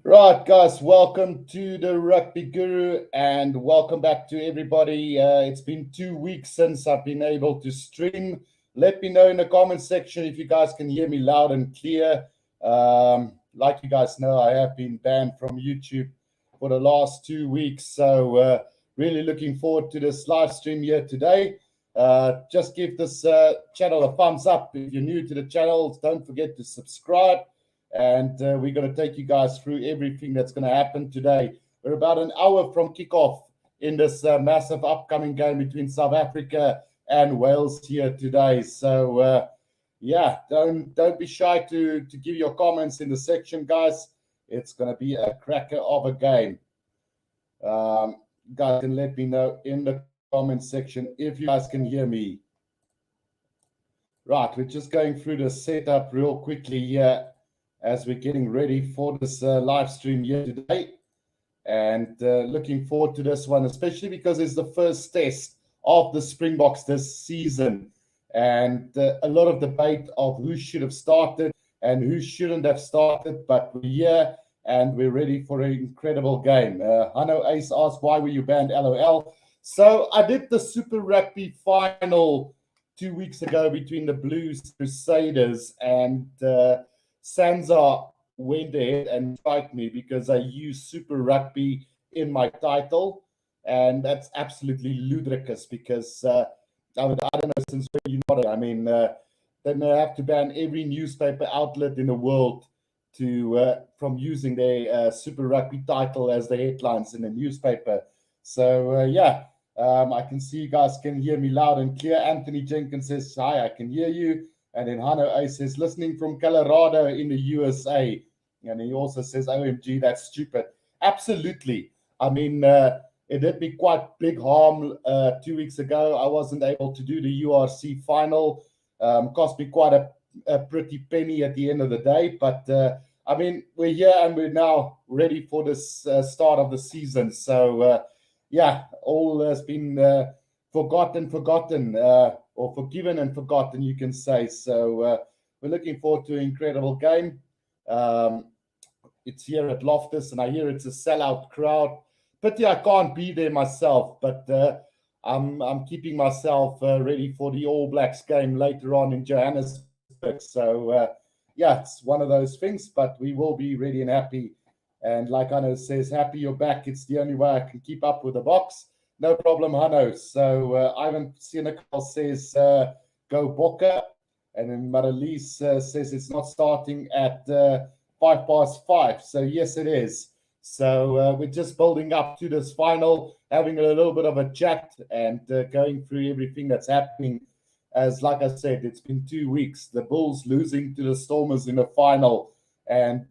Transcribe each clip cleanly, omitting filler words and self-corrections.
Right, guys, welcome to the Rugby Guru and welcome back to everybody. It's been 2 weeks since I've been able to stream. Let me know in the comment section if you guys can hear me loud and clear. Like you guys know, I have been banned from YouTube for the last 2 weeks, so really looking forward to this live stream here today. Just give this channel a thumbs up. If you're new to the channel, don't forget to subscribe. And we're going to take you guys through everything that's going to happen today. We're about an hour from kickoff in this massive upcoming game between South Africa and Wales here today. So yeah, don't be shy to give your comments in the section, guys. It's going to be a cracker of a game. Guys can let me know in the comment section if you guys can hear me. Right, we're just going through the setup real quickly here as we're getting ready for this live stream here today. And looking forward to this one, especially because it's the first test of the Springboks this season. And a lot of debate of who should have started and who shouldn't have started. But we're here and we're ready for an incredible game. Hanno Ace asked, why were you banned? LOL. So I did the Super Rugby final 2 weeks ago between the Blues Crusaders and Sansa went ahead and strike me because I used Super Rugby in my title, and that's absolutely ludicrous because I don't know since when you not. I mean, then they have to ban every newspaper outlet in the world from using their Super Rugby title as the headlines in the newspaper. So yeah, I can see you guys can hear me loud and clear. Anthony Jenkins says, hi, I can hear you. And then Hanno A says, listening from Colorado in the USA. And he also says, OMG, that's stupid. Absolutely. I mean, it did me quite big harm 2 weeks ago. I wasn't able to do the URC final. Cost me quite a pretty penny at the end of the day. But, I mean, we're here and we're now ready for this start of the season. So, yeah, all has been forgotten, or forgiven and forgotten, you can say. So we're looking forward to an incredible game. It's here at Loftus, and I hear it's a sellout crowd. Pity I can't be there myself, but I'm keeping myself ready for the All Blacks game later on in Johannesburg. So yeah, it's one of those things, but we will be ready and happy. And like Hanno says, happy you're back. It's the only way I can keep up with the box. No problem, Hanno. So Ivan Sienekal says, go Bokke. And then Maralise says it's not starting at 5:05. So yes, it is. So we're just building up to this final, having a little bit of a chat and going through everything that's happening. As like I said, it's been 2 weeks. The Bulls losing to the Stormers in the final. And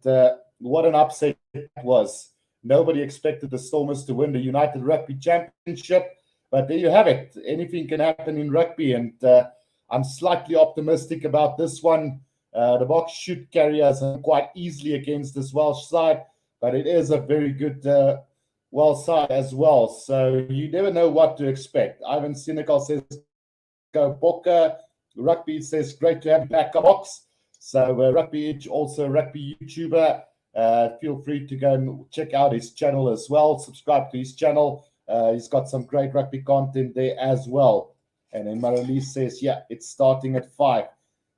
what an upset it was. Nobody expected the Stormers to win the United Rugby Championship, but there you have it. Anything can happen in rugby, and I'm slightly optimistic about this one. The Boks should carry us quite easily against this Welsh side, but it is a very good Welsh side as well. So you never know what to expect. Ivan Sienekal says, go Bokke. Rugby says, great to have you back, Boks. So Rugby Edge, also Rugby YouTuber. Feel free to go and check out his channel as well. Subscribe to his channel. He's got some great rugby content there as well. And then Maralise says, yeah, it's starting at 5.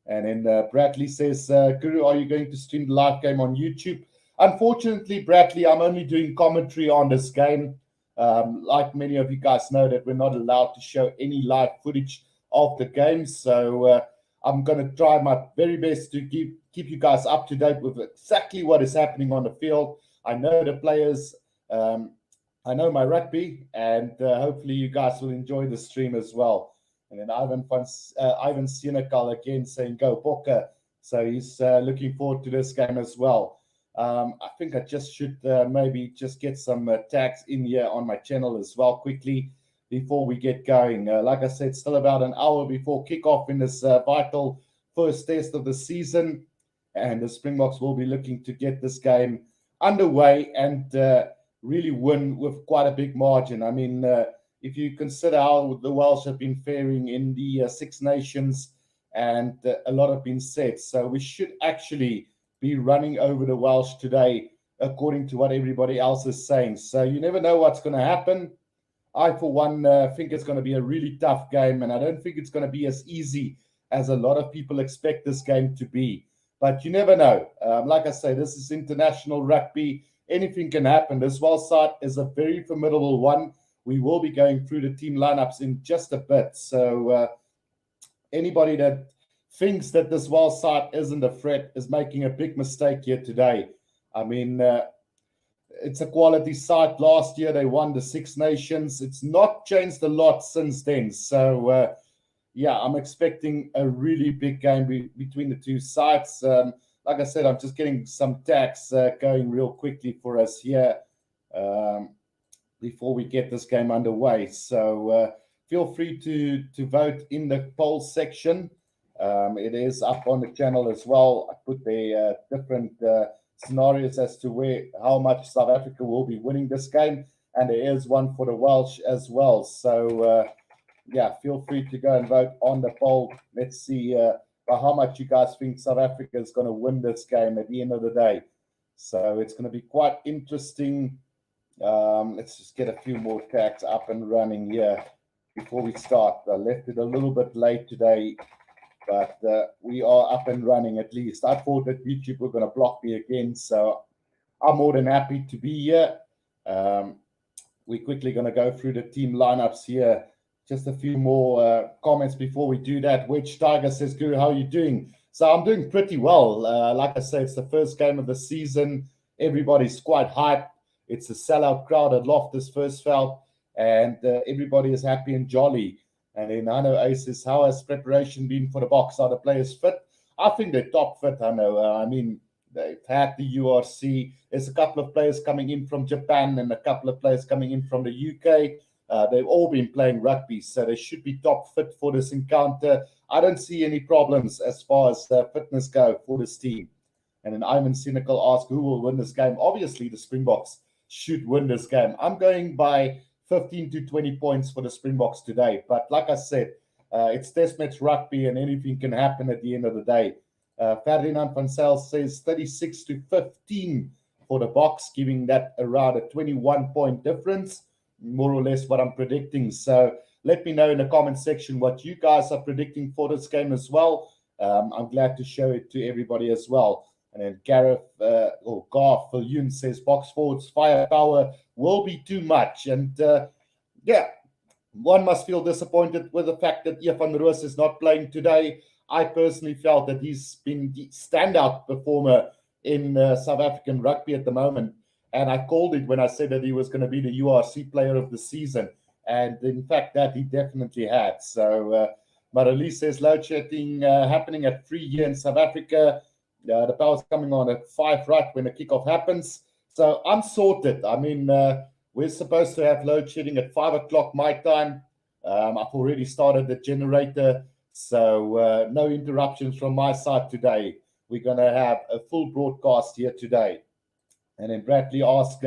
And then Bradley says, Guru, are you going to stream the live game on YouTube? Unfortunately, Bradley, I'm only doing commentary on this game. Like many of you guys know that we're not allowed to show any live footage of the game. So I'm going to try my very best to keep you guys up to date with exactly what is happening on the field. I know the players, I know my rugby, and hopefully you guys will enjoy the stream as well. And then Ivan Sienekal again saying, go Bokke. So he's looking forward to this game as well. I think I just should maybe just get some tags in here on my channel as well quickly before we get going. Like I said, still about an hour before kickoff in this vital first test of the season. And the Springboks will be looking to get this game underway and really win with quite a big margin. I mean, if you consider how the Welsh have been faring in the Six Nations, and a lot have been said. So we should actually be running over the Welsh today according to what everybody else is saying. So you never know what's going to happen. I, for one, think it's going to be a really tough game, and I don't think it's going to be as easy as a lot of people expect this game to be. But you never know. Like I say, this is international rugby. Anything can happen. This Welsh side is a very formidable one. We will be going through the team lineups in just a bit. So anybody that thinks that this Welsh side isn't a threat is making a big mistake here today. I mean, it's a quality side. Last year, they won the Six Nations. It's not changed a lot since then. So, yeah, I'm expecting a really big game between the two sides. Like I said, I'm just getting some tags going real quickly for us here before we get this game underway. So feel free to vote in the poll section. It is up on the channel as well. I put the different scenarios as to how much South Africa will be winning this game, and there is one for the Welsh as well. So yeah, feel free to go and vote on the poll. Let's see how much you guys think South Africa is going to win this game at the end of the day. So it's going to be quite interesting. Let's just get a few more tags up and running here before we start. I left it a little bit late today, but we are up and running at least. I thought that YouTube were going to block me again, so I'm more than happy to be here. We're quickly going to go through the team lineups here. Just a few more comments before we do that. Which Tiger says, Guru, how are you doing? So I'm doing pretty well. Like I say, it's the first game of the season. Everybody's quite hyped. It's a sellout crowd at Loftus Versfeld, and everybody is happy and jolly. And then I know Aces, how has preparation been for the Boks? Are the players fit? I think they're top fit, I know. I mean, they've had the URC. There's a couple of players coming in from Japan and a couple of players coming in from the UK. They've all been playing rugby, so they should be top fit for this encounter. I don't see any problems as far as fitness go for this team. And then Ivan Cynical asks, who will win this game? Obviously, the Springboks should win this game. I'm going by 15 to 20 points for the Springboks today. But like I said, it's test match rugby and anything can happen at the end of the day. Ferdinand van Zyl says 36 to 15 for the Boks, giving that around a 21-point difference, more or less what I'm predicting. So let me know in the comment section what you guys are predicting for this game as well. I'm glad to show it to everybody as well. And then Gareth or Garth Viljoen says Boks forwards firepower will be too much. And yeah, one must feel disappointed with the fact that Van Roos is not playing today. I personally felt that he's been the standout performer in South African rugby at the moment. And I called it when I said that he was going to be the URC player of the season. And in fact, that he definitely had. So Marali says load shedding happening at 3 here in South Africa. The power's coming on at 5 right when the kickoff happens. So I'm sorted. I mean, we're supposed to have load shedding at 5 o'clock my time. I've already started the generator. So no interruptions from my side today. We're going to have a full broadcast here today. And then Bradley asks,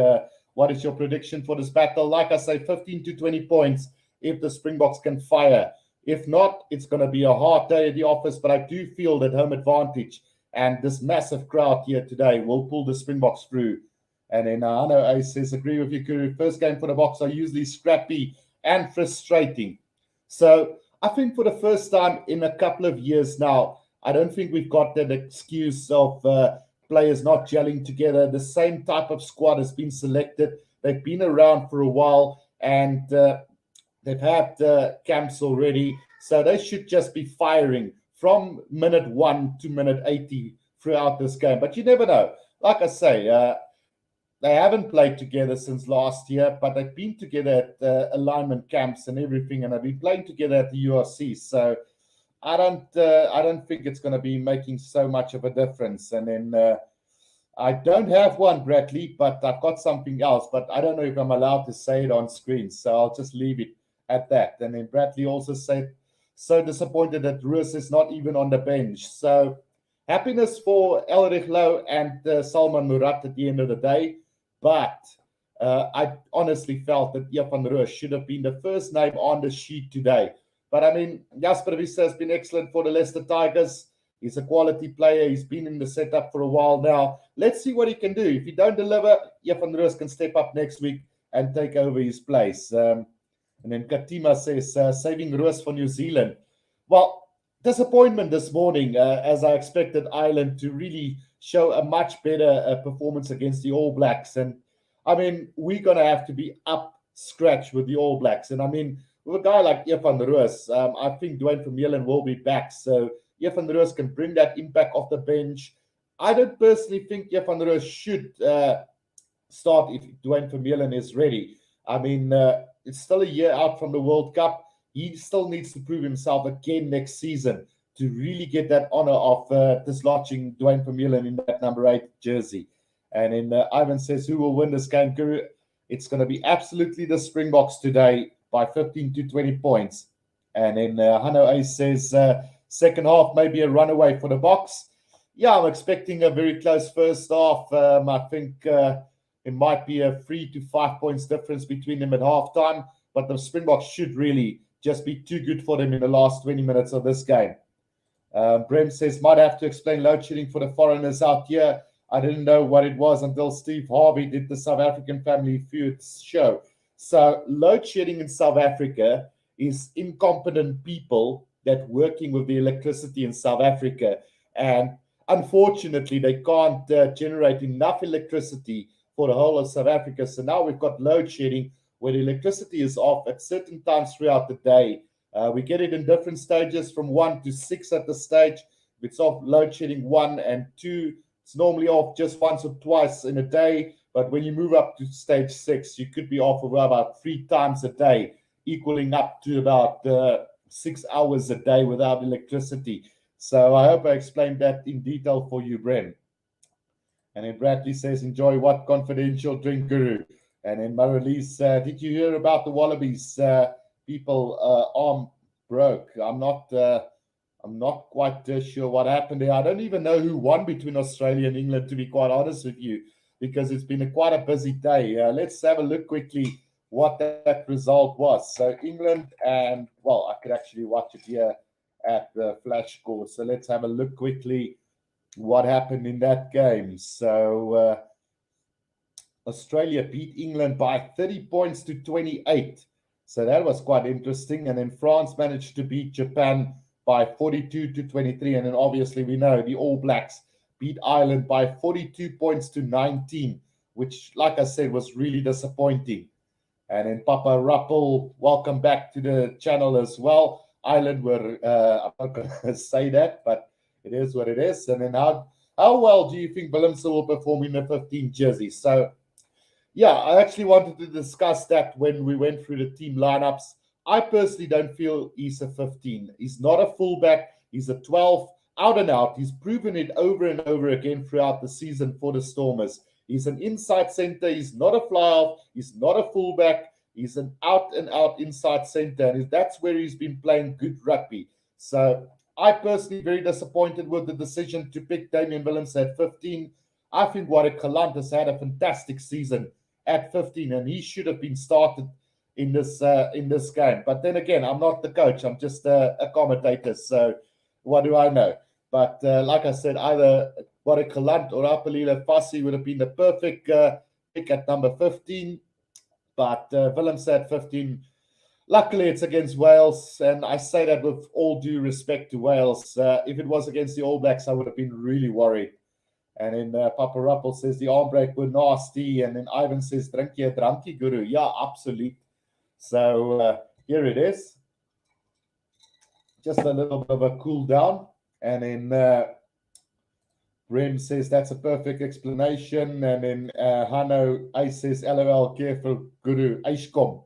what is your prediction for this battle? Like I say, 15 to 20 points if the Springboks can fire. If not, it's going to be a hard day at the office. But I do feel that home advantage and this massive crowd here today will pull the Springboks through. And then I know Ace says, agree with you, Guru. First game for the Boks are usually scrappy and frustrating. So I think for the first time in a couple of years now, I don't think we've got that excuse of players not gelling together. The same type of squad has been selected. They've been around for a while, and they've had camps already. So they should just be firing from minute 1 to minute 80 throughout this game. But you never know. Like I say, they haven't played together since last year, but they've been together at alignment camps and everything, and they've been playing together at the URC. So I don't think it's going to be making so much of a difference. And then I don't have one, Bradley, but I've got something else. But I don't know if I'm allowed to say it on screen, so I'll just leave it at that. And then Bradley also said, so disappointed that Roos is not even on the bench. So happiness for Elrich Low and Salman Murat at the end of the day. But I honestly felt that Van Roos should have been the first name on the sheet today. But I mean, Jasper Wiese has been excellent for the Leicester Tigers. He's a quality player. He's been in the setup for a while now. Let's see what he can do. If he don't deliver, Van der Roos can step up next week and take over his place. And then Katima says, saving Roos for New Zealand. Well, disappointment this morning, as I expected Ireland to really show a much better performance against the All Blacks. And, I mean, we're going to have to be up scratch with the All Blacks. And, I mean, with a guy like Van der Roos, I think Duane Vermeulen will be back. So Van der Roos can bring that impact off the bench. I don't personally think Van der Roos should start if Duane Vermeulen is ready. I mean, it's still a year out from the World Cup. He still needs to prove himself again next season to really get that honor of dislodging Duane Vermeulen in that number 8 jersey. And then Ivan says, who will win this game, Guru? It's going to be absolutely the Springboks today by 15 to 20 points. And then Hanno A says, second half, maybe a runaway for the Boks. Yeah, I'm expecting a very close first half. I think it might be a 3 to 5 points difference between them at halftime, but the Springboks should really just be too good for them in the last 20 minutes of this game. Brem says, might have to explain load shedding for the foreigners out here. I didn't know what it was until Steve Harvey did the South African Family Feud show. So load shedding in South Africa is incompetent people that working with the electricity in South Africa. And unfortunately, they can't generate enough electricity for the whole of South Africa. So now we've got load shedding where the electricity is off at certain times throughout the day. We get it in different stages from 1 to 6 at the stage. If it's off load shedding 1 and 2, it's normally off just once or twice in a day. But when you move up to stage 6, you could be off about 3 times a day, equaling up to about 6 hours a day without electricity. So I hope I explained that in detail for you, Bren. And then Bradley says, enjoy what confidential drink, Guru. And then Marlies, did you hear about the Wallabies? People arm broke. I'm not quite sure what happened there. I don't even know who won between Australia and England, to be quite honest with you, because it's been quite a busy day. Let's have a look quickly what that result was. So England and, well, I could actually watch it here at the flash score. So let's have a look quickly what happened in that game. So Australia beat England by 30 points to 28. So that was quite interesting. And then France managed to beat Japan by 42 to 23. And then obviously we know the All Blacks beat Ireland by 42 points to 19, which, like I said, was really disappointing. And then Papa Rappel, welcome back to the channel as well. Ireland were, I'm not going to say that, but it is what it is. And then how well do you think Valencia will perform in the 15 jersey? So, yeah, I actually wanted to discuss that when we went through the team lineups. I personally don't feel he's a 15. He's not a fullback. He's a 12, out and out. He's proven it over and over again throughout the season for the Stormers. He's an inside center. He's not a fly-off. He's not a fullback. He's an out-and-out inside center, and that's where he's been playing good rugby. So I personally very disappointed with the decision to pick Damien Valencia at 15. I think Warwick Galant has had a fantastic season at 15, and he should have been started in this game. But then again, I'm not the coach. I'm just a commentator, so what do I know? But like I said, either Warwick Galant or Apelile Fassi would have been the perfect pick at number 15. But Valencia at 15, luckily it's against Wales, and I say that with all due respect to Wales. If it was against the All Blacks, I would have been really worried. And then Papa Rappel says the arm break were nasty, and then Ivan says, drink je drankie, Guru. Yeah, absolutely. So here it is. Just a little bit of a cool down. And then Rem says that's a perfect explanation. And then Hanno A says, LOL, careful, Guru, Aishkom.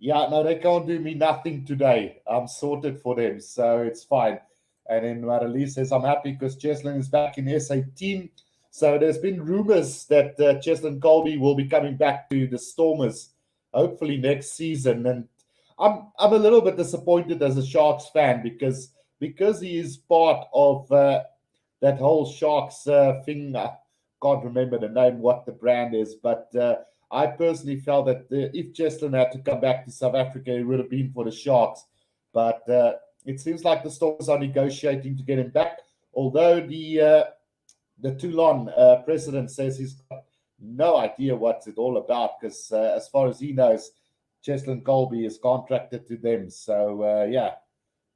Yeah, no, they can't do me nothing today. I'm sorted for them, so it's fine. And then Marlies says, I'm happy because Cheslin is back in the SA team. So there's been rumors that Cheslin Colby will be coming back to the Stormers, hopefully next season. And I'm a little bit disappointed as a Sharks fan because he is part of that whole Sharks thing. I can't remember the name, what the brand is, but I personally felt that if Cheslin had to come back to South Africa, it would have been for the Sharks. But it seems like the Stormers are negotiating to get him back, although the Toulon president says he's got no idea what's it all about, because as far as he knows, Cheslin Colby is contracted to them. So,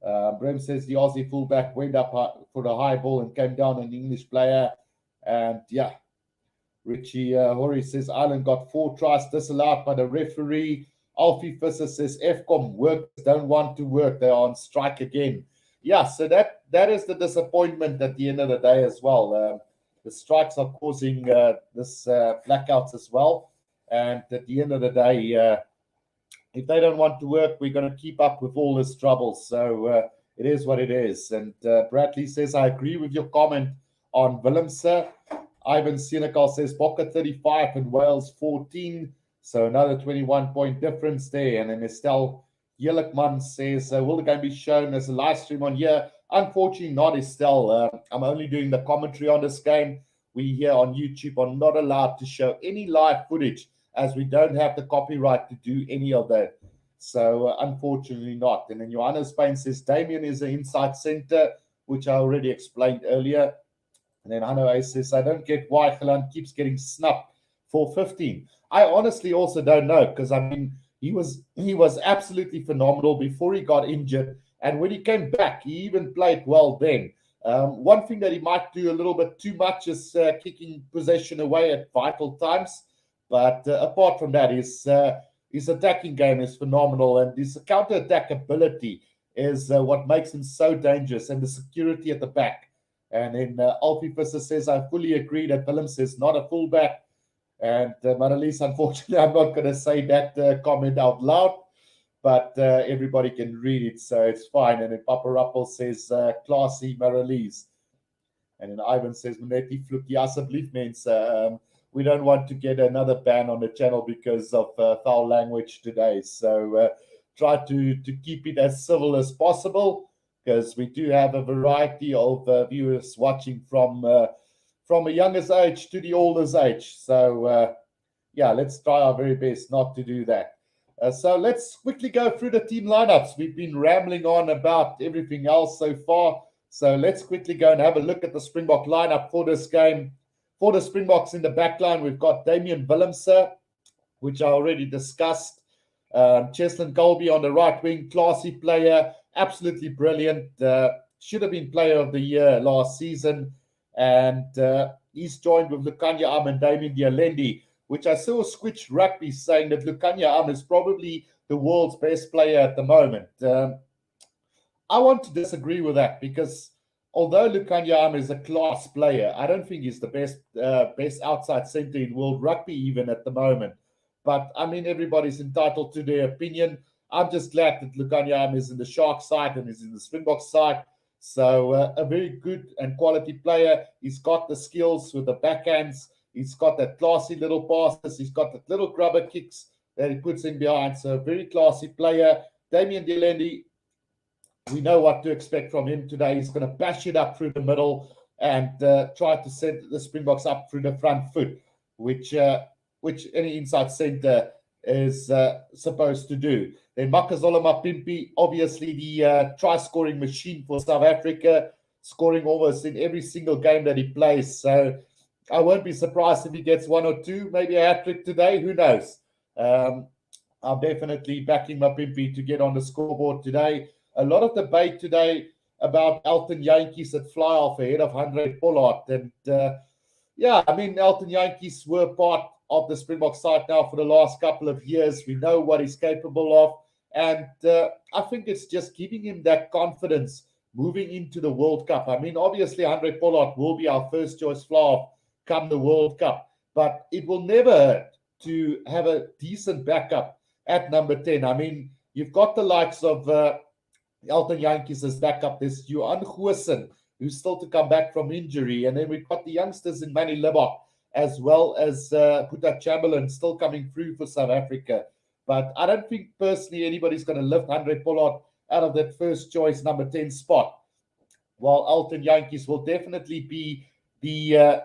Brem says the Aussie fullback went up for the high ball and came down an English player. And, Richie Hori says Ireland got 4 tries disallowed by the referee. Alfie Fisser says FCOM workers don't want to work. They're on strike again. Yeah, so that is the disappointment at the end of the day as well. The strikes are causing this blackouts as well. And at the end of the day, if they don't want to work, we're going to keep up with all this trouble. So it is what it is. And Bradley says, I agree with your comment on Valencia. Ivan Senecal says, Boca 35 and Wales 14. So another 21-point difference there. And then Estelle Yelikman says, will the game be shown as a live stream on here? Unfortunately not, Estelle. I'm only doing the commentary on this game. We here on YouTube are not allowed to show any live footage, as we don't have the copyright to do any of that. So unfortunately not. And then Johanna Spain says, Damien is an inside center, which I already explained earlier. And then Hanno A says, I don't get why Geland keeps getting snubbed for 15. I honestly also don't know, because, I mean, he was absolutely phenomenal before he got injured. And when he came back, he even played well then. One thing that he might do a little bit too much is kicking possession away at vital times. But apart from that, his attacking game is phenomenal. And his counter-attack ability is what makes him so dangerous, and the security at the back. And then Alfie Fisser says, I fully agree that Willems is not a fullback. And Maralies, unfortunately, I'm not going to say that comment out loud, but everybody can read it, so it's fine. And then Papa Rappel says, classy Maralies. And then Ivan says, Monetti Fluki, asseblief mense. We don't want to get another ban on the channel because of foul language today. So try to keep it as civil as possible, because we do have a variety of viewers watching from a youngest age to the oldest age. So, let's try our very best not to do that. So let's quickly go through the team lineups. We've been rambling on about everything else so far. So let's quickly go and have a look at the Springbok lineup for this game. For the Springboks in the back line, we've got Damien Willemse, which I already discussed. Cheslin Colby on the right wing, classy player, absolutely brilliant. Should have been player of the year last season. And he's joined with Lukanya and Damien Dialendi, which I saw Switch Rugby saying that Lukanya is probably the world's best player at the moment. I want to disagree with that, because although Lukanya is a class player, I don't think he's the best outside centre in world rugby even at the moment. But, I mean, everybody's entitled to their opinion. I'm just glad that Lukanya is in the Shark side and is in the Springbok side. So a very good and quality player. He's got the skills with the backhands. He's got that classy little passes. He's got that little grubber kicks that he puts in behind. So a very classy player. Damien Dialendi, we know what to expect from him today. He's going to bash it up through the middle and try to set the Springboks up through the front foot, which any inside centre is supposed to do. Then Makazole Mapimpi, obviously the try-scoring machine for South Africa, scoring almost in every single game that he plays. So I won't be surprised if he gets 1 or 2, maybe a hat-trick today. Who knows? I'm definitely backing Mapimpi to get on the scoreboard today. A lot of debate today about Elton Yankees that fly off ahead of Andre Pollard. And I mean, Elton Yankees were part of the Springbok side now for the last couple of years. We know what he's capable of. And I think it's just giving him that confidence moving into the World Cup. I mean, obviously, Andre Pollard will be our first choice fly-off come the World Cup. But it will never hurt to have a decent backup at number 10. I mean, you've got the likes of Elton Yankees as backup. There's Johan Goosen, who's still to come back from injury. And then we've got the youngsters in Manny Libbok, as well as Puta Chamberlain still coming through for South Africa. But I don't think personally anybody's going to lift Andre Pollard out of that first choice number 10 spot. While Elton Yankees will definitely be the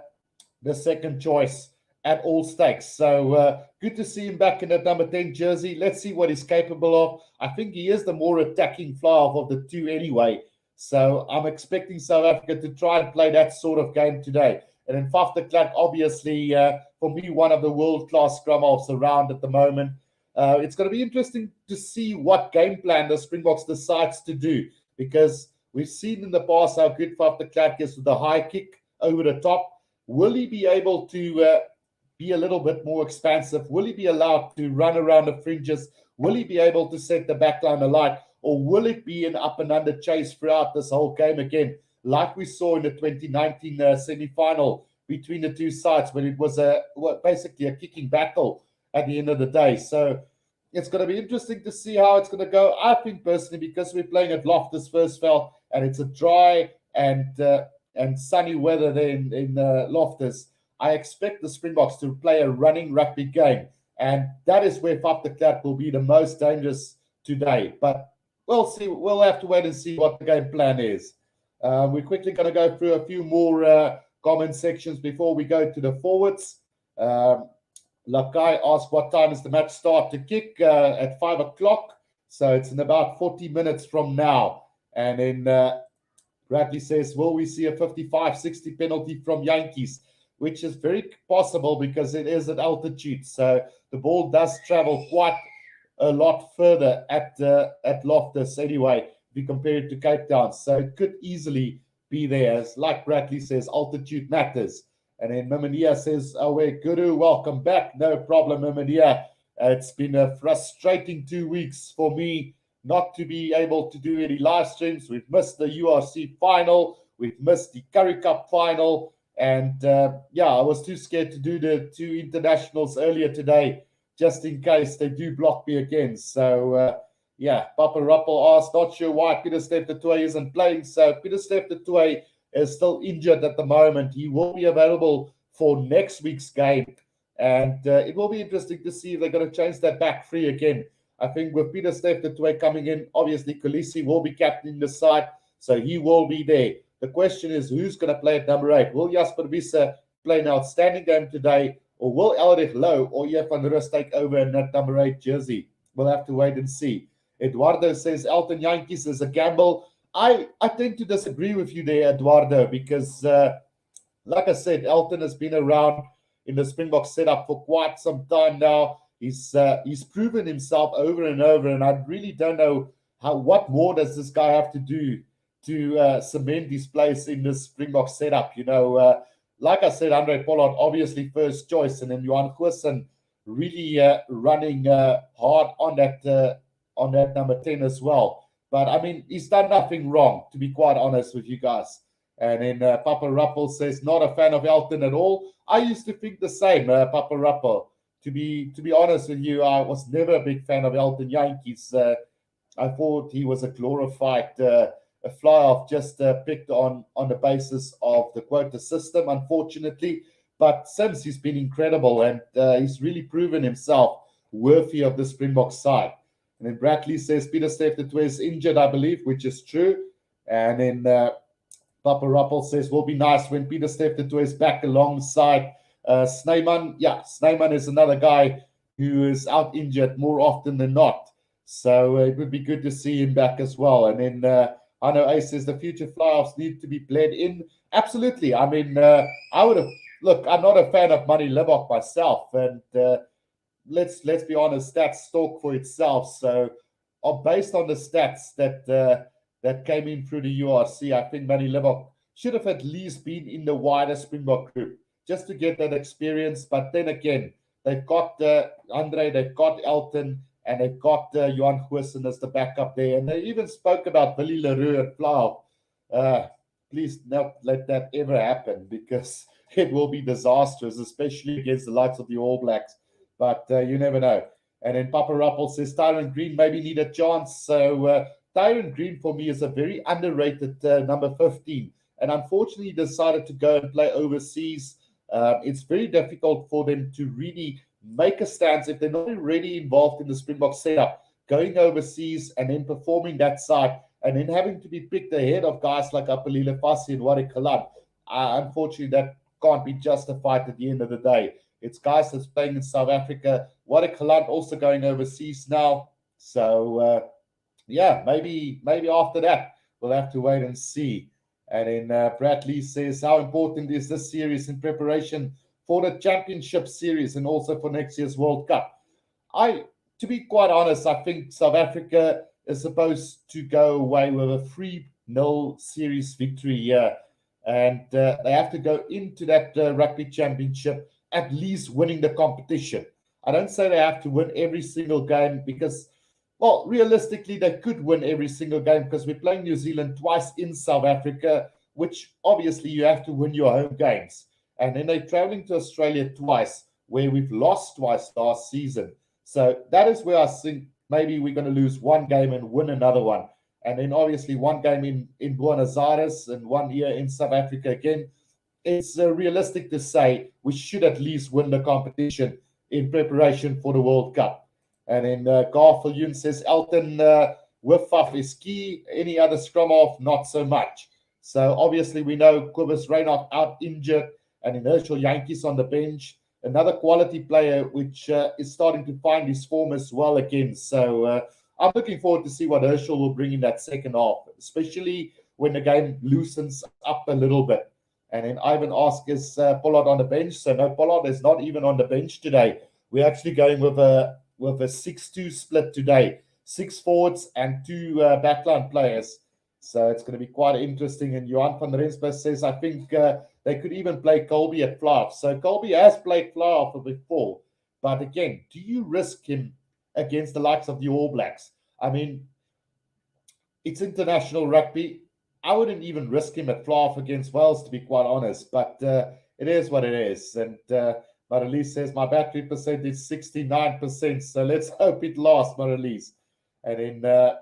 second choice at all stakes. So good to see him back in that number 10 jersey. Let's see what he's capable of. I think he is the more attacking fly-off of the two anyway. So I'm expecting South Africa to try and play that sort of game today. And then Faf de Klerk, obviously, for me, one of the world-class scrum halves around at the moment. It's going to be interesting to see what game plan the Springboks decides to do, because we've seen in the past how good Faf de Klerk is with a high kick over the top. Will he be able to be a little bit more expansive? Will he be allowed to run around the fringes? Will he be able to set the backline alight? Or will it be an up and under chase throughout this whole game again, like we saw in the 2019 semi-final between the two sides, when it was basically a kicking battle at the end of the day? So it's going to be interesting to see how it's going to go. I think personally, because we're playing at Loftus Versfeld and it's a dry and sunny weather there in Loftus, I expect the Springboks to play a running rugby game, and that is where Faf de Klerk will be the most dangerous today. But we'll see. We'll have to wait and see what the game plan is. We're quickly going to go through a few more comment sections before we go to the forwards. Lakai asked what time is the match start to kick, at 5 o'clock. So it's in about 40 minutes from now. And then Bradley says, will we see a 55-60 penalty from Yankees? Which is very possible because it is at altitude. So the ball does travel quite a lot further at Loftus anyway, if you compare it to Cape Town. So it could easily be there. As like Bradley says, altitude matters. And then Mimania says, Rugby Guru, welcome back. No problem, Mimania. It's been a frustrating 2 weeks for me not to be able to do any live streams. We've missed the URC final. We've missed the Currie Cup final. And I was too scared to do the two internationals earlier today, just in case they do block me again. So, Papa Ruppel asked, not sure why Pieter-Steph du Toit isn't playing. So Pieter-Steph du Toit is still injured at the moment. He will be available for next week's game. And it will be interesting to see if they're going to change that back three again. I think with Pieter-Steph du Toit coming in, obviously Kolisi will be captaining the side, so he will be there. The question is, who's going to play at number 8? Will Jasper Wiese play an outstanding game today, or will Elrich Low or Jeff van Rust take over in that number 8 jersey? We'll have to wait and see. Eduardo says Elton Yankees is a gamble. I tend to disagree with you there, Eduardo, because like I said, Elton has been around in the Springbok setup for quite some time now. He's proven himself over and over, and I really don't know what more does this guy have to do to cement his place in this Springbok setup. Like I said, Andre Pollard, obviously first choice, and then Johan Goosen really running hard on that number 10 as well. But, I mean, he's done nothing wrong, to be quite honest with you guys. And then Papa Ruppel says, not a fan of Elton at all. I used to think the same, Papa Ruppel. To be honest with you, I was never a big fan of Elton Yankees. I thought he was a glorified a fly-off, just picked on the basis of the quota system, unfortunately. But since he's been incredible, and he's really proven himself worthy of the Springbok side. And then Bradley says Pieter-Steph du Toit is injured, I believe, which is true. And then Papa Ruppel says, will be nice when Pieter-Steph du Toit is back alongside Snyman. Yeah, Snyman is another guy who is out injured more often than not. So it would be good to see him back as well. And then I know Ace says the future fly-offs need to be bled in. Absolutely. I mean, I would have... Look, I'm not a fan of Manny Libbok myself. And let's be honest, stats talk for itself. So based on the stats that came in through the URC, I think Manny Libbok should have at least been in the wider Springbok group just to get that experience. But then again, they've got Andre, they've got Elton, and they've got Johan Goosen as the backup there. And they even spoke about Billy Leroux at Plough. Please not let that ever happen, because it will be disastrous, especially against the likes of the All Blacks. But you never know. And then Papa Ruppel says Tyrone Green maybe need a chance. So Tyrone Green for me is a very underrated number 15. And unfortunately decided to go and play overseas. It's very difficult for them to really make a stance if they're not already involved in the Springbok setup, going overseas and then performing that side, and then having to be picked ahead of guys like Apelile Fassi and Warwick Kalan. Unfortunately, that can't be justified at the end of the day. It's guys that's playing in South Africa. Warwick Kalan also going overseas now. So, maybe after that, we'll have to wait and see. And then Bradley says, how important is this series in preparation for the championship series and also for next year's World Cup? To be quite honest, I think South Africa is supposed to go away with a 3-0 series victory here. And they have to go into that rugby championship at least winning the competition. I don't say they have to win every single game because, well, realistically, they could win every single game because we're playing New Zealand twice in South Africa, which obviously you have to win your home games. And then they're traveling to Australia twice, where we've lost twice last season. So that is where I think maybe we're going to lose one game and win another one. And then obviously one game in Buenos Aires and one here in South Africa again. It's realistic to say we should at least win the competition in preparation for the World Cup. And then Garfield Yun says, Elton Wiffaf is key. Any other scrum off, not so much. So obviously we know Kobus Reinach out injured and Herschel Yankees on the bench. Another quality player which is starting to find his form as well again. So I'm looking forward to see what Herschel will bring in that second half, especially when the game loosens up a little bit. And then Ivan asks, is Pollard on the bench? So no, Pollard is not even on the bench today. We're actually going with a 6-2 split today. 6 forwards and 2 backline players. So it's going to be quite interesting. And Johan van Rensburg says, I think they could even play Colby at fly-off. So Colby has played fly-off before. But again, do you risk him against the likes of the All Blacks? I mean, it's international rugby. I wouldn't even risk him at fly-off against Wales, to be quite honest. But it is what it is. And Marlies says, my battery percent is 69%. So let's hope it lasts, Marlies. And then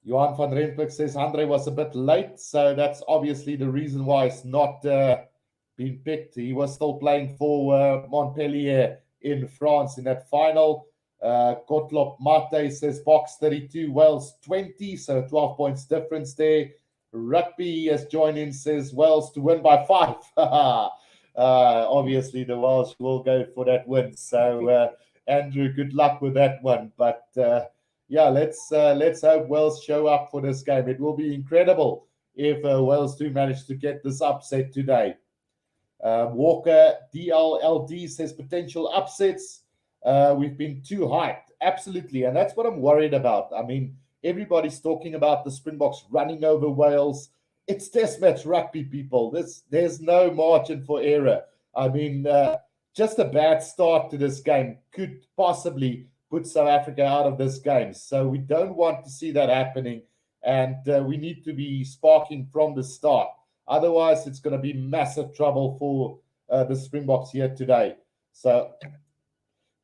Johan van Rensburg says, Andre was a bit late. So that's obviously the reason why it's not been picked. He was still playing for Montpellier in France in that final. Gottlob Mate says box 32, Wales 20, so 12 points difference there. Rugby has joined in, says Wales to win by 5. Obviously the Welsh will go for that win. So Andrew, good luck with that one. But yeah, let's hope Wales show up for this game. It will be incredible if Wales do manage to get this upset today. Walker DLLD says potential upsets. We've been too hyped. Absolutely. And that's what I'm worried about. I mean, everybody's talking about the Springboks running over Wales. It's test match rugby, people. There's no margin for error. I mean, just a bad start to this game could possibly put South Africa out of this game. So we don't want to see that happening. And we need to be sparking from the start. Otherwise, it's going to be massive trouble for the Springboks here today. So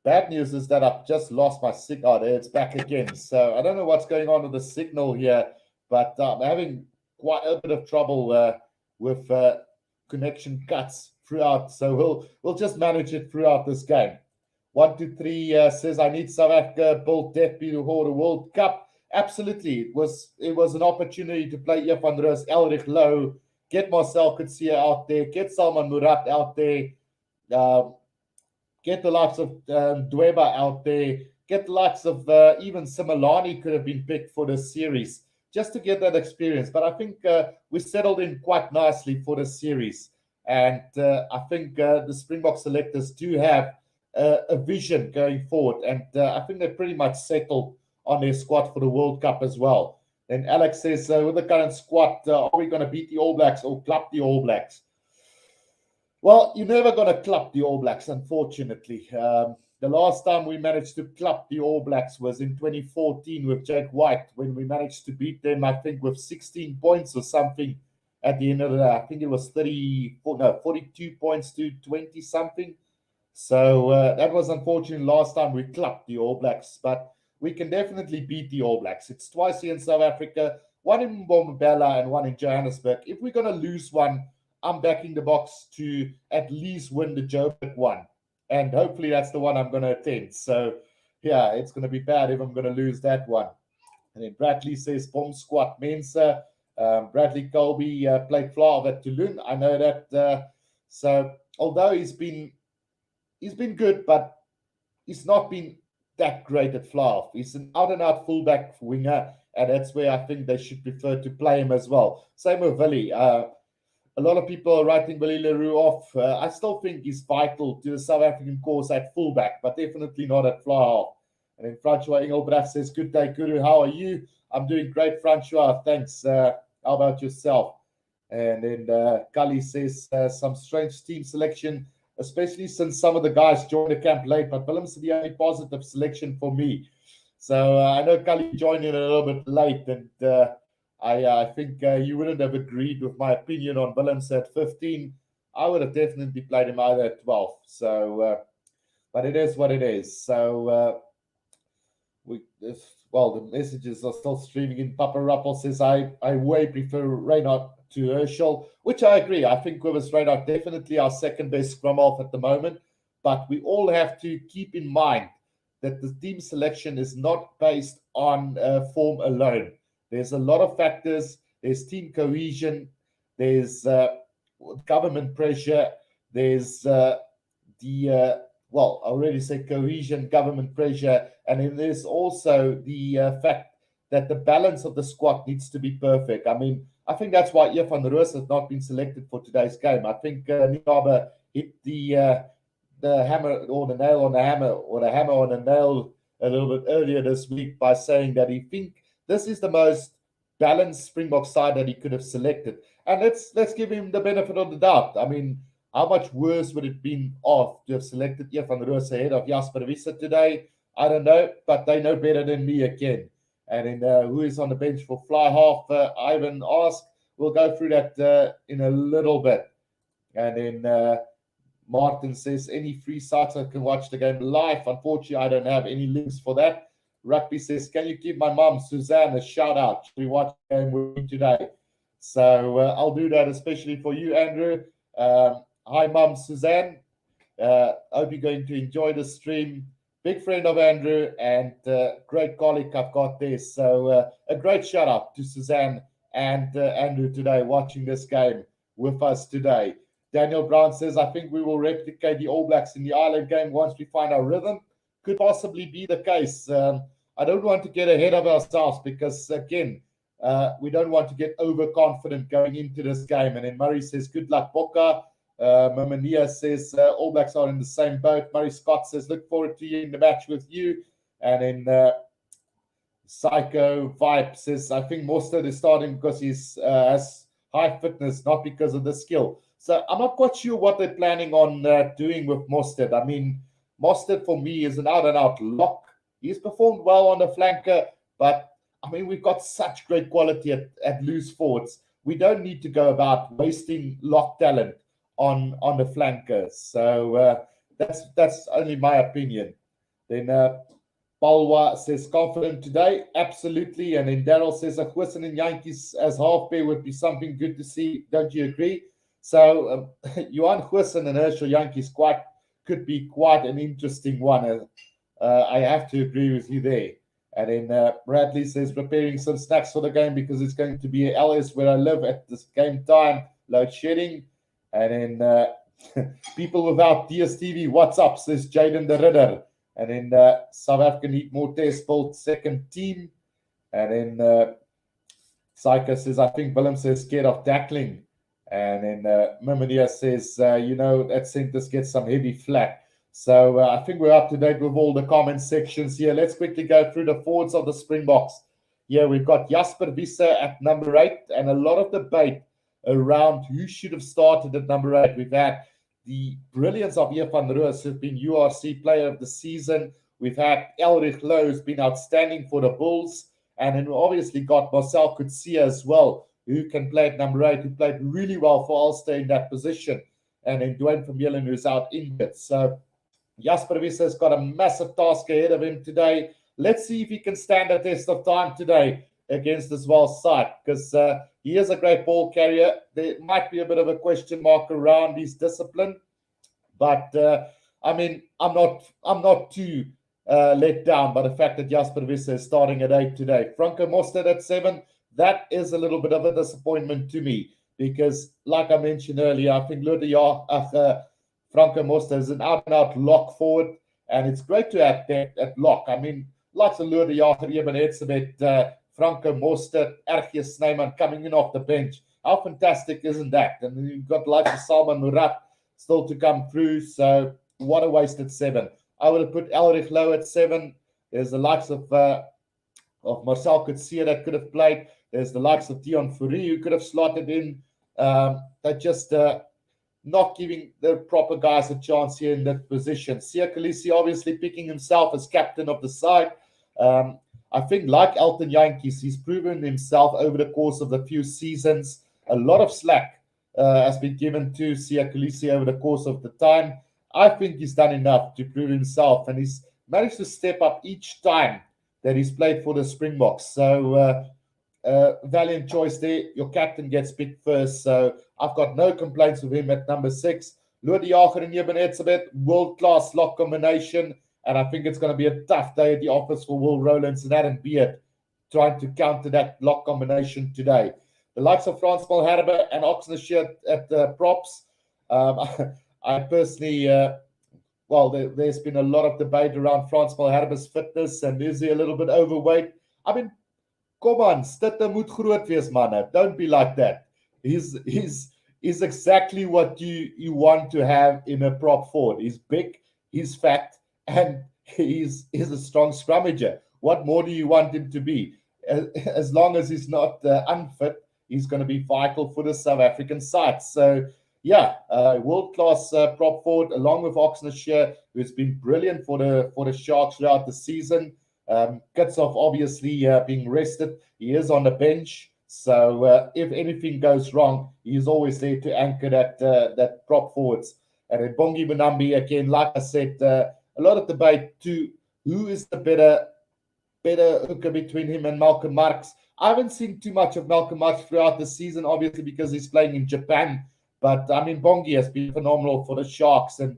bad news is that I've just lost my signal. There, it's back again. So I don't know what's going on with the signal here, but I'm having quite a bit of trouble with connection cuts throughout. So we'll just manage it throughout this game. 123 says, I need South Africa built death before the World Cup. Absolutely. It was an opportunity to play Jan van Rooyen, Elrich Low, get Marcel Coetzee out there, get Salman Murat out there, get the likes of Dweba out there, get the likes of even Similani could have been picked for this series, just to get that experience. But I think we settled in quite nicely for this series. And I think the Springbok selectors do have a vision going forward. And I think they're pretty much settled on their squad for the World Cup as well. And Alex says, with the current squad, are we going to beat the All Blacks or club the All Blacks? Well, you're never going to club the All Blacks, unfortunately. The last time we managed to club the All Blacks was in 2014 with Jake White, when we managed to beat them, I think, with 16 points or something at the end of the day. I think it was 42 points to 20-something. So that was unfortunately last time we clubbed the All Blacks. But we can definitely beat the All Blacks. It's twice here in South Africa, one in Mbombela and one in Johannesburg. If we're going to lose one, I'm backing the Boks to at least win the Joburg one. And hopefully that's the one I'm going to attend. So, yeah, it's going to be bad if I'm going to lose that one. And then Bradley says, bomb squad, Mensa. Bradley Colby played fly at Toulon. I know that. So, although he's been good, but he's not been that great at fly-off. He's an out-and-out fullback winger. and that's where I think they should prefer to play him as well. Same with Willie. A lot of people are writing Willie Leroux off. I still think he's vital to the South African cause at fullback, but definitely not at fly half. And then Francois Engelbrecht says, "Good day, Guru. How are you?" "I'm doing great, Francois. Thanks. How about yourself?" And then Kali says, "Some strange team selection, especially since some of the guys joined the camp late, but Willem's the only positive selection for me." So I know Kali joined in a little bit late, and I think you wouldn't have agreed with my opinion on Willems at 15. I would have definitely played him either at 12. So, but it is what it is. So, the messages are still streaming in. Papa Ruppel says, I way prefer Reynard to Herschel, which I agree. I think Quivers Reynard definitely our second best scrum half at the moment. But we all have to keep in mind that the team selection is not based on form alone. There's a lot of factors. There's team cohesion. There's government pressure. There's I already said cohesion, government pressure. And then there's also the fact that the balance of the squad needs to be perfect. I mean, I think that's why Eer van Roos has not been selected for today's game. I think Nienaber hit the hammer or the nail on the hammer or the hammer on the nail a little bit earlier this week by saying that he thinks this is the most balanced Springbok side that he could have selected. And let's give him the benefit of the doubt. I mean, how much worse would it have been off to have selected Eer van Roos ahead of Jasper Wiese today? I don't know, but they know better than me again. And then who is on the bench for fly half? Ivan asked. We'll go through that in a little bit. And then Martin says, any free sites I can watch the game live. Unfortunately, I don't have any links for that. Rugby says, can you give my mum, Suzanne, a shout out? She watched the game with me today. So I'll do that, especially for you, Andrew. Hi, Mum, Suzanne. Hope you're going to enjoy the stream. Big friend of Andrew and great colleague I've got there. So a great shout out to Suzanne and Andrew today watching this game with us today. Daniel Brown says, I think we will replicate the All Blacks in the Ireland game once we find our rhythm. Could possibly be the case. I don't want to get ahead of ourselves because, again, we don't want to get overconfident going into this game. And then Murray says, good luck, Boca. Mamania says, All Blacks are in the same boat. Murray Scott says, look forward to you in the match with you. And then Psycho Vibe says, I think Mostert is starting because he has high fitness, not because of the skill. So I'm not quite sure what they're planning on doing with Mostert. I mean, Mostert for me is an out-and-out lock. He's performed well on the flanker, but I mean, we've got such great quality at loose forwards. We don't need to go about wasting lock talent on the flankers. So that's only my opinion. Then Balwa says, confident today? Absolutely. And then Daryl says, a Hussen and Yankees as half pair would be something good to see. Don't you agree? So Johan Hussen and Herschel Yankees could be quite an interesting one. I have to agree with you there. And then Bradley says, preparing some snacks for the game because it's going to be LS where I live at this game time, load shedding. And then people without DSTV, what's up, says Jaden the Ridder. And then South Africa need more test built second team. And then Psycho says, I think Willem says scared of tackling. And then Mimonia says, that centers get some heavy flack. So I think we're up to date with all the comment sections here. Let's quickly go through the forwards of the Springboks. Yeah, we've got Jasper Wiese at number 8 and a lot of debate around who should have started at number 8. We've had the brilliance of Eer van Roos, who's been URC player of the season. We've had Elrich Lowe, who's been outstanding for the Bulls. And then we obviously got Marcel Coetzee as well, who can play at number 8, who played really well for Ulster in that position. And then Dwayne Vermeulen, who's out injured. So Jasper Wiese has got a massive task ahead of him today. Let's see if he can stand the test of time today against this Welsh side, because he is a great ball carrier. There might be a bit of a question mark around his discipline, but I mean, I'm not too let down by the fact that Jasper Wiese is starting at 8 today. Franco Mostert at 7. That is a little bit of a disappointment to me because, like I mentioned earlier, I think Franco Mostert is an out-and-out lock forward, and it's great to have that at lock. I mean, like the Lourdes Jager, Eben Etzebeth, Franco Mostert, RG Snyman coming in off the bench. How fantastic isn't that? And then you've got like Salman Murat still to come through. So what a wasted 7. I would have put Elrich Low at 7. There's the likes of Marcel Coetzee that could have played. There's the likes of Dion Fourie who could have slotted in. They're just not giving the proper guys a chance here in that position. Siya Kolisi obviously picking himself as captain of the side. I think like Elton Jantjies, he's proven himself over the course of the few seasons. A lot of slack has been given to Siya Kolisi over the course of the time. I think he's done enough to prove himself, and he's managed to step up each time that he's played for the Springboks. So valiant choice there. Your captain gets picked first, so I've got no complaints with him at number 6. Lodi Jager and Eben Etzebeth, world-class lock combination, and I think it's going to be a tough day at the office for Will Rowlands and Adam Beard trying to counter that lock combination today. The likes of Frans Malherbe and Oxenshire at props. I personally, there's been a lot of debate around Frans Malherbe's fitness, and is he a little bit overweight? I mean, come on, Stitte moet groot wees, manne. Don't be like that. He's exactly what you want to have in a prop forward. He's big, he's fat, and he's a strong scrummager. What more do you want him to be? As long as he's not unfit, he's going to be vital for the South African side. So, yeah, world-class prop forward, along with Oxenshire, who's been brilliant for the Sharks throughout the season. Kitshoff obviously being rested. He is on the bench. So if anything goes wrong, he's always there to anchor that prop forwards. And then Bongi Munambi, again, like I said, a lot of debate to who is the better hooker between him and Malcolm Marx. I haven't seen too much of Malcolm Marx throughout the season, obviously because he's playing in Japan. But, I mean, Bongi has been phenomenal for the Sharks. And,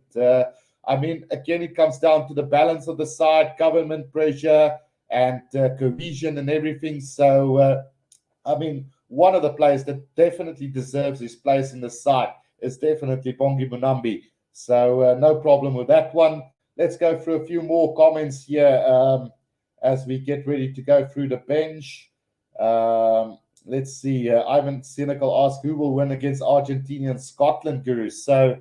I mean, again, it comes down to the balance of the side, government pressure, and cohesion and everything. So, I mean, one of the players that definitely deserves his place in the side is definitely Bongi Munambi. So, no problem with that one. Let's go through a few more comments here as we get ready to go through the bench. Let's see. Ivan Cynical asked, who will win against Argentina and Scotland, Guru? So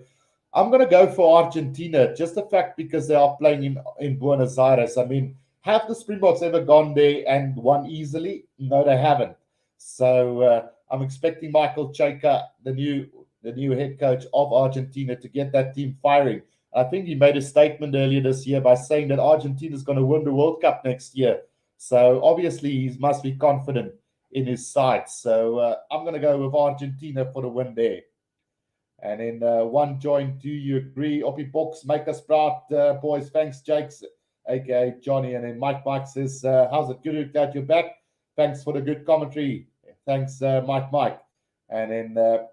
I'm going to go for Argentina, just the fact because they are playing in Buenos Aires. I mean, have the Springboks ever gone there and won easily? No, they haven't. So I'm expecting Michael Cheika, the new head coach of Argentina, to get that team firing. I think he made a statement earlier this year by saying that Argentina is going to win the World Cup next year. So obviously he must be confident in his side. So I'm going to go with Argentina for the win there. And then one join, do you agree? Oppie Box, make us proud, boys. Thanks, Jakes, aka Johnny. And then Mike says, how's it, Guru? Glad you're back. Thanks for the good commentary. Thanks, Mike. And then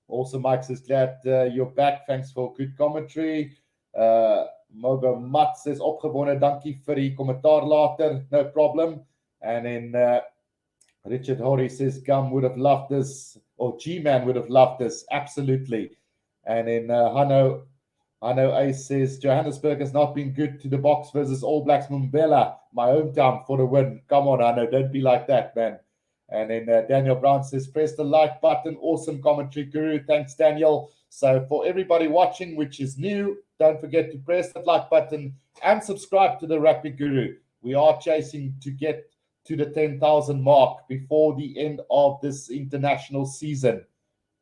also Mike says, glad you're back. Thanks for good commentary. Mogo Mat says, opgewonde, dankie vir die kommentaar later. No problem. And then Richard Horry says, Gum would have loved this, or G-Man would have loved this. Absolutely. And then Hanno A says, Johannesburg has not been good to the Boks versus All Blacks Mbombela, my hometown, for the win. Come on, Hanno, don't be like that, man. And then Daniel Brown says, press the like button. Awesome commentary, Guru. Thanks, Daniel. So for everybody watching, which is new, don't forget to press that like button and subscribe to the Rugby Guru. We are chasing to get to the 10,000 mark before the end of this international season.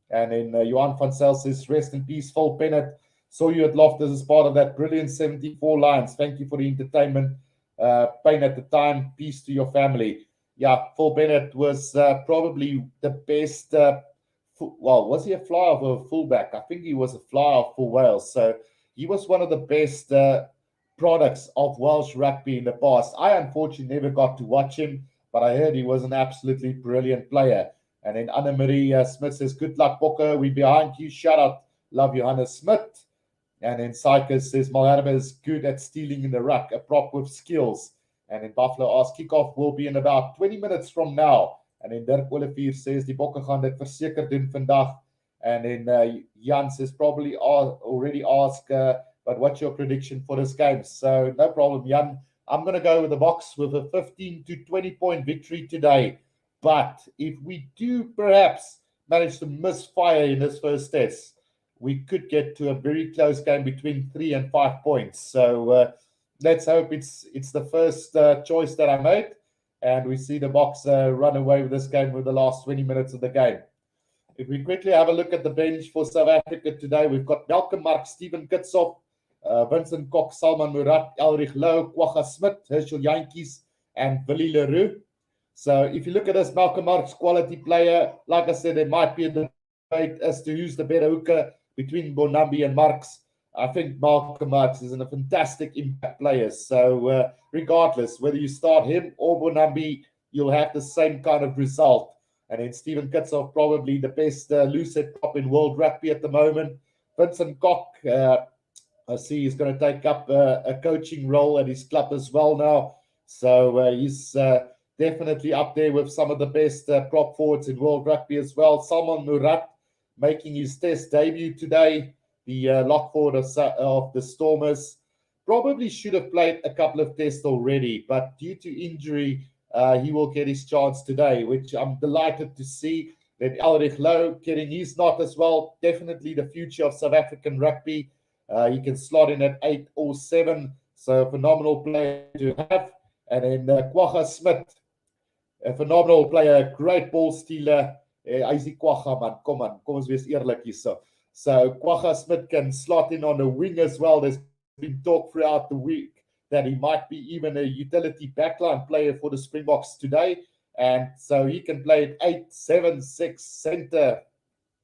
And then Johan van Zyl says, rest in peace, Phil Bennett. Saw you at Loftus as part of that brilliant 74 Lions. Thank you for the entertainment. Pain at the time. Peace to your family. Yeah, Phil Bennett was probably the best. Was he a flyer or a fullback? I think he was a flyer for Wales. So he was one of the best products of Welsh rugby in the past. I unfortunately never got to watch him, but I heard he was an absolutely brilliant player. And then Anna-Marie Smith says, good luck, Bokke. We behind you. Shout out. Love Johannes Smith. And then Sykas says, Malherbe is good at stealing in the ruck, a prop with skills. And then Buffalo asks, kickoff will be in about 20 minutes from now. And then Dirk Olivier says, die Bokke gaan dit verseker doen vandag. And then Jan says, probably already asked, but what's your prediction for this game? So no problem, Jan. I'm going to go with the Boks with a 15 to 20 point victory today. But if we do perhaps manage to misfire in this first test, we could get to a very close game between 3 and 5 points. So let's hope it's the first choice that I made, and we see the Boks run away with this game with the last 20 minutes of the game. If we quickly have a look at the bench for South Africa today, we've got Malcolm Mark, Stephen Kitshoff, Vincent Kok, Salman Murat, Elrich Louw, Kwagga Smith, Herschel Jantjies, and Willie Leroux. So if you look at this, Malcolm Mark's quality player, like I said, there might be a debate as to who's the better hooker between Bonambi and Marks. I think Malcolm Marks is a fantastic impact player. So regardless, whether you start him or Bonambi, you'll have the same kind of result. And then Stephen Kitshoff, probably the best loose head prop in world rugby at the moment. Vincent Kok, I see he's going to take up a coaching role at his club as well now. So he's definitely up there with some of the best prop forwards in world rugby as well. Salman Murat making his test debut today, the lock forward of the Stormers. Probably should have played a couple of tests already, but due to injury, he will get his chance today, which I'm delighted to see. That Elrich Louw getting his nod as well. Definitely the future of South African rugby. He can slot in at 8 or 7. So a phenomenal player to have. And then Kwagga Smith, a phenomenal player, great ball stealer. Hy's die Kwagga man, kom ons wees eerlik hierso. So Kwagga Smith can slot in on the wing as well. There's been talk throughout the week that he might be even a utility backline player for the Springboks today. And so he can play at 8, 7, 6, center,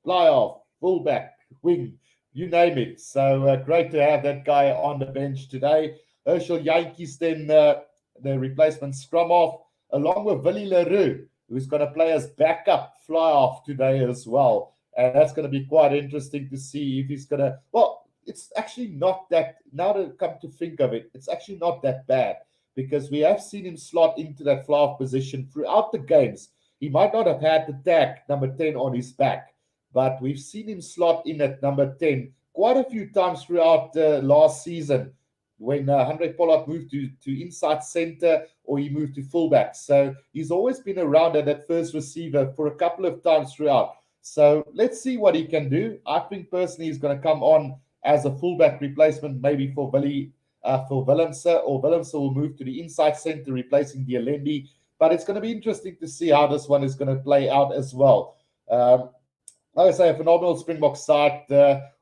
fly-off, fullback, wing, you name it. So great to have that guy on the bench today. Herschel Jantjies then the replacement scrum-off, along with Willie Leroux, who's going to play as backup fly-off today as well. And that's going to be quite interesting to see if he's going to... Well, it's actually not that, now to come to think of it, it's actually not that bad, because we have seen him slot into that fly-off position throughout the games. He might not have had the tag number 10 on his back, but we've seen him slot in at number 10 quite a few times throughout last season when Handré Pollard moved to inside center or he moved to fullback. So he's always been around at that first receiver for a couple of times throughout. So let's see what he can do. I think personally he's going to come on as a fullback replacement, maybe for Valencia, or Valencia will move to the inside center, replacing Dialendi. But it's going to be interesting to see how this one is going to play out as well. Like I say, a phenomenal Springbok side.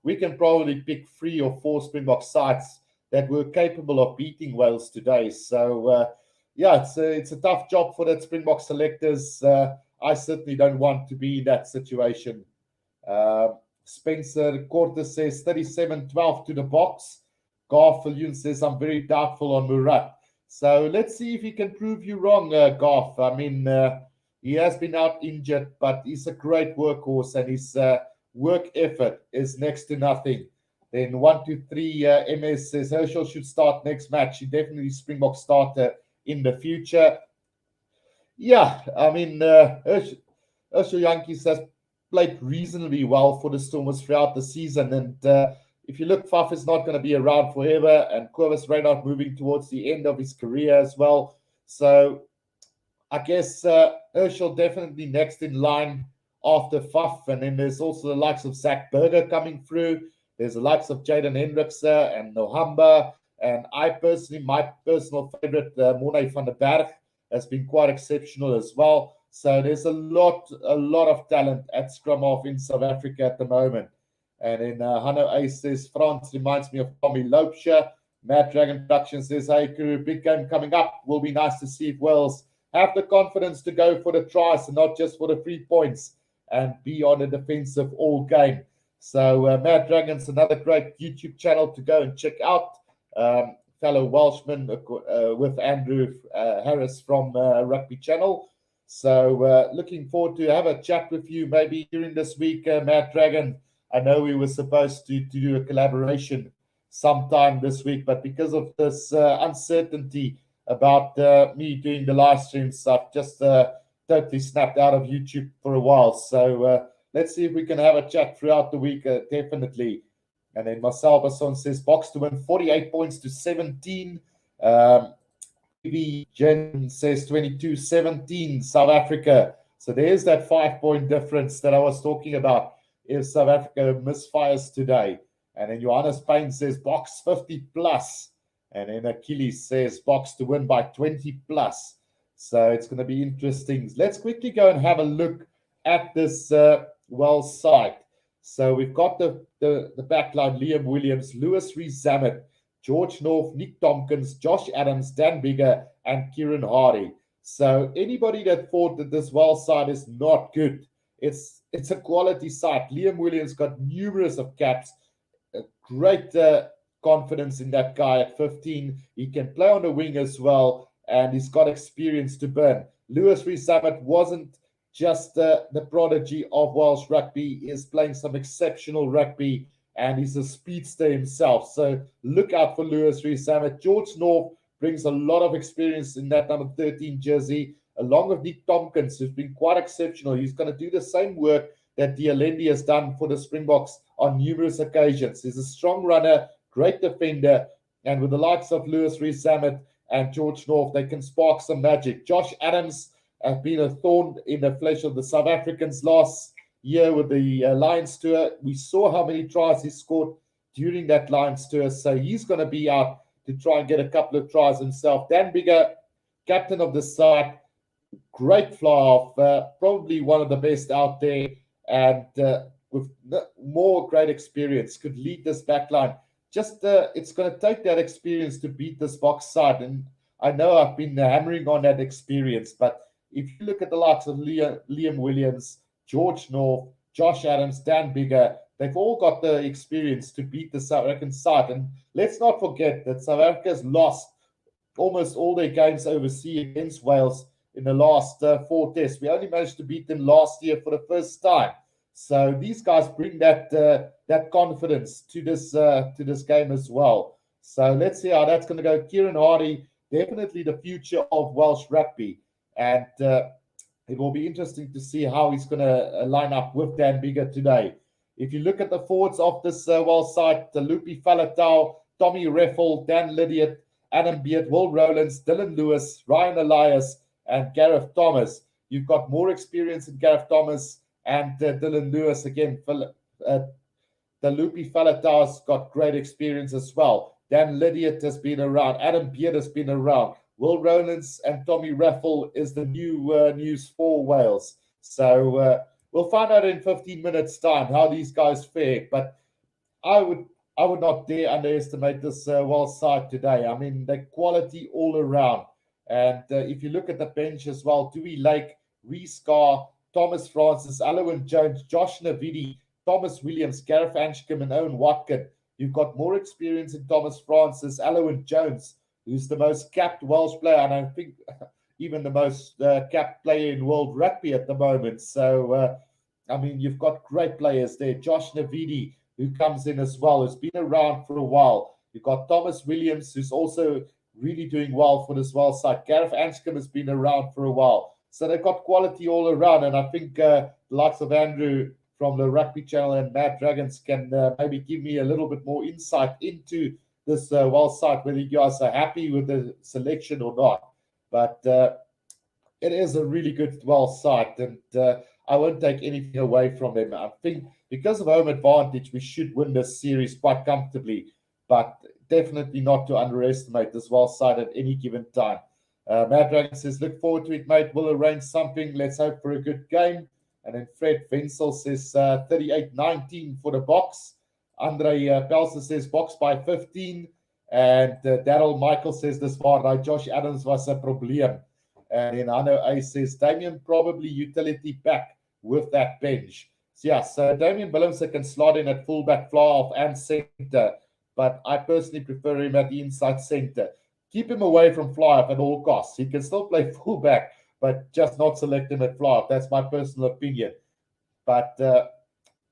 We can probably pick 3 or 4 Springbok sides that were capable of beating Wales today. So, yeah, it's a tough job for that Springbok selectors. I certainly don't want to be in that situation. Spencer Cortes says 37-12 to the Boks. Garth Viljoen says, I'm very doubtful on Murat. So let's see if he can prove you wrong, Garth. I mean, he has been out injured, but he's a great workhorse, and his work effort is next to nothing. Then 123 MS says Herschel should start next match. He definitely Springbok starter in the future. Yeah, I mean, Herschel Jantjies has played reasonably well for the Stormers throughout the season. And if you look, Faf is not going to be around forever, and Cobus Reinhardt moving towards the end of his career as well. So I guess Herschel definitely next in line after Faf. And then there's also the likes of Zach Berger coming through. There's the likes of Jaden Hendrikse and Nohamba. And I personally, my personal favorite, Morne van der Berg, has been quite exceptional as well. So there's a lot of talent at scrum half in South Africa at the moment. And then Hanno Ace says, France reminds me of Tommy Loubser. Matt Dragon Production says, hey, crew, big game coming up. Will be nice to see if Wales have the confidence to go for the tries and not just for the 3 points and be on the defensive all game. So Matt Dragon's another great YouTube channel to go and check out. Fellow Welshman with Andrew Harris from Rugby Channel. So looking forward to have a chat with you maybe during this week, Matt Dragon. I know we were supposed to do a collaboration sometime this week, but because of this uncertainty about me doing the live streams, I've just totally snapped out of YouTube for a while. So let's see if we can have a chat throughout the week, definitely. And then Marcel Basson says, Boks to win 48 points to 17. Jen says 22-17 South Africa. So there's that 5-point difference that I was talking about if South Africa misfires today. And then Johannes Payne says Boks 50 plus. And then Achilles says Boks to win by 20 plus. So it's going to be interesting. Let's quickly go and have a look at this Welsh side. So we've got the backline: Liam Williams, Lewis Rees-Zammit, George North, Nick Tompkins, Josh Adams, Dan Biggar, and Kieran Hardy. So anybody that thought that this Welsh side is not good, it's a quality side. Liam Williams got numerous of caps, a great confidence in that guy at 15. He can play on the wing as well, and he's got experience to burn. Lewis Rees-Zammit wasn't just the prodigy of Welsh rugby. He is playing some exceptional rugby, and he's a speedster himself. So look out for Lewis Rees-Zammit. George North brings a lot of experience in that number 13 jersey, along with Nick Tompkins, who's been quite exceptional. He's going to do the same work that Dialendi has done for the Springboks on numerous occasions. He's a strong runner, great defender, and with the likes of Lewis Rees-Zammit and George North, they can spark some magic. Josh Adams has been a thorn in the flesh of the South Africans last year with the Lions tour. We saw how many tries he scored during that Lions tour, so he's going to be out to try and get a couple of tries himself. Dan Biggar, captain of the side, great fly-off, probably one of the best out there, and with more great experience, could lead this backline. Just it's going to take that experience to beat this Boks side, and I know I've been hammering on that experience, but if you look at the likes of Liam Williams, George North, Josh Adams, Dan Biggar, they've all got the experience to beat the South African side. And let's not forget that South Africa has lost almost all their games overseas against Wales in the last 4 tests. We only managed to beat them last year for the first time. So these guys bring that confidence to this game as well. So let's see how that's going to go. Kieran Hardy, definitely the future of Welsh rugby. And it will be interesting to see how he's going to line up with Dan Biggar today. If you look at the forwards of this Welsh side, Lupi Falatau, Tommy Reffel, Dan Lydiot, Adam Beard, Will Rowlands, Dylan Lewis, Ryan Elias, and Gareth Thomas. You've got more experience in Gareth Thomas and Dylan Lewis. Again, the Lupi Falatau's got great experience as well. Dan Lydiot has been around. Adam Beard has been around. Will Rowlands and Tommy Reffel is the new news for Wales. So we'll find out in 15 minutes' time how these guys fare. But I would not dare underestimate this Welsh side today. I mean, the quality all around. And if you look at the bench as well, Dewey Lake, Reece Carr, Thomas Francis, Alwyn Jones, Josh Navidi, Thomas Williams, Gareth Anscombe, and Owen Watkin. You've got more experience in Thomas Francis, Alwyn Jones, who's the most capped Welsh player, and I think even the most capped player in world rugby at the moment. So, I mean, you've got great players there. Josh Navidi, who comes in as well, has been around for a while. You've got Thomas Williams, who's also really doing well for this Welsh side. Gareth Anscombe has been around for a while. So they've got quality all around, and I think the likes of Andrew from the Rugby Channel and Mad Dragons can maybe give me a little bit more insight into this Welsh side, whether you guys are happy with the selection or not. But it is a really good Welsh side, and I won't take anything away from them. I think because of home advantage, we should win this series quite comfortably, but definitely not to underestimate this Welsh side at any given time. Mad Dragon says, look forward to it, mate. We'll arrange something. Let's hope for a good game. And then Fred Wenzel says 38-19 for the Boks. Andre Pelser says Boks by 15. And Daryl Michael says this far, Josh Adams was a problem. And then Hanno A says Damien probably utility back with that bench. So yeah, so Damien Willemse can slot in at fullback, fly off, and centre. But I personally prefer him at the inside centre. Keep him away from fly off at all costs. He can still play fullback, but just not select him at fly off. That's my personal opinion. But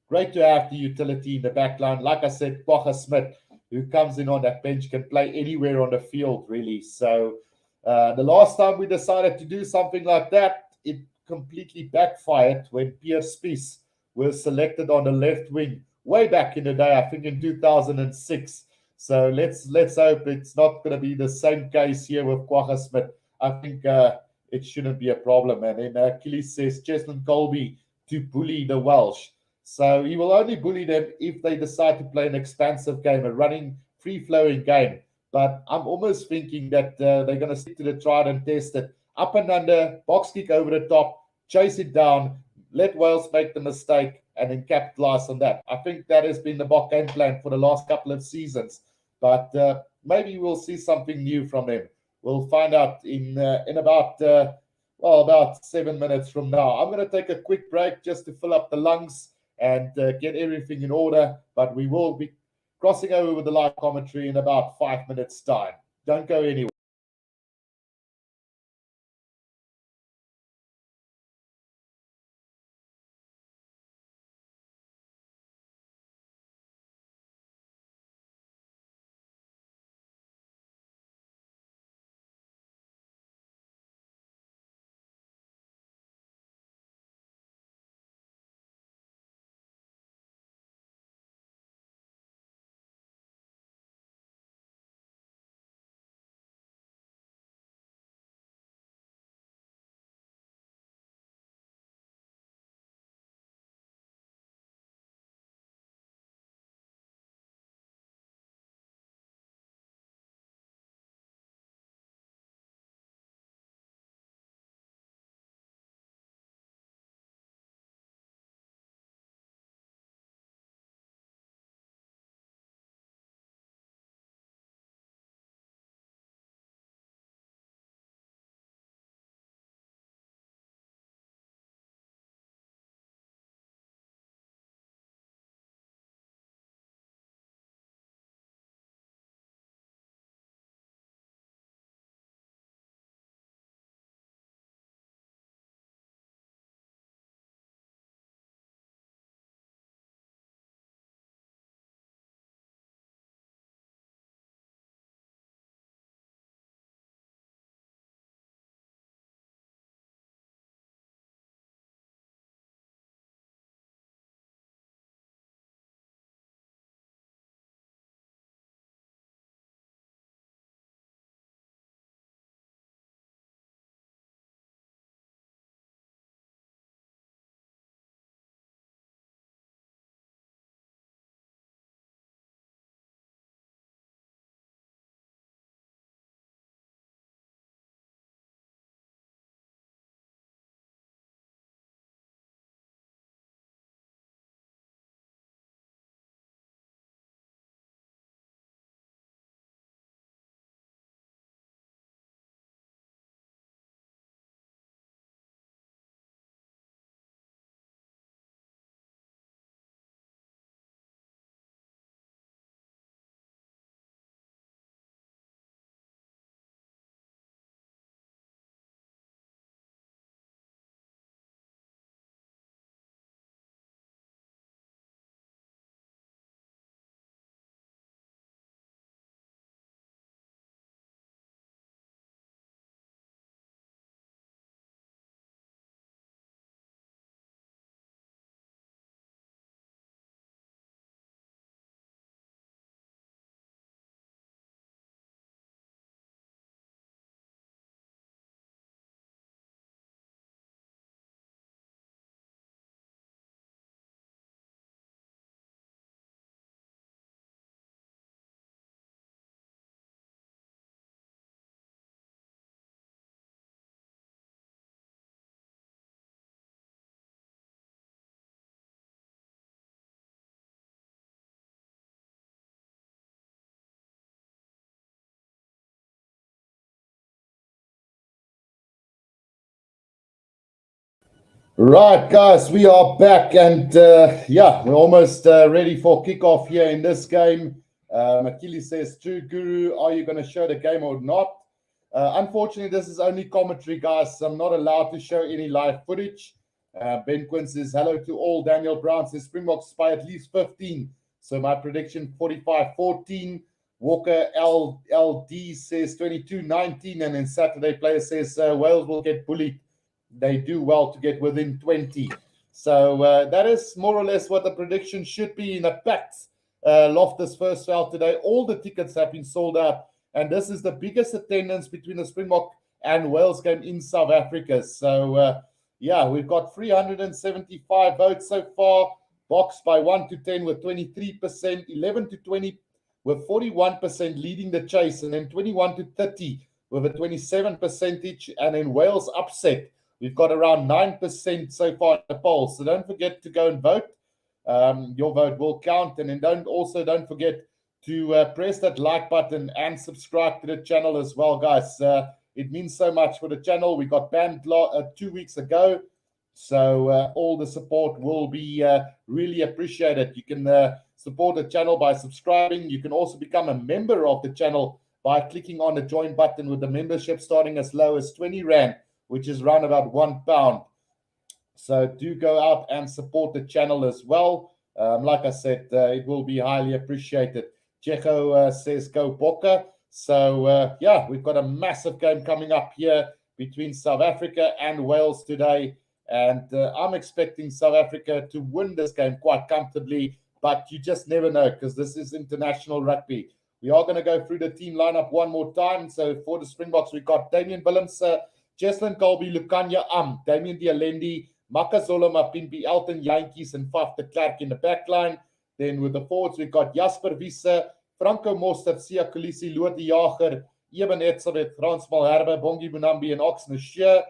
great to have the utility in the back line. Like I said, Bacher Smith, who comes in on that bench, can play anywhere on the field, really. So the last time we decided to do something like that, it completely backfired when Pierre Spies was selected on the left wing way back in the day, I think in 2006. So let's hope it's not going to be the same case here with Kwagga Smith. I think it shouldn't be a problem. And then Achilles says Cheslin Colby to bully the Welsh. So he will only bully them if they decide to play an expansive game, a running, free-flowing game. But I'm almost thinking that they're going to stick to the tried and tested. Up and under, box kick over the top, chase it down, let Wales make the mistake, and then capitalize on that. I think that has been the Bok game plan for the last couple of seasons. But maybe we'll see something new from them. We'll find out in about 7 minutes from now. I'm going to take a quick break just to fill up the lungs and get everything in order. But we will be crossing over with the live commentary in about 5 minutes' time. Don't go anywhere. Right, guys, we are back, and we're almost ready for kickoff here in this game. Achilles says, "True Guru, are you going to show the game or not?" Unfortunately, this is only commentary, guys. So I'm not allowed to show any live footage. Ben Quinn says, "Hello to all." Daniel Brown says, "Springboks by at least 15." So my prediction, 45-14. Walker LD says 22-19, and then Saturday Player says Wales will get bullied. They do well to get within 20. So that is more or less what the prediction should be in a packed Loftus Versfeld today. All the tickets have been sold out, and this is the biggest attendance between the Springbok and Wales game in South Africa. So, we've got 375 votes so far, boxed by 1 to 10 with 23%, 11 to 20 with 41% leading the chase, and then 21 to 30 with a 27%, and then Wales upset. We've got around 9% so far in the poll. So don't forget to go and vote. Your vote will count. And then don't forget to press that like button and subscribe to the channel as well, guys. It means so much for the channel. We got banned 2 weeks ago. So all the support will be really appreciated. You can support the channel by subscribing. You can also become a member of the channel by clicking on the join button, with the membership starting as low as 20 Rand, which is around about £1. So do go out and support the channel as well. Like I said, it will be highly appreciated. Checo says go Bokke. So, we've got a massive game coming up here between South Africa and Wales today. And I'm expecting South Africa to win this game quite comfortably, but you just never know, because this is international rugby. We are going to go through the team lineup one more time. So for the Springboks, we've got Damien Willemse, Cheslin Colby, Lukanya Damien Dialendi, Makazola Mapimpi, Elton Jantjies, and Faf de Klerk in the back line. Then with the forwards, we've got Jasper Wiese, Franco Mostert, Sia Kolisi, Lotte Jager, Eben Etzebeth, Frans Malherbe, Bongi Bunambi, and Oxne Shear.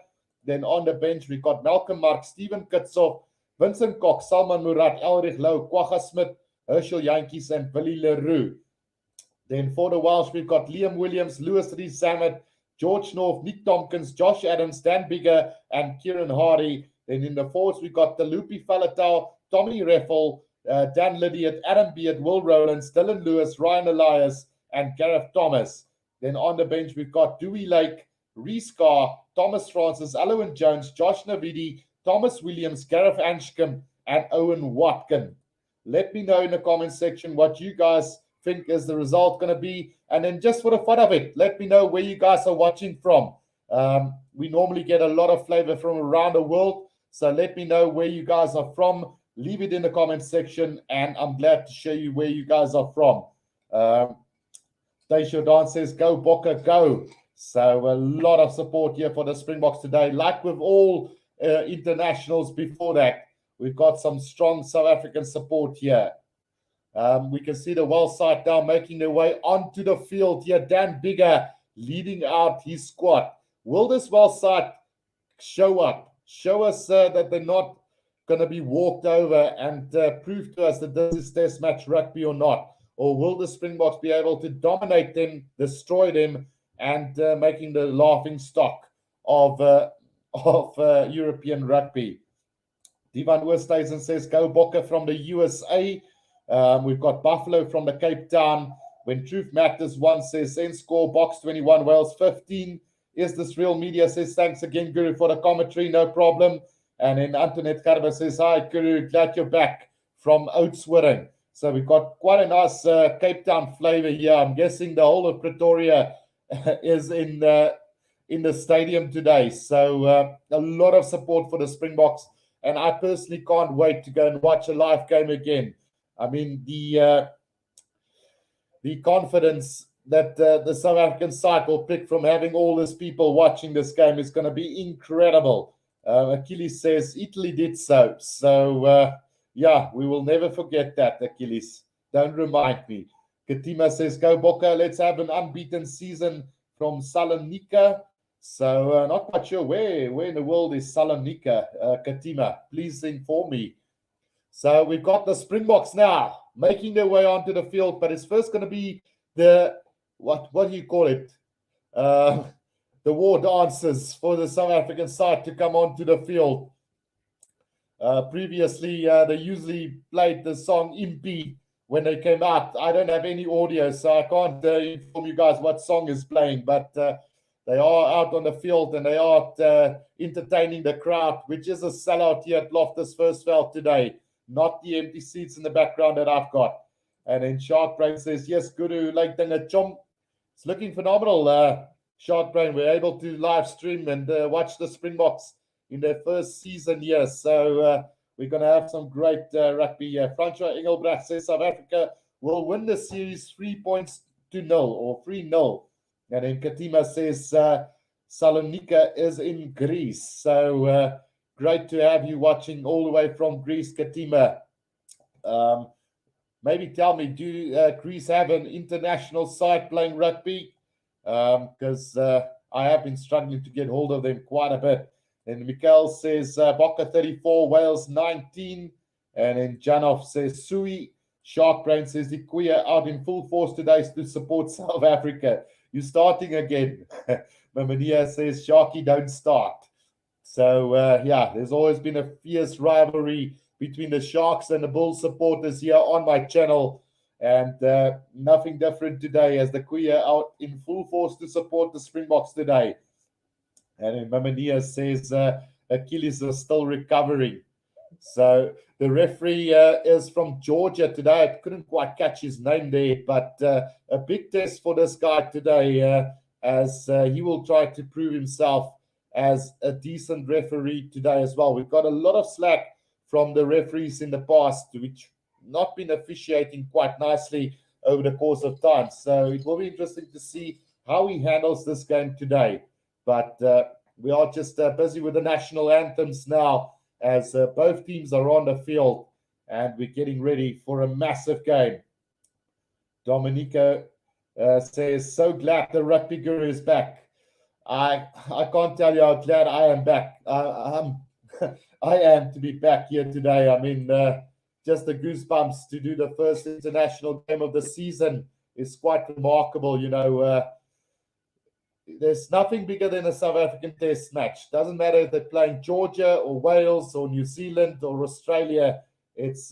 Then on the bench, we've got Malcolm Mark, Steven Kitshoff, Vincent Cox, Salman Murat, Elrich Louw, Kwagga Smith, Herschel Jantjies, and Billy Leroux. Then for the Welsh, we've got Liam Williams, Lewis Rees-Zammit, George North, Nick Tompkins, Josh Adams, Dan Bigger, and Kieran Hardy. Then in the forwards, we've got Talupi Faletau, Tommy Reffel, Dan Lydiot, Adam Beard, Will Rowlands, Dylan Lewis, Ryan Elias, and Gareth Thomas. Then on the bench, we've got Dewey Lake, Reece Carr, Thomas Francis, Alwyn Jones, Josh Navidi, Thomas Williams, Gareth Anscombe, and Owen Watkin. Let me know in the comment section what you guys think is the result going to be. And then just for the fun of it, let me know where you guys are watching from. We normally get a lot of flavor from around the world. So let me know where you guys are from. Leave it in the comment section, and I'm glad to show you where you guys are from. Daishodan says, go Bokke, go. So a lot of support here for the Springboks today. Like with all internationals before that, we've got some strong South African support here. We can see the Welsh side now making their way onto the field here. Dan Bigger leading out his squad. Will this Welsh side show up? Show us that they're not going to be walked over, and prove to us that this is test match rugby or not? Or will the Springboks be able to dominate them, destroy them, and making the laughing stock of European rugby? Divan Oosthuizen says, go Bokke from the USA. We've got Buffalo from the Cape Town. When Truth Matters 1 says, end score, box 21, Wales 15. Is this real media? Says, thanks again, Guru, for the commentary. No problem. And then Antoinette Garba says, hi, Guru, glad you're back from Oudtshoorn. So we've got quite a nice Cape Town flavor here. I'm guessing the whole of Pretoria is in the stadium today. So a lot of support for the Springboks. And I personally can't wait to go and watch a live game again. I mean, the confidence that the South African side will pick from having all these people watching this game is going to be incredible. Achilles says Italy did so. So, we will never forget that, Achilles. Don't remind me. Katima says, go Bokke, let's have an unbeaten season from Salonika. So, not quite sure where in the world is Salonika, Katima. Please inform me. So, we've got the Springboks now making their way onto the field, but it's first going to be the, what do you call it? The war dancers for the South African side to come onto the field. Previously, they usually played the song Impi when they came out. I don't have any audio, so I can't inform you guys what song is playing, but they are out on the field and they are entertaining the crowd, which is a sellout here at Loftus Versfeld today, not the empty seats in the background that I've got. And then Shark Brain says, yes, Guru, like the chom. It's looking phenomenal, Shark Brain. We're able to live stream and watch the Springboks in their first season here. So we're going to have some great rugby here. Francois Engelbrecht says South Africa will win the series 3-0 or 3-0. And then Katima says Salonika is in Greece. So great to have you watching all the way from Greece, Katima. Maybe tell me, do Greece have an international side playing rugby? Because I have been struggling to get hold of them quite a bit. And Mikael says Boca 34, Wales 19. And then Janov says Sui. Shark Brain says the Kuya out in full force today to support South Africa. You're starting again. Mamania says Sharky, don't start. So, yeah, there's always been a fierce rivalry between the Sharks and the Bulls supporters here on my channel. And nothing different today as the Kuya out in full force to support the Springboks today. And then Mamania says Achilles is still recovering. So the referee is from Georgia today. I couldn't quite catch his name there, but a big test for this guy today as he will try to prove himself as a decent referee today as well. We've got a lot of slack from the referees in the past, which not been officiating quite nicely over the course of time. So it will be interesting to see how he handles this game today. But we are just busy with the national anthems now as both teams are on the field and we're getting ready for a massive game. Domenico says, so glad the Rugby Guru is back. I can't tell you how glad I am back. I am to be back here today. I mean, just the goosebumps to do the first international game of the season is quite remarkable. You know, there's nothing bigger than a South African test match. Doesn't matter if they're playing Georgia or Wales or New Zealand or Australia. It's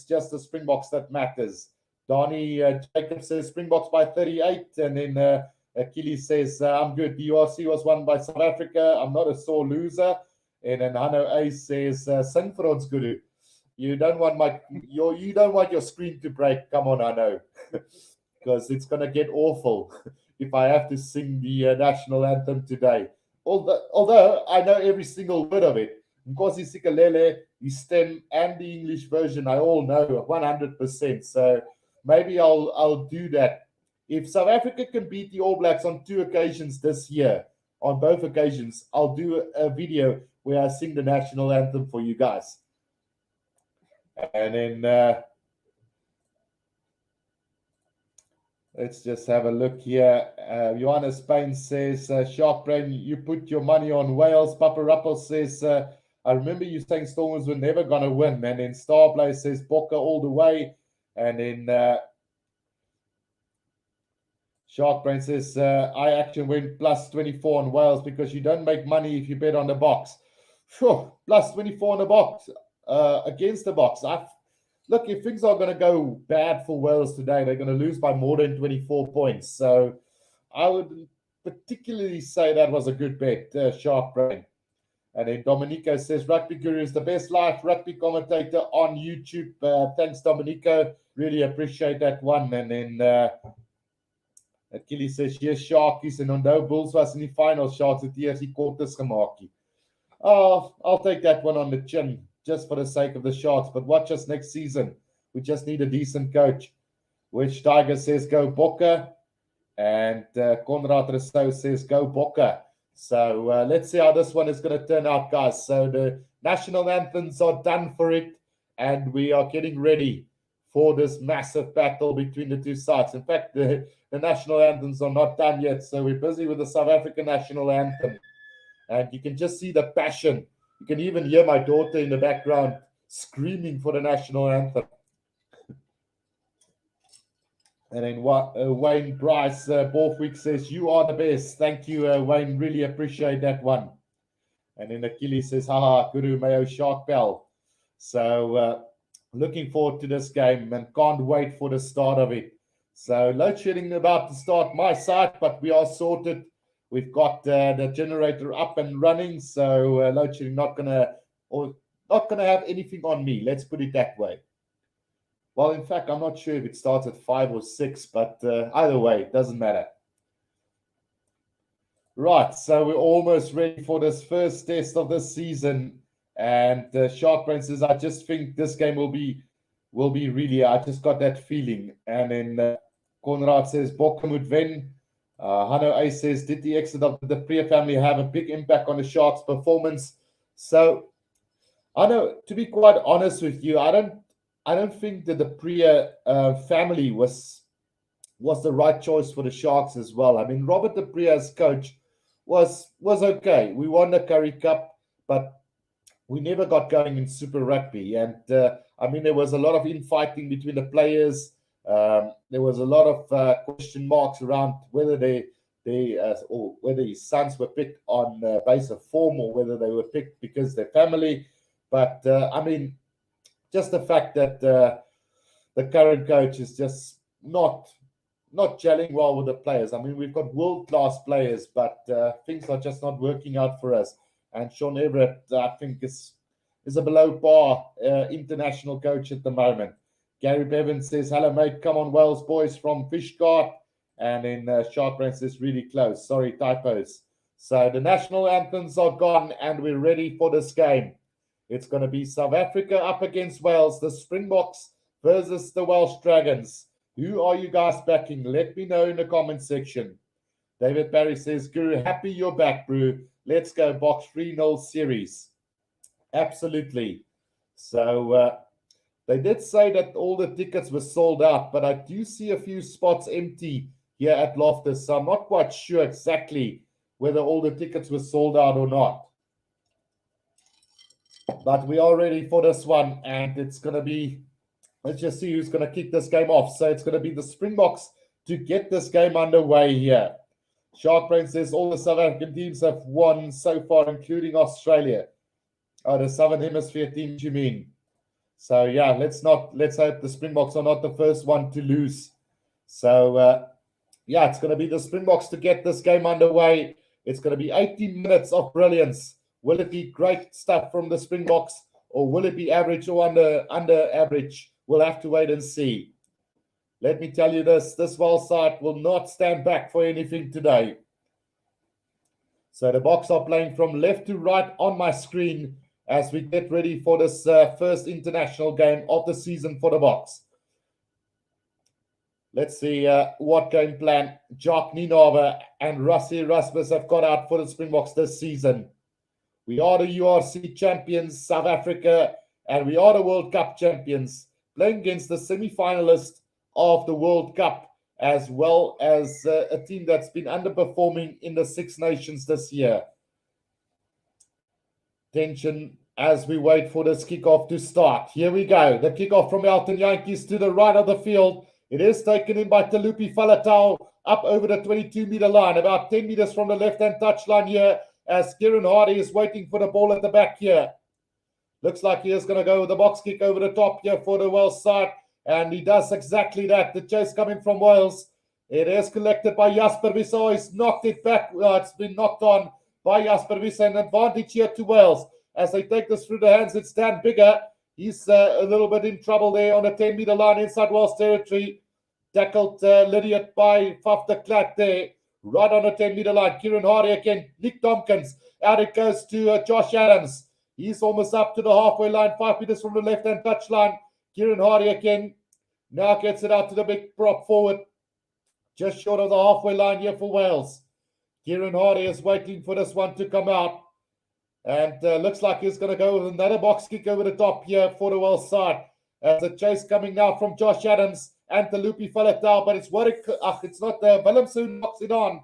just the Springboks that matters. Donnie Jacob says Springboks by 38. And then Achilles says, I'm good. The URC was won by South Africa. I'm not a sore loser. And then Hano Ace says, sing for ons, Guru. You don't want your screen to break. Come on, Hano. Because it's going to get awful if I have to sing the national anthem today. Although I know every single word of it. Nkosi Sikelele, the stem, and the English version, I all know 100%. So maybe I'll do that. If South Africa can beat the All Blacks on 2 occasions this year, on both occasions, I'll do a video where I sing the national anthem for you guys. And then let's just have a look here. Johannes Spain says, Shark Brain, you put your money on Wales. Papa Ruppel says, I remember you saying Stormers were never going to win. And then Starplay says, Boca all the way. And then Shark Brain says, I actually went plus 24 on Wales because you don't make money if you bet on the box. Phew, plus 24 on the box, against the box. Look, if things are going to go bad for Wales today, they're going to lose by more than 24 points. So I would particularly say that was a good bet, Shark Brain. And then Domenico says, Rugby Guru is the best live rugby commentator on YouTube. Thanks, Domenico. Really appreciate that one. And then Achilles says, yes, Sharkies. En onthou Bulls was in die final, Sharks het eers die quarters gemaakie. Oh, I'll take that one on the chin just for the sake of the Sharks. But watch us next season. We just need a decent coach. Which Tiger says, go Boca. And Conrad Rousseau says, go Boca. So let's see how this one is going to turn out, guys. So the national anthems are done for it. And we are getting ready for this massive battle between the two sides. In fact, the national anthems are not done yet. So we're busy with the South African national anthem. And you can just see the passion. You can even hear my daughter in the background screaming for the national anthem. And then Wayne Bryce Borthwick says, you are the best. Thank you, Wayne. Really appreciate that one. And then Achilles says, haha, Guru Mayo Shark Bell. So looking forward to this game and can't wait for the start of it. So load shedding about to start my side, but we are sorted. We've got the generator up and running. So load shedding not gonna have anything on me. Let's put it that way. Well, in fact, I'm not sure if it starts at 5 or 6, but either way, it doesn't matter. Right, so we're almost ready for this first test of this season. And Shark Brain says, I just think this game will be will be really, I just got that feeling. And then Conrad says, Bokke moet wen. Hanno A says, did the exit of the Priya family have a big impact on the Sharks' performance? So, Hanno, to be quite honest with you, I don't think that the Priya family was the right choice for the Sharks as well. I mean, Robert de Priya as coach was okay. We won the Currie Cup, but we never got going in Super Rugby. And I mean, there was a lot of infighting between the players. There was a lot of question marks around whether or whether his sons were picked on base of form or whether they were picked because they're family. But I mean, just the fact that the current coach is just not gelling well with the players. I mean, we've got world-class players, but things are just not working out for us. And Sean Everett, I think, is a below-par international coach at the moment. Gary Bevan says, hello, mate. Come on, Wales boys from Fishguard. And then Sharkbrain says, really close. Sorry, typos. So the national anthems are gone, and we're ready for this game. It's going to be South Africa up against Wales, the Springboks versus the Welsh Dragons. Who are you guys backing? Let me know in the comment section. David Barry says, Guru, happy you're back, bro. Let's go box 3-0 series. Absolutely. So they did say that all the tickets were sold out, but I do see a few spots empty here at Loftus. So I'm not quite sure exactly whether all the tickets were sold out or not. But we are ready for this one, and it's going to be, let's just see who's going to kick this game off. So it's going to be the Springboks to get this game underway here. Sharkbrain says all the South African teams have won so far, including Australia. Oh, the Southern Hemisphere teams, you mean? So yeah, let's hope the Springboks are not the first one to lose. So yeah, it's going to be the Springboks to get this game underway. It's going to be 80 minutes of brilliance. Will it be great stuff from the Springboks, or will it be average or under average? We'll have to wait and see. Let me tell you this Welsh side will not stand back for anything today. So the Boks are playing from left to right on my screen as we get ready for this first international game of the season for the Boks. Let's see what game plan Jock Nienaber and Rassie Erasmus have got out for the Springboks this season. We are the URC champions, South Africa, and we are the World Cup champions, playing against the semi-finalist of the World Cup, as well as a team that's been underperforming in the Six Nations this year. Tension as we wait for this kickoff to start. Here we go. The kickoff from Elton Yankees to the right of the field. It is taken in by Talupi Falatau up over the 22-meter line, about 10 meters from the left-hand touchline here, as Kieran Hardy is waiting for the ball at the back here. Looks like he is going to go with the box kick over the top here for the Wales side, and he does exactly that. The chase coming from Wales. It is collected by Jasper Wiese. He's knocked it back. It's been knocked on by Jasper Wiese. An advantage here to Wales. As they take this through the hands, it's Dan Bigger. He's a little bit in trouble there on the 10-meter line inside Wales territory. Tackled Lydiot by Faf de Klerk there. Right on the 10-meter line. Kieran Hardy again. Nick Tompkins. Out it goes to Josh Adams. He's almost up to the halfway line. 5 meters from the left-hand touchline. Kieran Hardy again. Now gets it out to the big prop forward. Just short of the halfway line here for Wales. Kieran Hardy is waiting for this one to come out. And looks like he's going to go with another box kick over the top here for the Wales side. As a chase coming now from Josh Adams and Talupi Falatau. But it's it's not Willemse who knocks it on.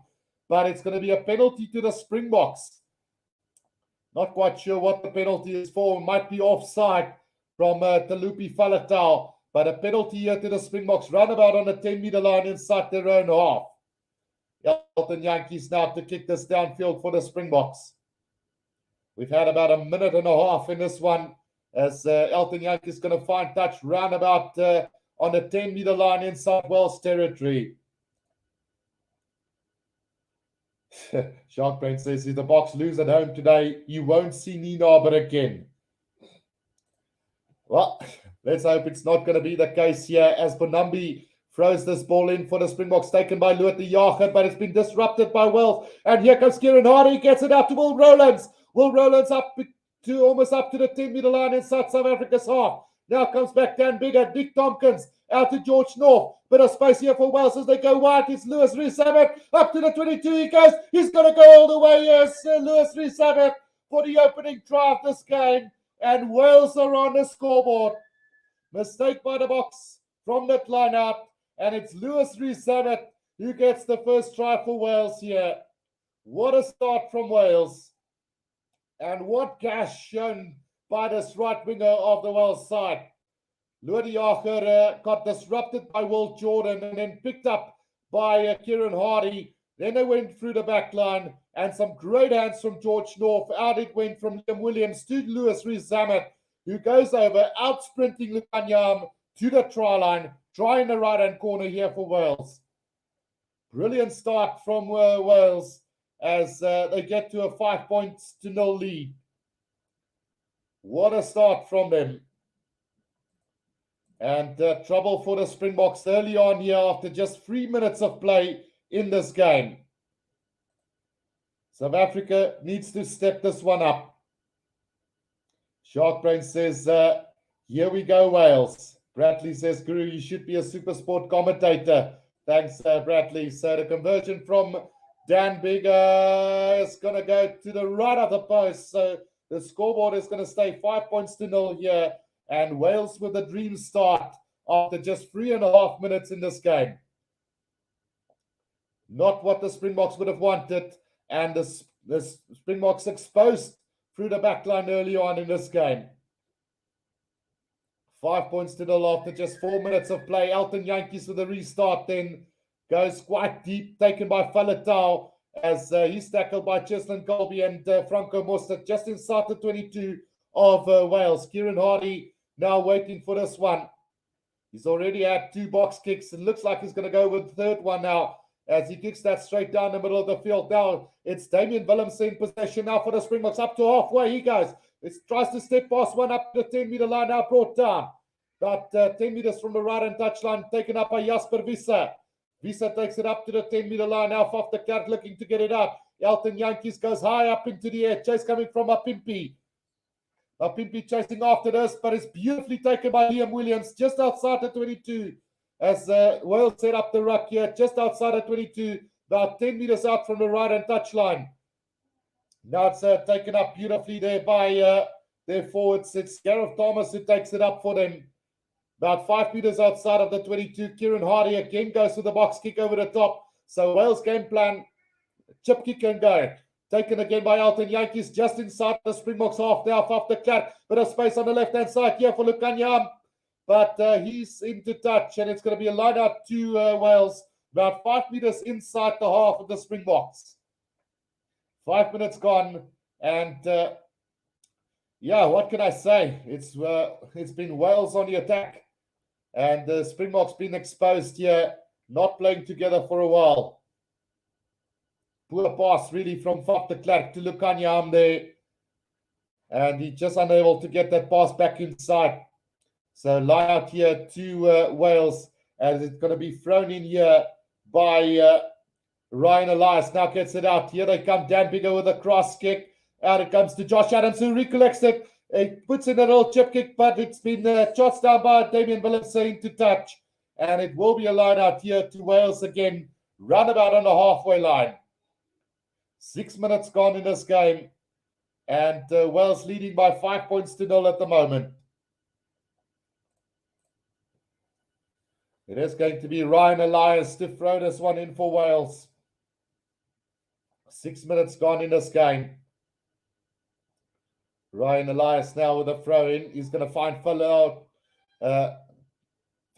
But it's going to be a penalty to the Springboks. Not quite sure what the penalty is for. It might be offside from Talupi Falatau. But a penalty here to the Springboks. Roundabout on the 10-meter line inside their own half. Elton Yankees now to kick this downfield for the Springboks. We've had about a minute and a half in this one. As Elton Yankees is going to find touch roundabout on the 10-meter line inside Wales territory. Sharkbrain says, if the Boks lose at home today, you won't see Nienaber again. Well, let's hope it's not going to be the case here as Bonambi throws this ball in for the Springboks, taken by Lothar Jager, but it's been disrupted by Wales. And here comes Kieran Hardy, gets it out to Will Rowlands. Will Rowlands almost up to the 10-meter line inside South Africa's half. Now comes back Dan Bigger, Dick Tompkins, out to George North. Bit of space here for Wales as they go wide. It's Lewis Rees-Zammit up to the 22. He goes. He's going to go all the way. Yes, Lewis Rees-Zammit for the opening try of this game. And Wales are on the scoreboard. Mistake by the Boks from that line out. And it's Lewis Rees-Zammit who gets the first try for Wales here. What a start from Wales. And what gas shown by this right winger of the Wales side. Luediacher got disrupted by Will Jordan and then picked up by Kieran Hardy. Then they went through the back line and some great hands from George North. Out it went from Liam Williams to Lewis Rees-Zammit, who goes over, out sprinting Lukanyam to the try line, trying the right-hand corner here for Wales. Brilliant start from Wales as they get to a 5-0 lead. What a start from them. And trouble for the Springboks early on here after just 3 minutes of play in this game. South Africa needs to step this one up. Sharkbrain says, here we go, Wales. Bradley says, Guru, you should be a super sport commentator. Thanks, Bradley. So the conversion from Dan Bigger is going to go to the right of the post. So the scoreboard is going to stay 5-0 here. And Wales with a dream start after just 3.5 minutes in this game. Not what the Springboks would have wanted. And the Springboks exposed through the back line early on in this game. 5-0 after just 4 minutes of play. Elton Yankees with a restart then goes quite deep, taken by Faletau as he's tackled by Cheslin Colby and Franco Mostert just inside the 22 of Wales. Kieran Hardy now waiting for this one. He's already had 2 box kicks. It looks like he's going to go with the third one now as he kicks that straight down the middle of the field. Now it's Damien Willemse in possession now for the Springboks. Up to halfway he goes. It tries to step past one up to the 10-meter line, now brought down. About 10 meters from the right-hand touchline, taken up by Jasper Visser. Visser takes it up to the 10-meter line. Now off the cat looking to get it up. Elton Yankees goes high up into the air. Chase coming from Apimpi. Apimpi chasing after this, but it's beautifully taken by Liam Williams just outside the 22. As Wales set up the ruck here, just outside the 22, about 10 meters out from the right-hand touchline. Now it's taken up beautifully there by their forwards. It's Gareth Thomas who takes it up for them. About 5 meters outside of the 22, Kieran Hardy again goes with the box kick over the top. So Wales game plan, chip kick and go. Taken again by Elton Yankees just inside the Springboks half now off the cat. Bit of space on the left-hand side here for Lukanyam. But he's into touch and it's going to be a line out to Wales. About 5 meters inside the half of the Springboks. 5 minutes gone and yeah, what can I say? It's been Wales on the attack. And the Springboks been exposed here, not playing together for a while. Poor pass really from Faf de Klerk to Lukanyam there. And he's just unable to get that pass back inside. So line out here to Wales as it's going to be thrown in here by Ryan Elias. Now gets it out. Here they come. Dan Bigger with a cross kick. Out it comes to Josh Adams who recollects it. He puts in a little chip kick, but it's been shot down by Damien Willemse into touch. And it will be a line out here to Wales again. Roundabout on the halfway line. 6 minutes gone in this game. And Wales leading by 5-0 at the moment. It is going to be Ryan Elias to throw this one in for Wales. 6 minutes gone in this game. Ryan Elias now with a throw in. He's going to find Faletau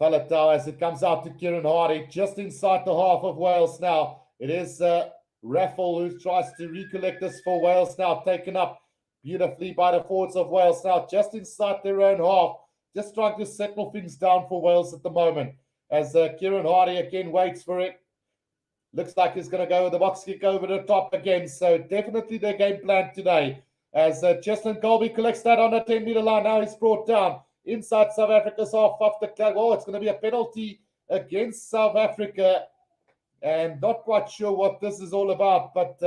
as it comes out to Kieran Hardy just inside the half of Wales now. It is Raffle who tries to recollect this for Wales now. Taken up beautifully by the forwards of Wales now just inside their own half. Just trying to settle things down for Wales at the moment. As Kieran Hardy again waits for it. Looks like he's going to go with the box kick over the top again. So definitely their game plan today. As Cheslin Colby collects that on the 10-meter line. Now he's brought down inside South Africa's half off the clock. Oh, it's going to be a penalty against South Africa. And not quite sure what this is all about. But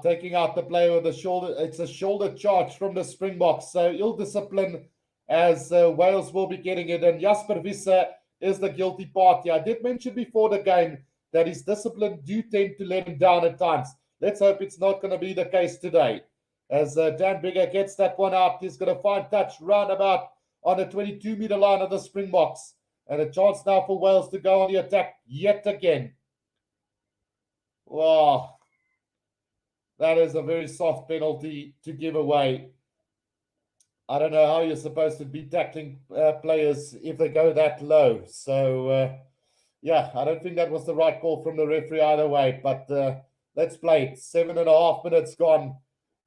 Taking out the player with the shoulder. It's a shoulder charge from the Springboks. So ill discipline as Wales will be getting it. And Jasper Visser is the guilty party. I did mention before the game that his discipline do tend to let him down at times. Let's hope it's not going to be the case today. As Dan Biggar gets that one out, he's going to find touch roundabout on the 22-meter line of the Springboks. And a chance now for Wales to go on the attack yet again. Wow. That is a very soft penalty to give away. I don't know how you're supposed to be tackling players if they go that low. So, yeah, I don't think that was the right call from the referee either way. But let's play it. 7.5 minutes gone.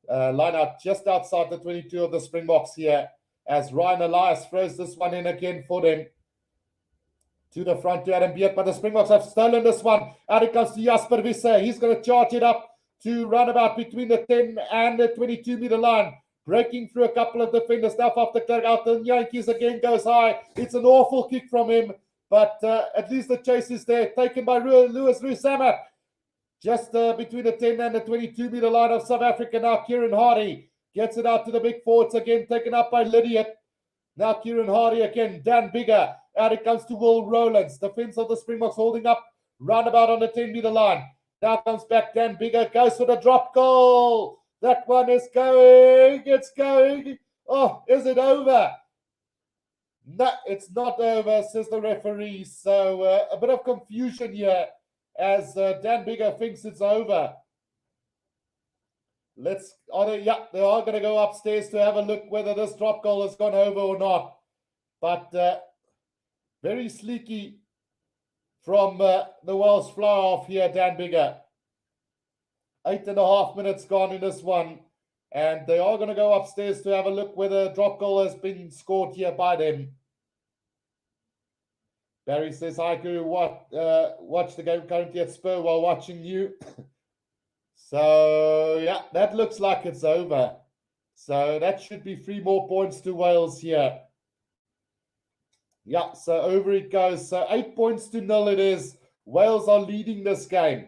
Line out just outside the 22 of the Springboks here. As Ryan Elias throws this one in again for them. To the front to Adam Beard, but the Springboks have stolen this one. Out it comes to Jasper Visser. He's going to charge it up to roundabout between the 10 and the 22-meter line. Breaking through a couple of defenders. Now after Clark out, the Yankees again goes high. It's an awful kick from him, but at least the chase is there. Taken by Lewis Rusamat. Just between the 10 and the 22-meter line of South Africa. Now Kieran Hardy gets it out to the big forwards again. Taken up by Lydiot. Now Kieran Hardy again. Dan Biggar. Out it comes to Will Rowlands. Defense of the Springboks holding up roundabout on the 10-meter line. Now comes back Dan Biggar. Goes for the drop goal. That one is going. It's going. Oh, is it over? No, it's not over, says the referee. So a bit of confusion here as Dan Biggar thinks it's over. They are going to go upstairs to have a look whether this drop goal has gone over or not. But very sleeky from the Welsh fly-off here, Dan Biggar. 8.5 minutes gone in this one. And they are going to go upstairs to have a look whether a drop goal has been scored here by them. Barry says, hi, Guru, watch the game currently at Spur while watching you. So, yeah, that looks like it's over. So that should be 3 more points to Wales here. Yeah, so over it goes. So 8-0 it is. Wales are leading this game.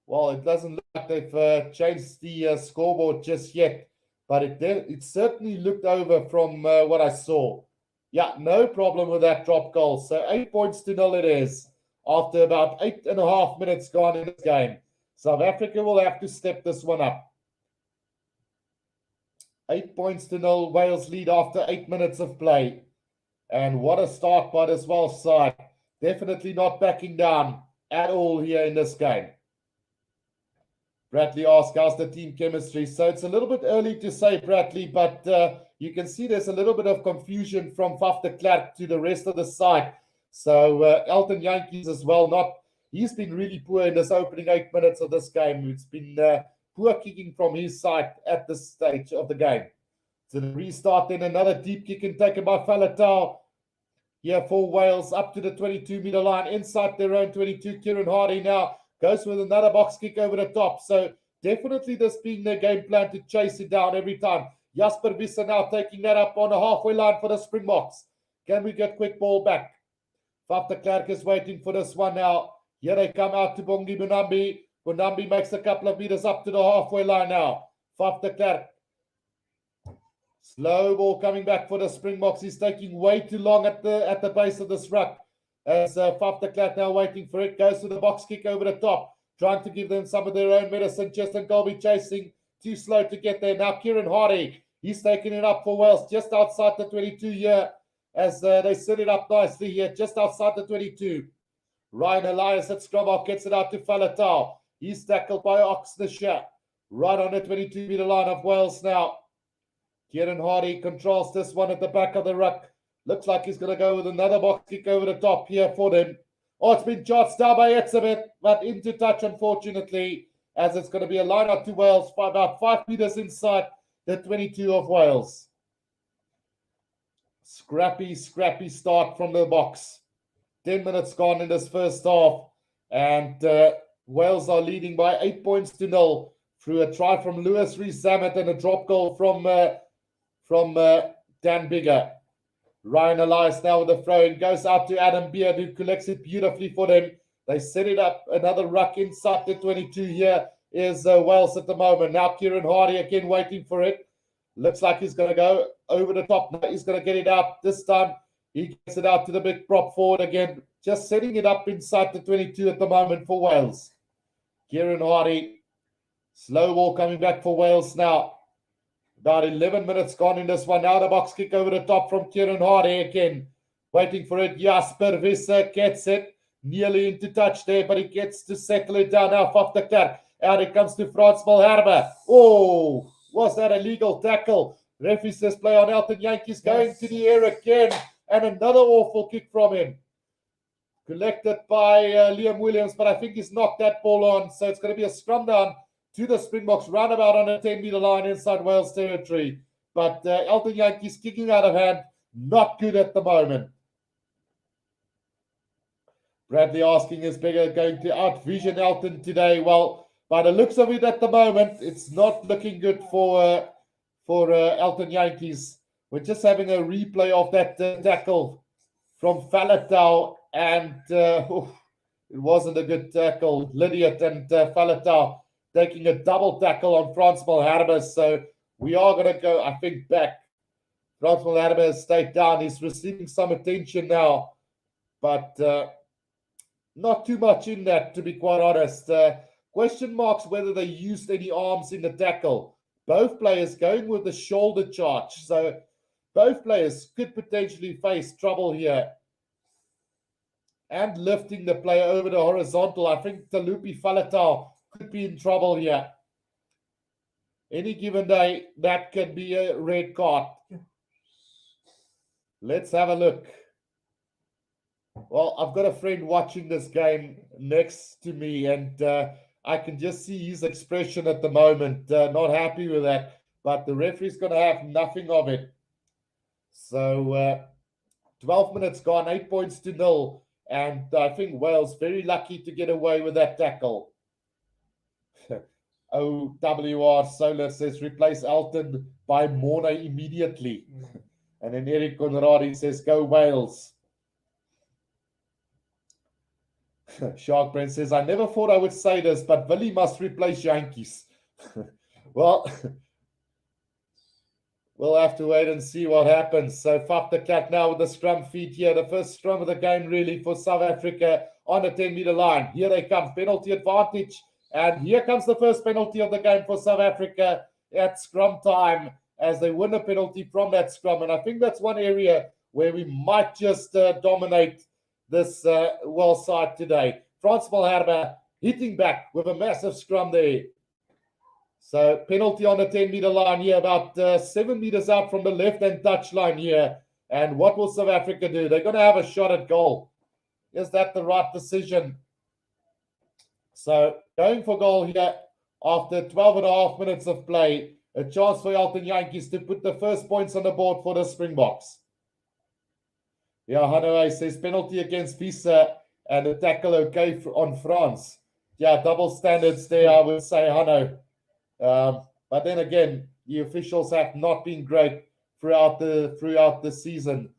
Well, it doesn't look like they've changed the scoreboard just yet. But it certainly looked over from what I saw. Yeah, no problem with that drop goal. So 8-0 it is after about 8.5 minutes gone in this game. South Africa will have to step this one up. 8-0, Wales lead after 8 minutes of play. And what a start by this Welsh side. Definitely not backing down at all here in this game. Bradley asks, how's the team chemistry? So it's a little bit early to say, Bradley, but you can see there's a little bit of confusion from Faf de Klerk to the rest of the side. So Elton Yankees as well, he's been really poor in this opening 8 minutes of this game. It's been poor kicking from his side at this stage of the game. So the restart, then another deep kick and taken by Faletau. Here for Wales up to the 22-meter line inside their own 22. Kieran Hardy now goes with another box kick over the top. So definitely this being their game plan to chase it down every time. Jasper Visser now taking that up on the halfway line for the Springboks. Can we get quick ball back? Faf de Klerk is waiting for this one now. Here they come out to Bongi Bunambi. Bunambi makes a couple of meters up to the halfway line now. Faf de Klerk. Slow ball coming back for the Springboks. He's taking way too long at the base of this ruck. As Faf de Klerk now waiting for it. Goes to the box kick over the top. Trying to give them some of their own medicine. Justin Colby chasing. Too slow to get there. Now Kieran Hardy. He's taking it up for Wales. Just outside the 22 here. As they set it up nicely here. Just outside the 22. Ryan Elias at Springbok gets it out to Faletau. He's tackled by Oxnashire. Right on the 22-meter line of Wales now. Kieran Hardy controls this one at the back of the ruck. Looks like he's going to go with another box kick over the top here for them. Oh, it's been charged down by Etzebeth, but into touch, unfortunately, as it's going to be a line out to Wales by about 5 meters inside the 22 of Wales. Scrappy start from the box. 10 minutes gone in this first half, and Wales are leading by 8-0 through a try from Lewis Rees-Zammit and a drop goal from Dan Biggar. Ryan Elias now with the throw in, goes out to Adam Beard, who collects it beautifully for them. They set it up, another ruck inside the 22 here. is Wales at the moment. Now Kieran Hardy again waiting for it. Looks like he's going to go over the top. Now he's going to get it out. This time he gets it out to the big prop forward again. Just setting it up inside the 22 at the moment for Wales. Kieran Hardy. Slow ball coming back for Wales now. About 11 minutes gone in this one. Now the box kick over the top from Kieran Hardy again. Waiting for it. Jasper Visser gets it. Nearly into touch there, but he gets to settle it down now. Off the clear. Out it comes to Frans Malherbe. Oh, was that a legal tackle? Referee says play on Elton Yankees going to the air again. And another awful kick from him. Collected by Liam Williams, but I think he's knocked that ball on. So it's going to be a scrum down to the Springboks, roundabout on a 10-meter line inside Wales territory. But Elton Yankees kicking out of hand. Not good at the moment. Bradley asking, is Beggar going to outvision Elton today? Well, by the looks of it at the moment, it's not looking good for Elton Yankees. We're just having a replay of that tackle from Faletau, and it wasn't a good tackle. Lydiot and Faletau taking a double tackle on Frans Malherbe. So we are going to go, I think, back. Frans Malherbe has stayed down. He's receiving some attention now, but not too much in that, to be quite honest. Question marks whether they used any arms in the tackle. Both players going with the shoulder charge. So both players could potentially face trouble here. And lifting the player over the horizontal. I think Talupi Faletau could be in trouble here. Any given day, that could be a red card. Let's have a look. Well, I've got a friend watching this game next to me, and I can just see his expression at the moment. Not happy with that, but the referee's going to have nothing of it. So 12 minutes gone, 8 points to 0. And I think Wales very lucky to get away with that tackle. OWR Solar says replace Elton by Morna immediately. And then Eric Conradi says go Wales. Shark Brand says I never thought I would say this, but Willie must replace Yankees. Well, we'll have to wait and see what happens. So Faf the Cat now with the scrum feed here. The first scrum of the game really for South Africa on the 10-meter line. Here they come. Penalty advantage. And here comes the first penalty of the game for South Africa at scrum time as they win a penalty from that scrum. And I think that's one area where we might just dominate this Wales side today. Frans Malherbe hitting back with a massive scrum there. So penalty on the 10-meter line here, about 7 meters out from the left-hand touch line here. And what will South Africa do? They're going to have a shot at goal. Is that the right decision? So going for goal here after 12 and a half minutes of play. A chance for Elton Yankees to put the first points on the board for the Springboks. Yeah, Hanoi says penalty against Visa and a tackle okay on France. Yeah, double standards there, I would say, Hanoi. But then again, the officials have not been great throughout the season.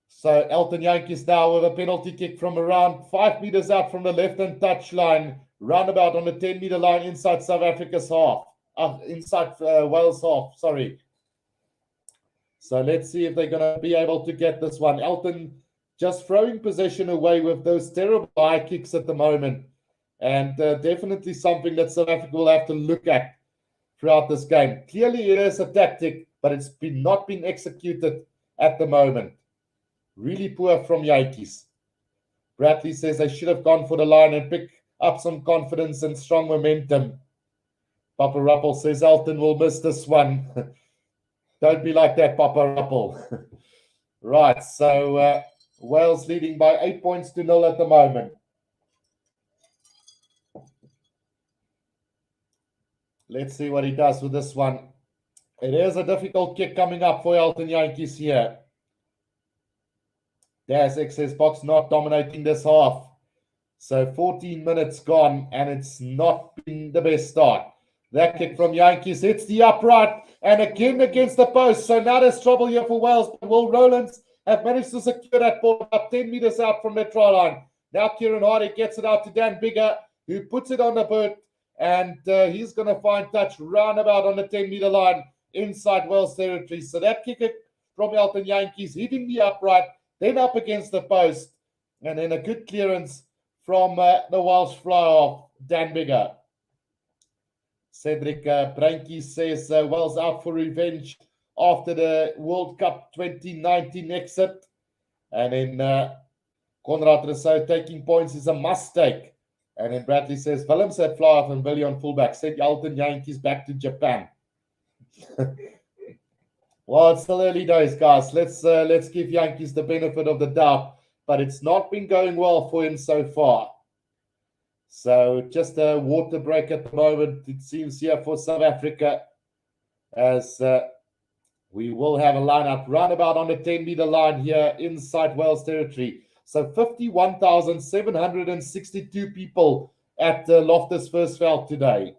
So Elton Yankees now with a penalty kick from around 5 meters out from the left-hand touch line, roundabout on the 10-meter line inside South Africa's half, inside Wales half, sorry. So let's see if they're going to be able to get this one. Elton just throwing possession away with those terrible high kicks at the moment. And definitely something that South Africa will have to look at throughout this game. Clearly it is a tactic, but it's not been executed at the moment. Really poor from Yankees. Bradley says they should have gone for the line and pick up some confidence and strong momentum. Papa Ruppel says Elton will miss this one. Don't be like that, Papa Ruppel. Right, so Wales leading by 8 points to 0 at the moment. Let's see what he does with this one. It is a difficult kick coming up for Elton Yankees here. There's excess box not dominating this half. So 14 minutes gone, and it's not been the best start. That kick from Yankees hits the upright, and again against the post. So now there's trouble here for Wales. But Will Rowlands have managed to secure that ball about 10 meters out from the try line. Now Kieran Hardy gets it out to Dan Biggar. who puts it on the boot, and he's going to find touch roundabout on the 10-meter line inside Wales territory. So that kick from Elton Jantjies hitting the upright, then up against the post, and then a good clearance from the Welsh fly-off, Dan Bigger. Cedric Breinkie says Wales out for revenge after the World Cup 2019 exit. And then Conrad Rousseau taking points is a must-take. And then Bradley says, Willem said fly-off and Billy on fullback. Send Elton Jantjies back to Japan. Well, it's still early days, guys. Let's give Jantjies the benefit of the doubt. But it's not been going well for him so far. So just a water break at the moment, it seems, here for South Africa, as we will have a lineup roundabout on the 10-meter line here inside Wales territory. So 51,762 people at Loftus Versfeld today.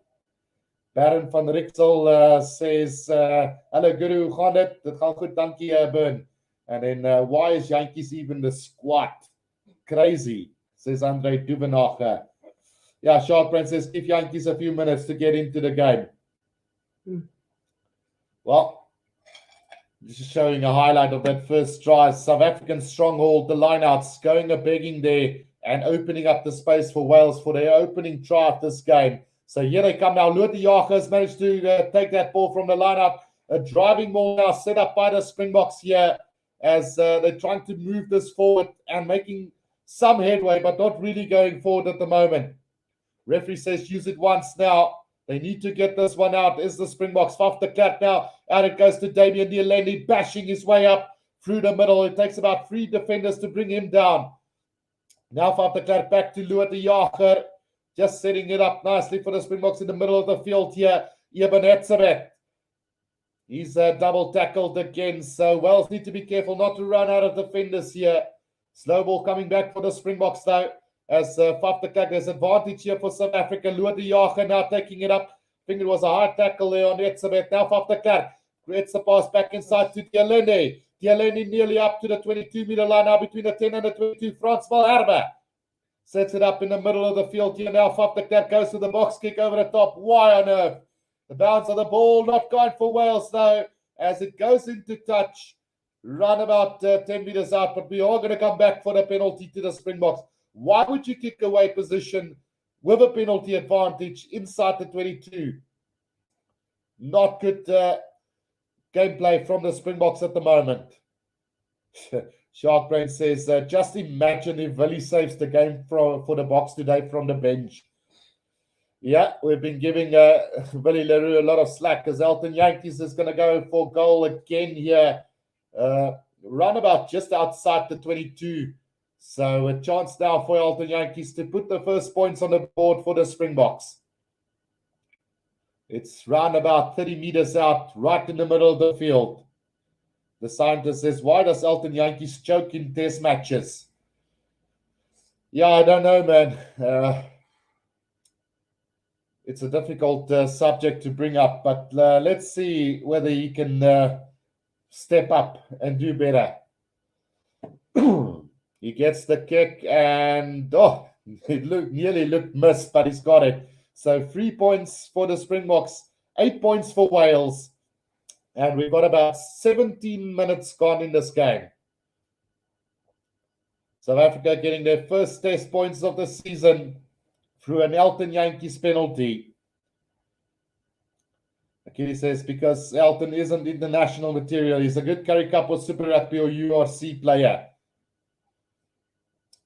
Baron van Rixel says, hello Guru, hoe gaan dit? Dit gaan goed, dankie Burn. And then why is Jantjies even the squat? Crazy, says Andre Duvenacher. Yeah, Shark Brand says, give Jantjies a few minutes to get into the game. Well, this is showing a highlight of that first try. South African stronghold, the lineouts going a begging there and opening up the space for Wales for their opening try of this game. So here they come now. Lotte Jager has managed to take that ball from the lineout. A driving ball now set up by the Springboks here as they're trying to move this forward and making some headway, but not really going forward at the moment. Referee says use it once now. They need to get this one out. Is the Springboks. Faf de Klerk now. Out it goes to Damien Dielendi, bashing his way up through the middle. It takes about 3 defenders to bring him down. Now Faf de Klerk back to Lotte Jager. Just setting it up nicely for the Springboks in the middle of the field here. Eben Etzebeth. He's double tackled again. So Wales need to be careful not to run out of defenders here. Slow ball coming back for the Springboks though. As Faf de Klerk, there's advantage here for South Africa. Lotte Jager now taking it up. I think it was a hard tackle there on Etzebeth. Now Faf de Klerk creates the pass back inside to Dielendi. Dielendi nearly up to the 22-meter line now between the 10 and the 22. Frans Malherbe sets it up in the middle of the field here now. Faf de Klerk goes to the box kick over the top. Why on earth? The bounce of the ball not kind for Wales though, as it goes into touch. Run about 10 meters out, but we are going to come back for the penalty to the Springboks. Why would you kick away position with a penalty advantage inside the 22? Not good gameplay from the Springboks at the moment. Sharkbrain says, just imagine if Willie saves the game for the Boks today from the bench. Yeah, we've been giving Willie Leroux a lot of slack as Elton Jantjies is going to go for goal again here. Roundabout just outside the 22. So a chance now for Elton Jantjies to put the first points on the board for the Springboks. It's round about 30 meters out, right in the middle of the field. The scientist says, why does Elton Jantjies choke in test matches? Yeah, I don't know, man. It's a difficult subject to bring up, but let's see whether he can step up and do better. He gets the kick and, it nearly looked missed, but he's got it. So 3 points for the Springboks, 8 points for Wales. And we've got about 17 minutes gone in this game. South Africa getting their first test points of the season through an Elton Jantjies penalty. Akili says, because Elton isn't international material. He's a good Currie Cup or Super Rugby or URC player.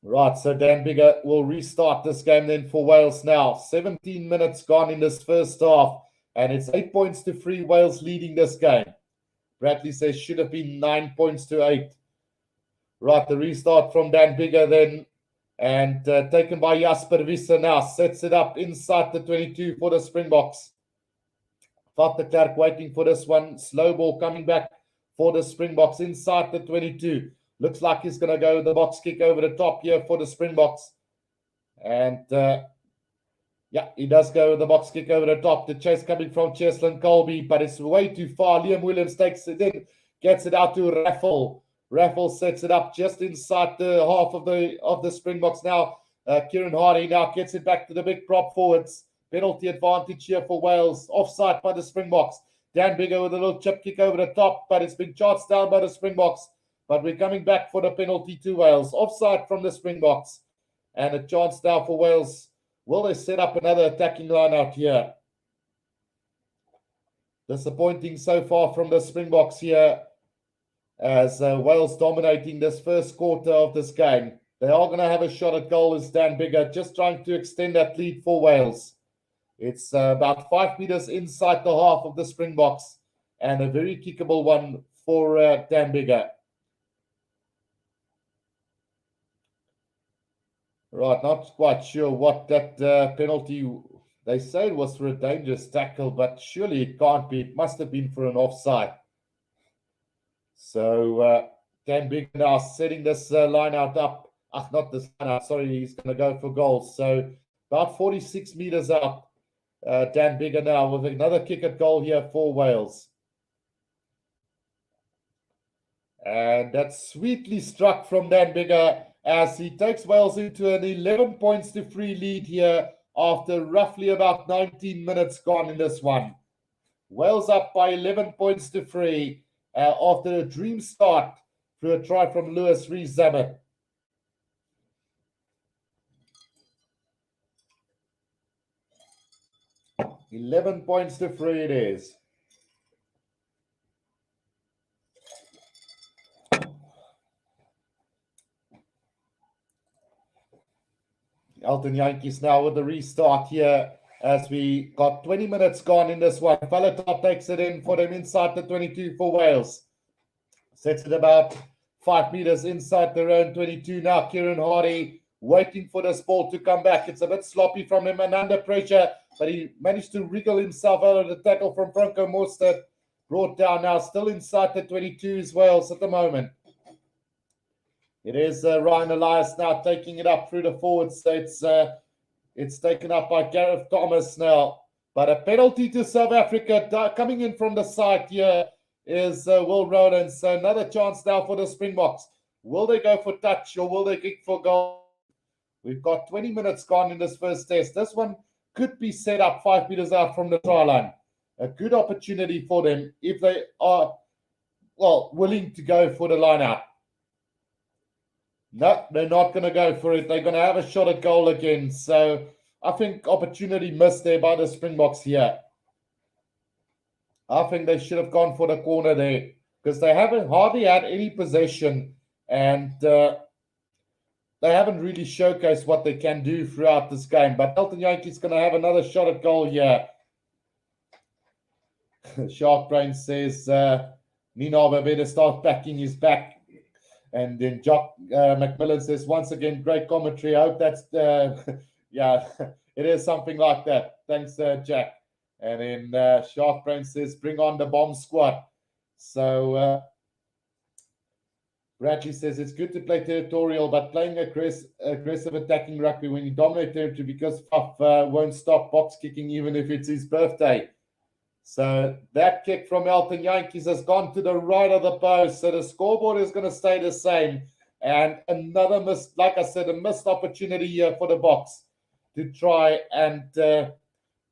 Right, so Dan Bigger will restart this game then for Wales now. 17 minutes gone in this first half, and it's 8 points to 3, Wales leading this game. Bradley says should have been 9 points to 8. Right, the restart from Dan Bigger then, and taken by Jasper Wiese now. Sets it up inside the 22 for the Springboks. Faf de Klerk waiting for this one. Slow ball coming back for the Springboks inside the 22. Looks like he's going to go with the box kick over the top here for the Springboks. And, he does go with the box kick over the top. The chase coming from Cheslin Colby, but it's way too far. Liam Williams takes it in, gets it out to Raffle. Raffle sets it up just inside the half of the Springboks now. Kieran Hardy now gets it back to the big prop forwards. Penalty advantage here for Wales. Offside by the Springboks. Dan Bigger with a little chip kick over the top, but it's been charged down by the Springboks. But we're coming back for the penalty to Wales. Offside from the Springboks. And a chance now for Wales. Will they set up another attacking line out here? Disappointing so far from the Springboks here, as Wales dominating this first quarter of this game. They are going to have a shot at goal as Dan Bigger, just trying to extend that lead for Wales. It's about 5 meters inside the half of the Springboks, and a very kickable one for Dan Bigger. Right, not quite sure what that penalty, they say it was for a dangerous tackle, but surely it can't be. It must have been for an offside. So Dan Bigger now setting this line out up. Not this line out, sorry, he's going to go for goals. So about 46 meters out. Dan Bigger now with another kick at goal here for Wales. And that's sweetly struck from Dan Bigger as he takes Wales into an 11 points to 3 lead here after roughly about 19 minutes gone in this one. Wales up by 11 points to 3 after a dream start through a try from Lewis Rees-Zammit. 11 points to 3 it is. Elton Yankees now with the restart here as we got 20 minutes gone in this one. Faletau takes it in for them inside the 22 for Wales. Sets it about 5 meters inside their own 22 now. Kieran Hardy waiting for this ball to come back. It's a bit sloppy from him and under pressure, but he managed to wriggle himself out of the tackle from Franco Mostert. Brought down now, still inside the 22 as Wales at the moment. It is Ryan Elias now taking it up through the forward. So it's taken up by Gareth Thomas now. But a penalty to South Africa coming in from the side here is Will Rowland. So another chance now for the Springboks. Will they go for touch or will they kick for goal? We've got 20 minutes gone in this first test. This one could be set up 5 meters out from the try line. A good opportunity for them if they are, well, willing to go for the line out. No, they're not going to go for it. They're going to have a shot at goal again. So I think opportunity missed there by the Springboks here. I think they should have gone for the corner there because they haven't hardly had any possession and they haven't really showcased what they can do throughout this game. But Elton Yankee's going to have another shot at goal here. Shark Brain says Ninabe better start packing his back. And then Jock McMillan says, once again, great commentary. I hope that's, yeah, it is something like that. Thanks, Jack. And then Shark Brain says, bring on the bomb squad. So Bradley says, it's good to play territorial, but playing aggressive attacking rugby when you dominate territory because Faf won't stop box kicking even if it's his birthday. So that kick from Elton Yankees has gone to the right of the post. So the scoreboard is going to stay the same. And another missed, like I said, a missed opportunity here for the Boks to try and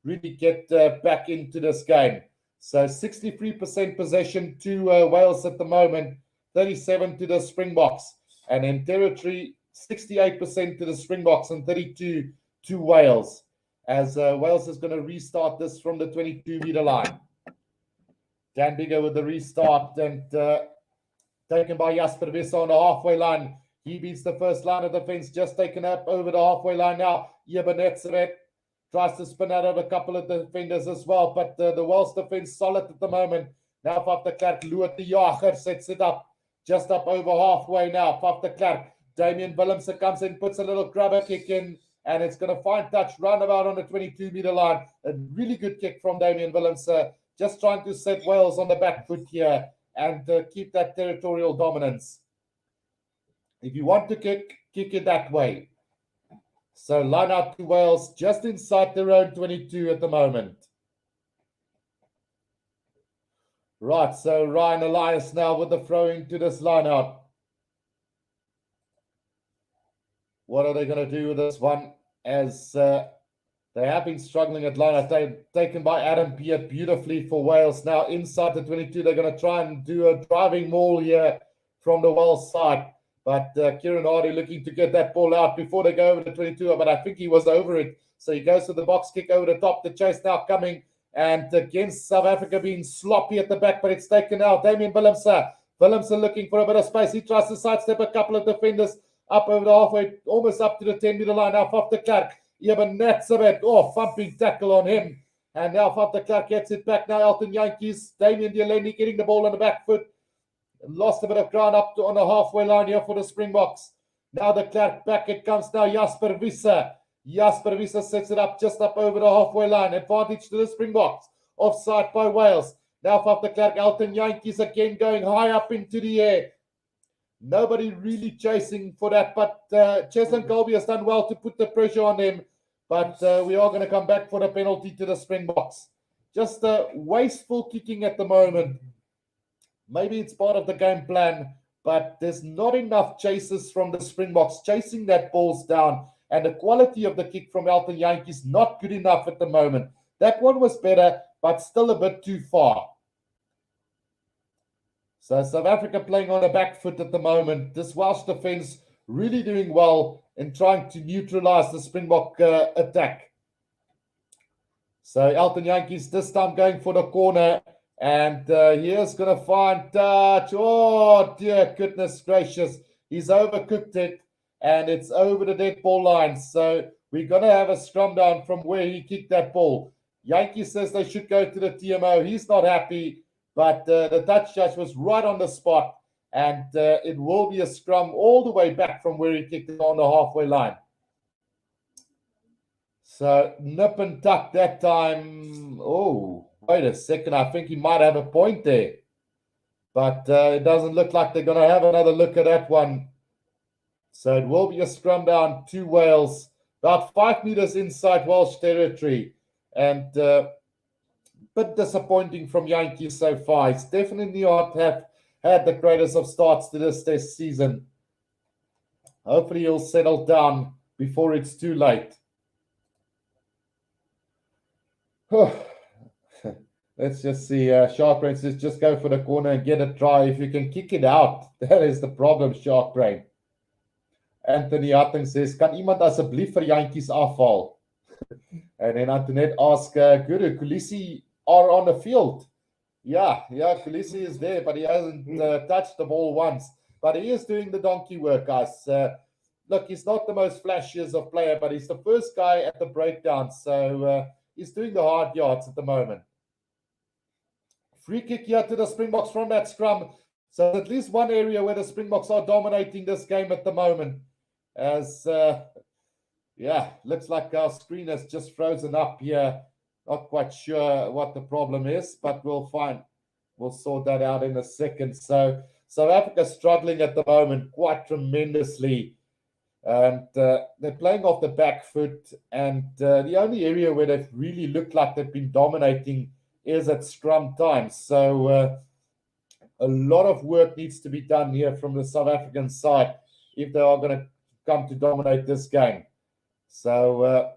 really get back into this game. So 63% possession to Wales at the moment, 37 to the Springboks. And in territory, 68% to the Springboks and 32 to Wales. As Wales is going to restart this from the 22-meter line. Dan Bigger with the restart and taken by Jasper Wissa on the halfway line. He beats the first line of defense, just taken up over the halfway line now. Ebenetseret tries to spin out of a couple of defenders as well, but the Wales defense solid at the moment. Now Faf de Klerk, Loot de Jager sets it up, just up over halfway now. Faf de Klerk, Damien Willemse comes in, puts a little grubber kick in, and it's going to find touch roundabout on the 22-meter line. A really good kick from Damien Willemse, just trying to set Wales on the back foot here and keep that territorial dominance. If you want to kick it that way. So line out to Wales just inside their own 22 at the moment. Right, so Ryan Elias now with the throw into this line out. what are they going to do with this one? As they have been struggling at line. They're taken by Adam Peart beautifully for Wales. Now inside the 22, they're going to try and do a driving maul here from the Wales side. But Kieran Hardy looking to get that ball out before they go over the 22. But I think he was over it. So he goes to the box kick over the top. The chase now coming. And against South Africa being sloppy at the back. But it's taken out. Damien Willemse looking for a bit of space. He tries to sidestep a couple of defenders up over the halfway, almost up to the 10-meter line. Now Faf de Klerk. Even Natsabet, thumping tackle on him. And now Faf de Klerk gets it back. Now Elton Jantjies, Damien Delaney getting the ball on the back foot. Lost a bit of ground up on the halfway line here for the Springboks. Now the Klerk back. It comes now Jasper Wiese. Jasper Wiese sets it up just up over the halfway line. Advantage to the Springboks. Offside by Wales. Now Faf de Klerk, Elton Jantjies again going high up into the air. Nobody really chasing for that, but Cheslin Colby has done well to put the pressure on him. But we are going to come back for the penalty to the Springboks. Just wasteful kicking at the moment. Maybe it's part of the game plan, but there's not enough chases from the Springboks chasing that balls down. And the quality of the kick from Elton Jantjies not good enough at the moment. That one was better, but still a bit too far. So South Africa playing on the back foot at the moment. This Welsh defense really doing well in trying to neutralize the Springbok attack. So Elton Jantjies this time going for the corner. And here's going to find touch. Oh, dear goodness gracious. He's overcooked it. And it's over the dead ball line. So we're going to have a scrum down from where he kicked that ball. Jantjies says they should go to the TMO. He's not happy. But the touch judge was right on the spot. And it will be a scrum all the way back from where he kicked it on the halfway line. So nip and tuck that time. Oh, wait a second. I think he might have a point there. But it doesn't look like they're going to have another look at that one. So it will be a scrum down to Wales. About 5 meters inside Welsh territory. And bit disappointing from Jantjies so far. It's definitely not have had the greatest of starts to this test season. Hopefully he'll settle down before it's too late. Let's just see. Shark Brain says just go for the corner and get it dry. If you can kick it out, that is the problem, Shark Brain. Anthony Hutton says, kan iemand asseblief vir Jantjies afhaal? And then Antoinette asks, Guru, Kulisi are on the field. Yeah, Kulisi is there, but he hasn't touched the ball once. But he is doing the donkey work, guys. Look, he's not the most flashiest of player, but he's the first guy at the breakdown. So he's doing the hard yards at the moment. Free kick here to the Springboks from that scrum. So at least one area where the Springboks are dominating this game at the moment. As, looks like our screen has just frozen up here. Not quite sure what the problem is, but we'll find. We'll sort that out in a second. So South Africa struggling at the moment quite tremendously. And they're playing off the back foot. And the only area where they've really looked like they've been dominating is at scrum time. So a lot of work needs to be done here from the South African side if they are going to come to dominate this game. So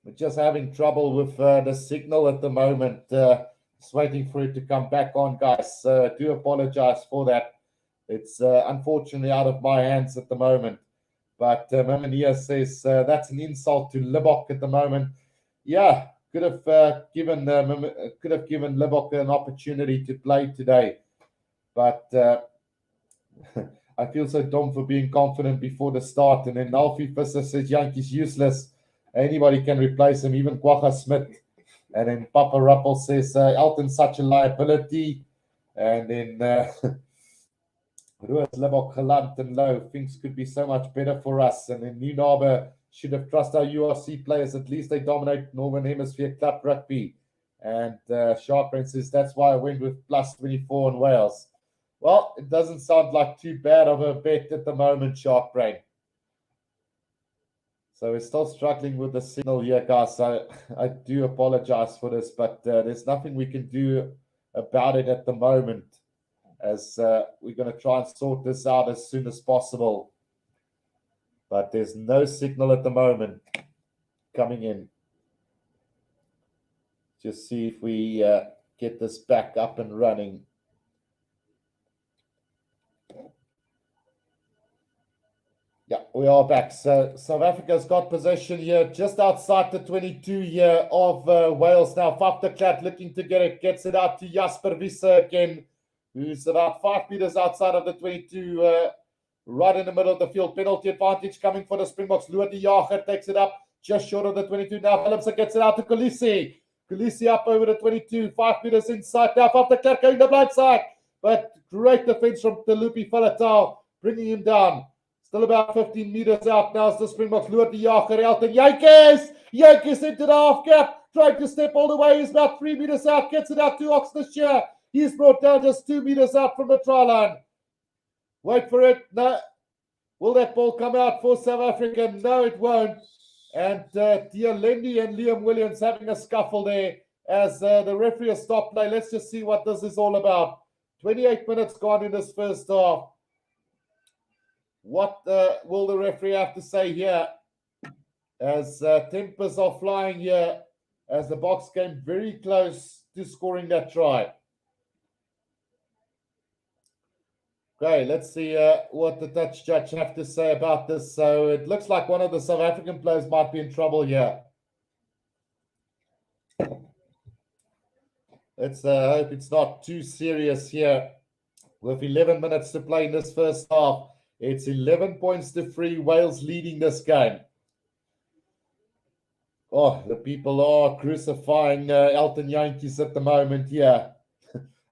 we're just having trouble with the signal at the moment. Just waiting for it to come back on, guys. I do apologize for that. It's unfortunately out of my hands at the moment. But Mamania says that's an insult to Libbok at the moment. Yeah, could have given Libbok an opportunity to play today. But I feel so dumb for being confident before the start. And then Alfie Visser says Jantjies useless. Anybody can replace him, even Kwagga Smith. And then Papa Ruppel says Elton's such a liability. And then Roos Libbok geland and low. Things could be so much better for us. And then Nieunaber should have trusted our URC players. At least they dominate Northern Hemisphere club rugby. And Sharpbrain says that's why I went with plus 24 in Wales. Well, it doesn't sound like too bad of a bet at the moment, Sharpbrain. So we're still struggling with the signal here, guys. So I do apologize for this, but there's nothing we can do about it at the moment, as we're going to try and sort this out as soon as possible. but there's no signal at the moment coming in. Just see if we get this back up and running. Yeah, we are back. So South Africa's got possession here just outside the 22 here of Wales now. Faf de Klerk looking to get it, gets it out to Jasper Wiese again, who's about 5 meters outside of the 22, right in the middle of the field. Penalty advantage coming for the Springboks. Loer de Jager takes it up just short of the 22. Now Phillips gets it out to Kolisi. Kolisi up over the 22, 5 meters inside. Now Faf de Klerk going the blind side, but great defense from Telupi Falatau, bringing him down. Still about 15 meters out now as the Springboks. Loer de Jager, Elton Jantjies into the half gap, trying to step all the way. He's about 3 meters out, gets it out to Oxnashire. He's brought down just 2 meters out from the try line. Wait for it. No. Will that ball come out for South Africa? No, it won't. And Dialendi and Liam Williams having a scuffle there as the referee has stopped play. Let's just see what this is all about. 28 minutes gone in this first half. What will the referee have to say here as tempers are flying here as the Boks came very close to scoring that try? Okay, let's see what the Dutch judge have to say about this. So it looks like one of the South African players might be in trouble here. Let's hope it's not too serious here. With 11 minutes to play in this first half, it's 11 points to 3, Wales leading this game. Oh, the people are crucifying Elton Jantjies at the moment here.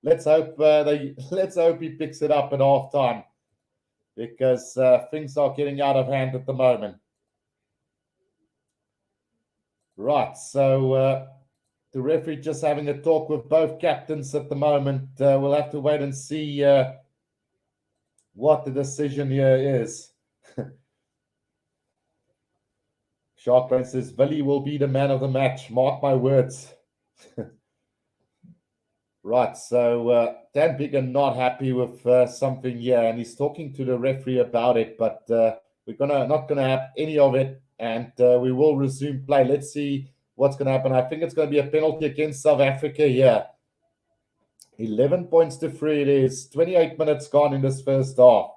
Let's hope he picks it up at halftime, because things are getting out of hand at the moment. Right, so the referee just having a talk with both captains at the moment. We'll have to wait and see what the decision here is. Sharkbrain says, Willie will be the man of the match. Mark my words. Right, so Dan Bigger not happy with something here, and he's talking to the referee about it, but we're not gonna have any of it, and we will resume play. Let's see what's gonna happen. I think it's gonna be a penalty against South Africa here. 11 points to 3 it is. 28 minutes gone in this first half.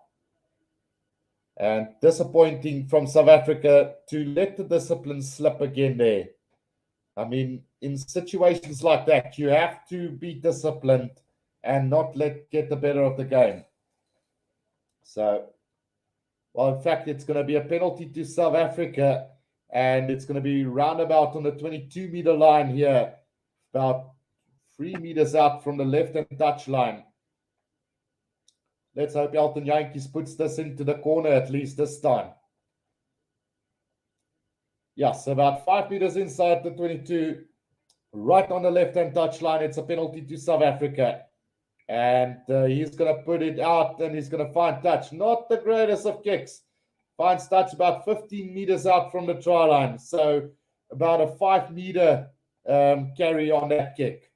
And disappointing from South Africa to let the discipline slip again there. I mean, in situations like that, you have to be disciplined and not get the better of the game. So, well, in fact, it's going to be a penalty to South Africa, and it's going to be roundabout on the 22-meter line here, about 3 meters out from the left-hand touch line. Let's hope Elton Jantjies puts this into the corner at least this time. Yes, about 5 meters inside the 22, right on the left-hand touch line. It's a penalty to South Africa. And he's going to put it out, and he's going to find touch. Not the greatest of kicks. Finds touch about 15 meters out from the try line. So about a 5-meter carry on that kick.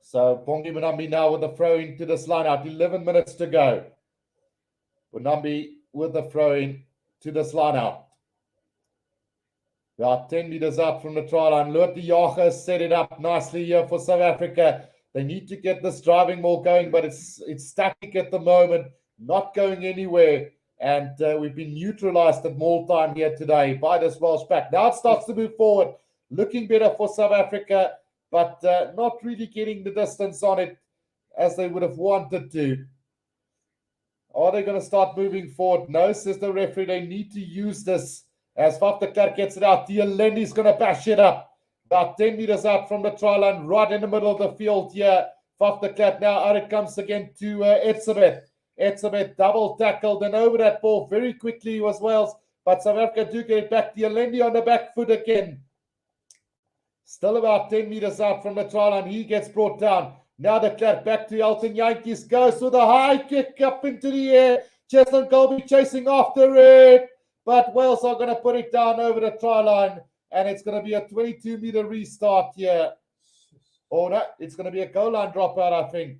So Bongi Munambi now with the throw into this line out. 11 minutes to go. Munambi with the throw in to this line out. About 10 meters out from the try line. Loer de Jager set it up nicely here for South Africa. They need to get this driving ball going, but it's static at the moment, not going anywhere. And we've been neutralized at maul time here today by this Welsh pack. Now it starts to move forward, looking better for South Africa, but not really getting the distance on it as they would have wanted to. Are they going to start moving forward? No, says the referee. They need to use this. As Faf de Klerk gets it out, Dialendi going to bash it up. About 10 meters out from the try line, right in the middle of the field here. Faf de Klerk now out it comes again to Etzebeth. Etzebeth double tackled and over that ball very quickly was Wales. But South Africa do get it back. Dialendi on the back foot again. Still about 10 meters out from the try line. He gets brought down. Now de Klerk back to Elton Jantjies. Goes with a high kick up into the air. Cheslin Colby chasing after it. But Wales are going to put it down over the try line. And it's going to be a 22-meter restart here. Oh, no, it's going to be a goal line dropout, I think.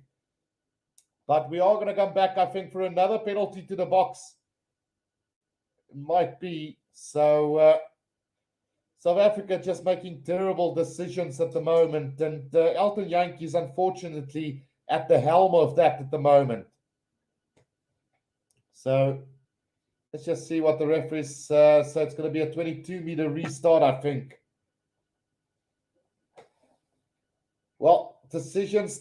But we are going to come back, I think, for another penalty to the Boks. might be. So South Africa just making terrible decisions at the moment, and Elton Yankees, unfortunately, at the helm of that at the moment. So let's just see what the referees. So it's going to be a 22-meter restart, I think. Well, decisions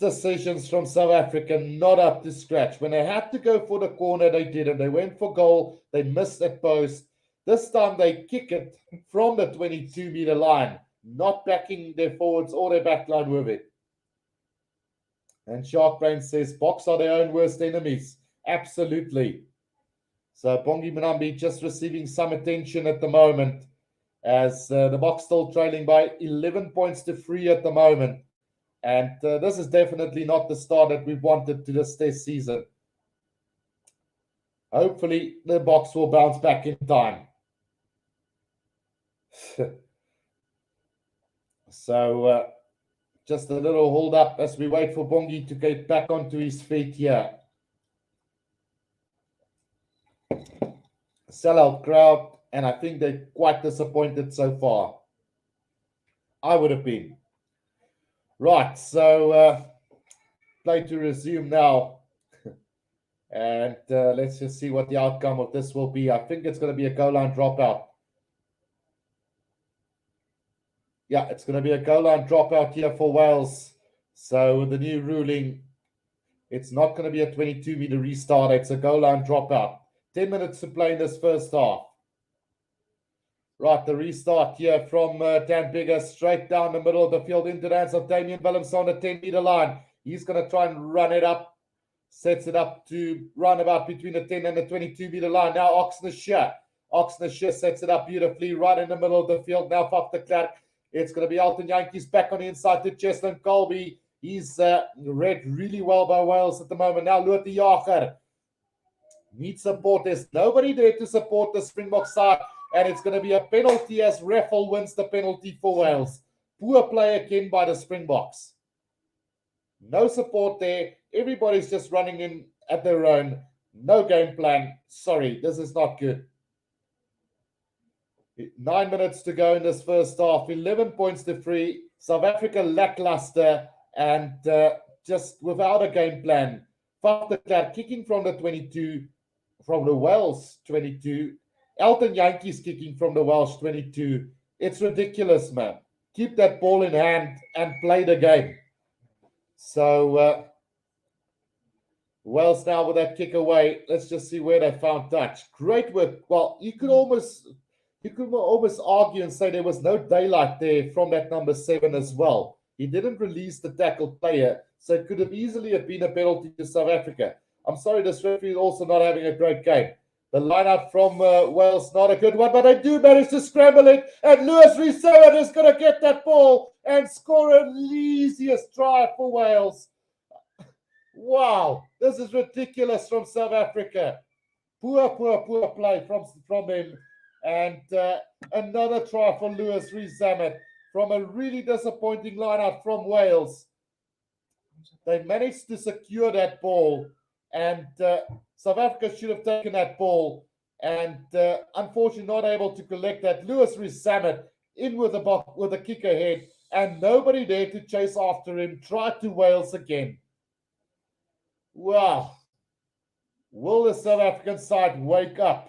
from South Africa, not up to scratch. When they had to go for the corner, they didn't. They went for goal. They missed that post. This time they kick it from the 22-meter line, not backing their forwards or their back line with it. And Sharkbrain says, Boks are their own worst enemies. Absolutely. So Bongi Manambi just receiving some attention at the moment as the Boks still trailing by 11 points to 3 at the moment. And this is definitely not the start that we wanted to this test season. Hopefully, the Boks will bounce back in time. So, just a little hold up as we wait for Bongi to get back onto his feet here. Sellout crowd, and I think they're quite disappointed so far. I would have been. Right, so play to resume now. And let's just see what the outcome of this will be. I think it's going to be a goal line dropout. Yeah, it's going to be a goal line dropout here for Wales. So with the new ruling, it's not going to be a 22-meter restart. It's a goal line dropout. 10 minutes to play in this first half. Right, the restart here from Dan Bigger, straight down the middle of the field into the hands of Damien Willems on the 10-meter line. He's going to try and run it up. Sets it up to run about between the 10 and the 22-meter line. Now Oxnard sets it up beautifully right in the middle of the field. Now Faf de Klerk. It's going to be Elton Yankees back on the inside to Cheslin Colby. He's read really well by Wales at the moment. Now Lothar Jager needs support. There's nobody there to support the Springbok side. And it's going to be a penalty as Raffle wins the penalty for Wales. Poor play again by the Springboks. No support there. Everybody's just running in at their own. No game plan. Sorry, this is not good. 9 minutes to go in this first half. 11 points to 3. South Africa lackluster and just without a game plan. Faf de Klerk kicking from the 22, from the Welsh 22. Elton Yankees kicking from the Welsh 22. It's ridiculous, man. Keep that ball in hand and play the game. So Wales now with that kick away. Let's just see where they found touch. Great work. Well, you could almost argue and say there was no daylight there from that number 7 as well. He didn't release the tackled player, so it could have easily have been a penalty to South Africa. I'm sorry, this referee is also not having a great game. The lineup from Wales, not a good one, but they do manage to scramble it, and Lewis Rees-Zammit is going to get that ball and score an easiest try for Wales. Wow, this is ridiculous from South Africa. Poor play from him. And another try for Lewis Rees-Zammit from a really disappointing lineup from Wales. They managed to secure that ball, and South Africa should have taken that ball, and unfortunately not able to collect that. Lewis Rees-Zammit in with a kick ahead, and nobody there to chase after him. Try to Wales again. Wow. Will the South African side wake up?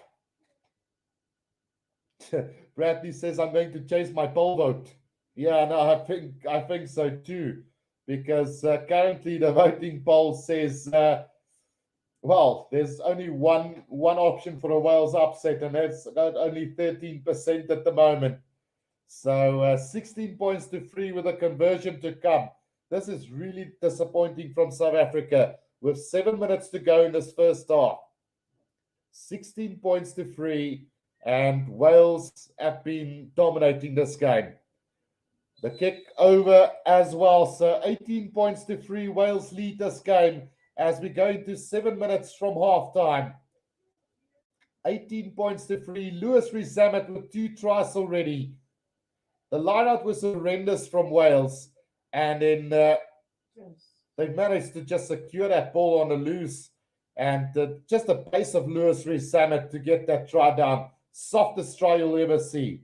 Bradley says, I'm going to chase my poll vote. Yeah, no, I think so too. Because currently the voting poll says, well, there's only one option for a Wales upset, and that's only 13% at the moment. So 16 points to 3 with a conversion to come. This is really disappointing from South Africa with 7 minutes to go in this first half. 16 points to 3, and Wales have been dominating this game. The kick over as well. So 18 points to 3, Wales lead this game as we go into 7 minutes from halftime. 18 points to 3. Lewis Rees-Zammit with 2 tries already. The lineout was horrendous from Wales. And then they managed to just secure that ball on the loose. And just the pace of Lewis Rees-Zammit to get that try down. Softest try you'll ever see.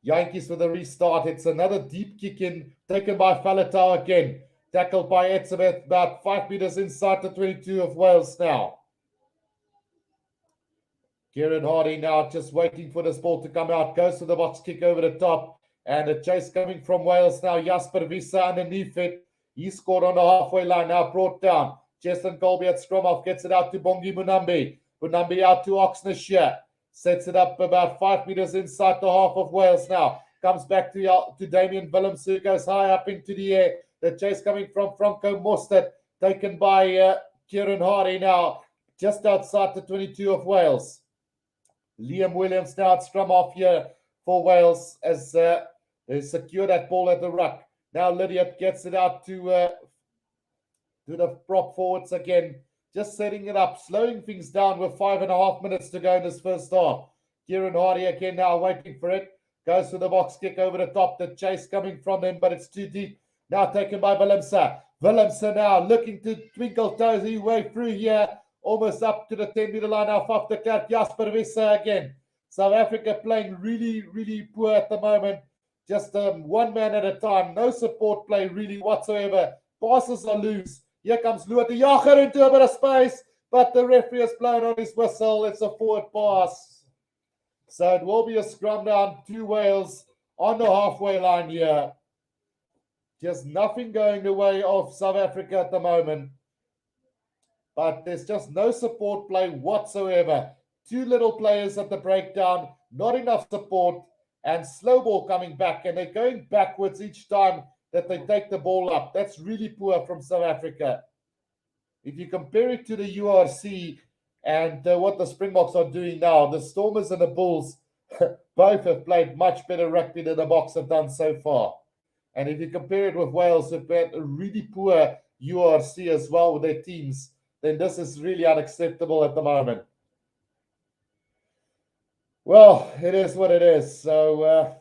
Yankees with a restart. It's another deep kick in, taken by Faletau again. Tackled by Etzebeth, about 5 meters inside the 22 of Wales now. Kieran Hardy now just waiting for this ball to come out. Goes to the box kick over the top. And a chase coming from Wales now. Jasper Visa underneath it. He scored on the halfway line, now brought down. Cheslin Colby at scrum off, gets it out to Bongi Munambi. Munambi out to Oxnashire. Sets it up about 5 meters inside the half of Wales now. Comes back to Damien Willems, who goes high up into the air. The chase coming from Franco Mostert, taken by Kieran Hardy now, just outside the 22 of Wales. Liam Williams now at scrum off here for Wales as they secure that ball at the ruck. Now Lydiard gets it out to the prop forwards again. Just setting it up, slowing things down with 5.5 minutes to go in this first half. Kieran Hardy again now waiting for it. Goes to the box kick over the top. The chase coming from him, but it's too deep. Now taken by Valencia. Valencia now looking to twinkle toes his way through here. Almost up to the 10-meter line now. Off the Clark, Jasper Vissa again. South Africa playing really, really poor at the moment. Just one man at a time. No support play really whatsoever. Passes are loose. Here comes Lua de Jager into a bit of space. But the referee has blown on his whistle. It's a forward pass. So it will be a scrum down to Wales on the halfway line here. Just nothing going the way of South Africa at the moment. But there's just no support play whatsoever. Two little players at the breakdown, not enough support, and slow ball coming back. And they're going backwards each time that they take the ball up. That's really poor from South Africa. If you compare it to the URC and what the Springboks are doing now, the Stormers and the Bulls both have played much better rugby than the Boks have done so far. And if you compare it with Wales, who've had a really poor URC as well with their teams, then this is really unacceptable at the moment. Well, it is what it is. So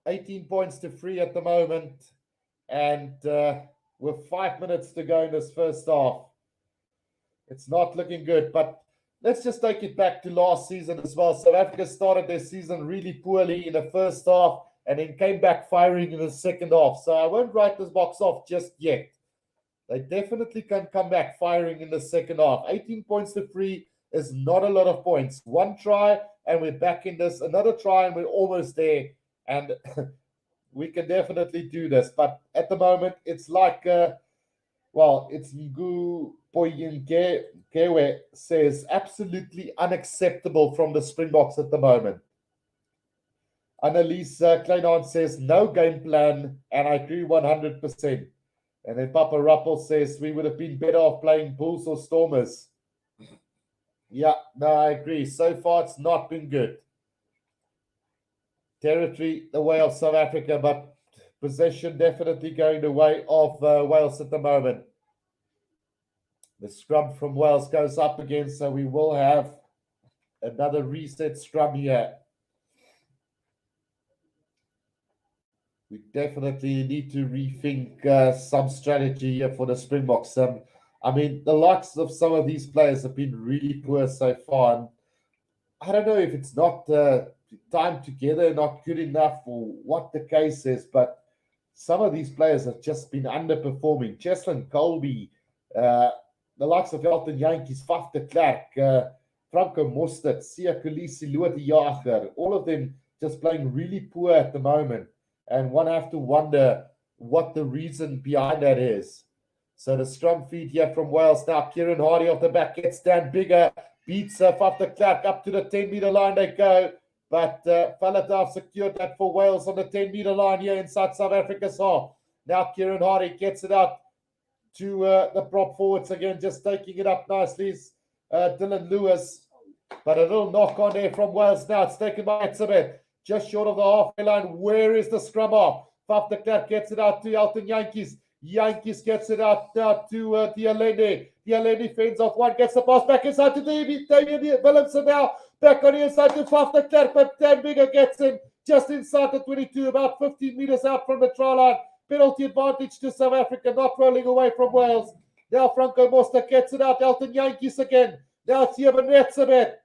18 points to 3 at the moment. And with 5 minutes to go in this first half, it's not looking good. But let's just take it back to last season as well. South Africa started their season really poorly in the first half and then came back firing in the second half. So I won't write this box off just yet. They definitely can come back firing in the second half. 18 points to 3 is not a lot of points. One try and we're back in this. Another try and we're almost there. And we can definitely do this. But at the moment, it's like, it's Ngu Poyenkewe says, absolutely unacceptable from the Springboks at the moment. Annalise Kleinhahn says, no game plan, and I agree 100%. And then Papa Ruppel says, we would have been better off playing Bulls or Stormers. Yeah, no, I agree. So far, it's not been good. Territory, the way of South Africa, but possession definitely going the way of Wales at the moment. The scrum from Wales goes up again, so we will have another reset scrum here. We definitely need to rethink some strategy here for the Springboks. I mean, the likes of some of these players have been really poor so far. And I don't know if it's not time together, not good enough, or what the case is, but some of these players have just been underperforming. Cheslin Colby, the likes of Elton Yankees, Faf de Klerk, Franco Mostert, Sia Kolisi, Lua de Jager, all of them just playing really poor at the moment. And one have to wonder what the reason behind that is. So the scrum feed here from Wales now. Kieran Hardy off the back gets down bigger. Beats Faf de Klerk up to the 10-meter line they go. But Faletau secured that for Wales on the 10-meter line here inside South Africa's half. Now Kieran Hardy gets it out to the prop forwards again, just taking it up nicely. Dylan Lewis. But a little knock on there from Wales now. It's taken by Etzebeth. Just short of the halfway line. Where is the scrum off? Faf de Klerk gets it out to Elton Yankees. Yankees gets it out now to Dialene. Dialene fends off one, gets the pass back inside to Damien Willems now. Back on the inside to Faf de Klerk, but Dan Bigger gets him just inside the 22, about 15 meters out from the try line. Penalty advantage to South Africa, not rolling away from Wales. Now Franco Mostert gets it out. Elton Yankees again. Now it's Etzebeth.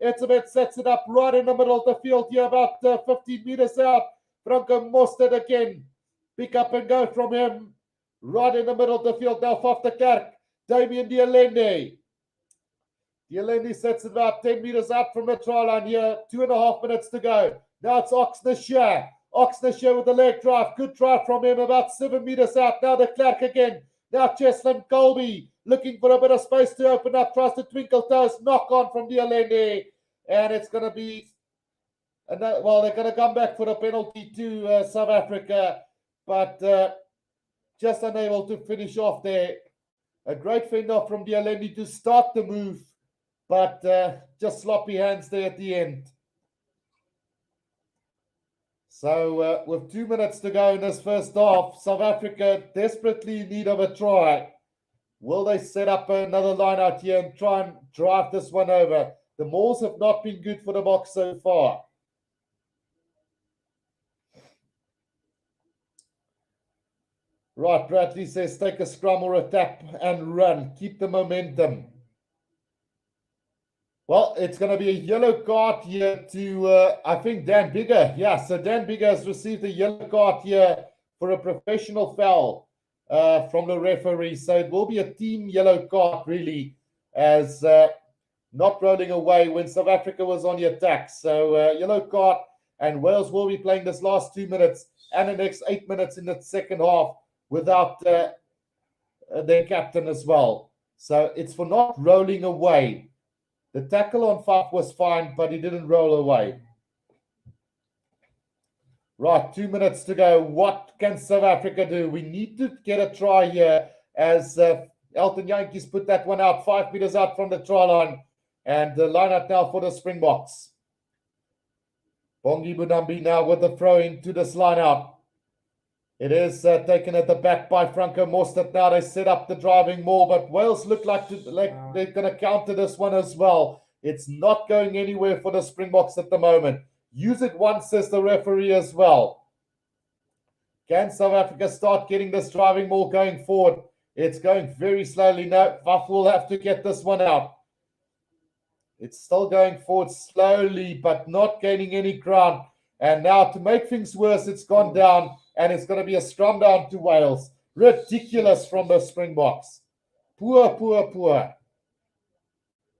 Etzebeth sets it up right in the middle of the field here, about 15 meters out. Franco Mostert again. Pick up and go from him. Right in the middle of the field now, Faf de Klerk. Damien Dialende. Dialende sets it about 10 meters out from the try line here. 2.5 minutes to go. Now it's Oxnashire. Oxnashire with the leg drive. Good drive from him, about 7 meters out. Now the Klerk again. Now Cheslin Colby looking for a bit of space to open up. Tries to twinkle toes. Knock on from Dialende. And it's going to be... well, they're going to come back for a penalty to South Africa. But just unable to finish off there. A great fend off from Dialende to start the move. But just sloppy hands there at the end. So with 2 minutes to go in this first half, South Africa desperately in need of a try. Will they set up another line out here and try and drive this one over? The mauls have not been good for the Boks so far. Right, Bradley says take a scrum or a tap and run. Keep the momentum. Well, it's going to be a yellow card here to, I think, Dan Bigger. Yeah, so Dan Bigger has received a yellow card here for a professional foul from the referee. So it will be a team yellow card, really, as not rolling away when South Africa was on the attack. So yellow card, and Wales will be playing this last 2 minutes and the next 8 minutes in the second half without their captain as well. So it's for not rolling away. The tackle on Faf was fine, but he didn't roll away. Right, 2 minutes to go. What can South Africa do? We need to get a try here as Elton Jantjies put that one out 5 meters out from the try line. And the lineup now for the Springboks. Bongi Budambi now with the throw into this lineup. It is taken at the back by Franco Mostert. Now they set up the driving maul, but Wales look like they're going to counter this one as well. It's not going anywhere for the Springboks at the moment. Use it once, says the referee as well. Can South Africa start getting this driving maul going forward? It's going very slowly. No, Faf will have to get this one out. It's still going forward slowly, but not gaining any ground. And now to make things worse, it's gone down. And it's going to be a scrum down to Wales. Ridiculous from the Springboks. Poor.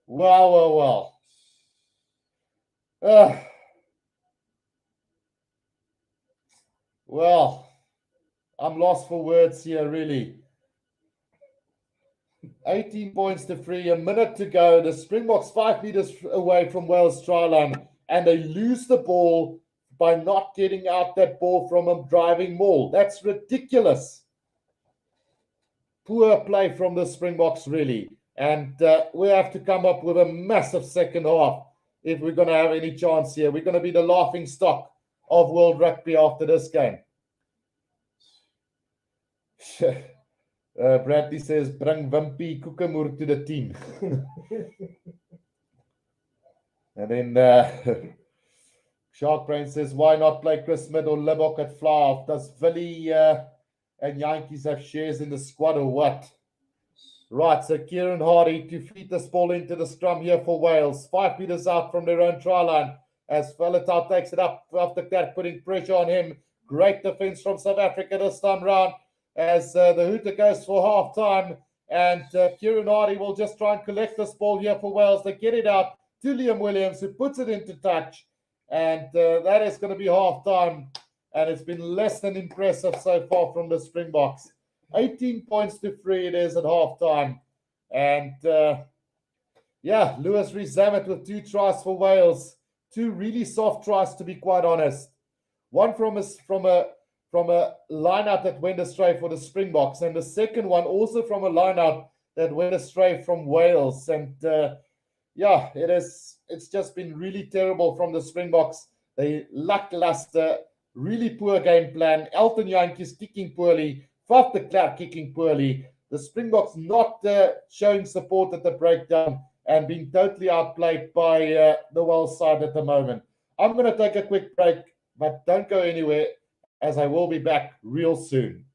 Well. Well, I'm lost for words here, really. 18 points to 3, a minute to go. The Springboks 5 meters away from Wales' try line. And they lose the ball by not getting out that ball from a driving maul. That's ridiculous. Poor play from the Springboks, really. And we have to come up with a massive second half if we're going to have any chance here. We're going to be the laughing stock of World Rugby after this game. Bradley says, bring Wimpy Kukamur to the team. And then... Shark Brain says, why not play Chris Smith or Libok at fly-off? Does Philly and Jantjies have shares in the squad or what? Right, so Kieran Hardy to feed this ball into the scrum here for Wales. 5 meters out from their own try line as Faletau takes it up after that, putting pressure on him. Great defense from South Africa this time round as the hooter goes for half-time. And Kieran Hardy will just try and collect this ball here for Wales. They get it out to Liam Williams, who puts it into touch. And that is going to be half-time. And it's been less than impressive so far from the Springboks. 18 points to 3 it is at half-time. And, Lewis Rees-Zammit with 2 tries for Wales. 2 really soft tries, to be quite honest. One from a line-out that went astray for the Springboks. And the second one also from a line-out that went astray from Wales. And, it's just been really terrible from the Springboks. They lackluster, really poor game plan. Elton Jantjies kicking poorly. Faf de Klerk kicking poorly. The Springboks not showing support at the breakdown and being totally outplayed by the Wales side at the moment. I'm going to take a quick break, but don't go anywhere as I will be back real soon.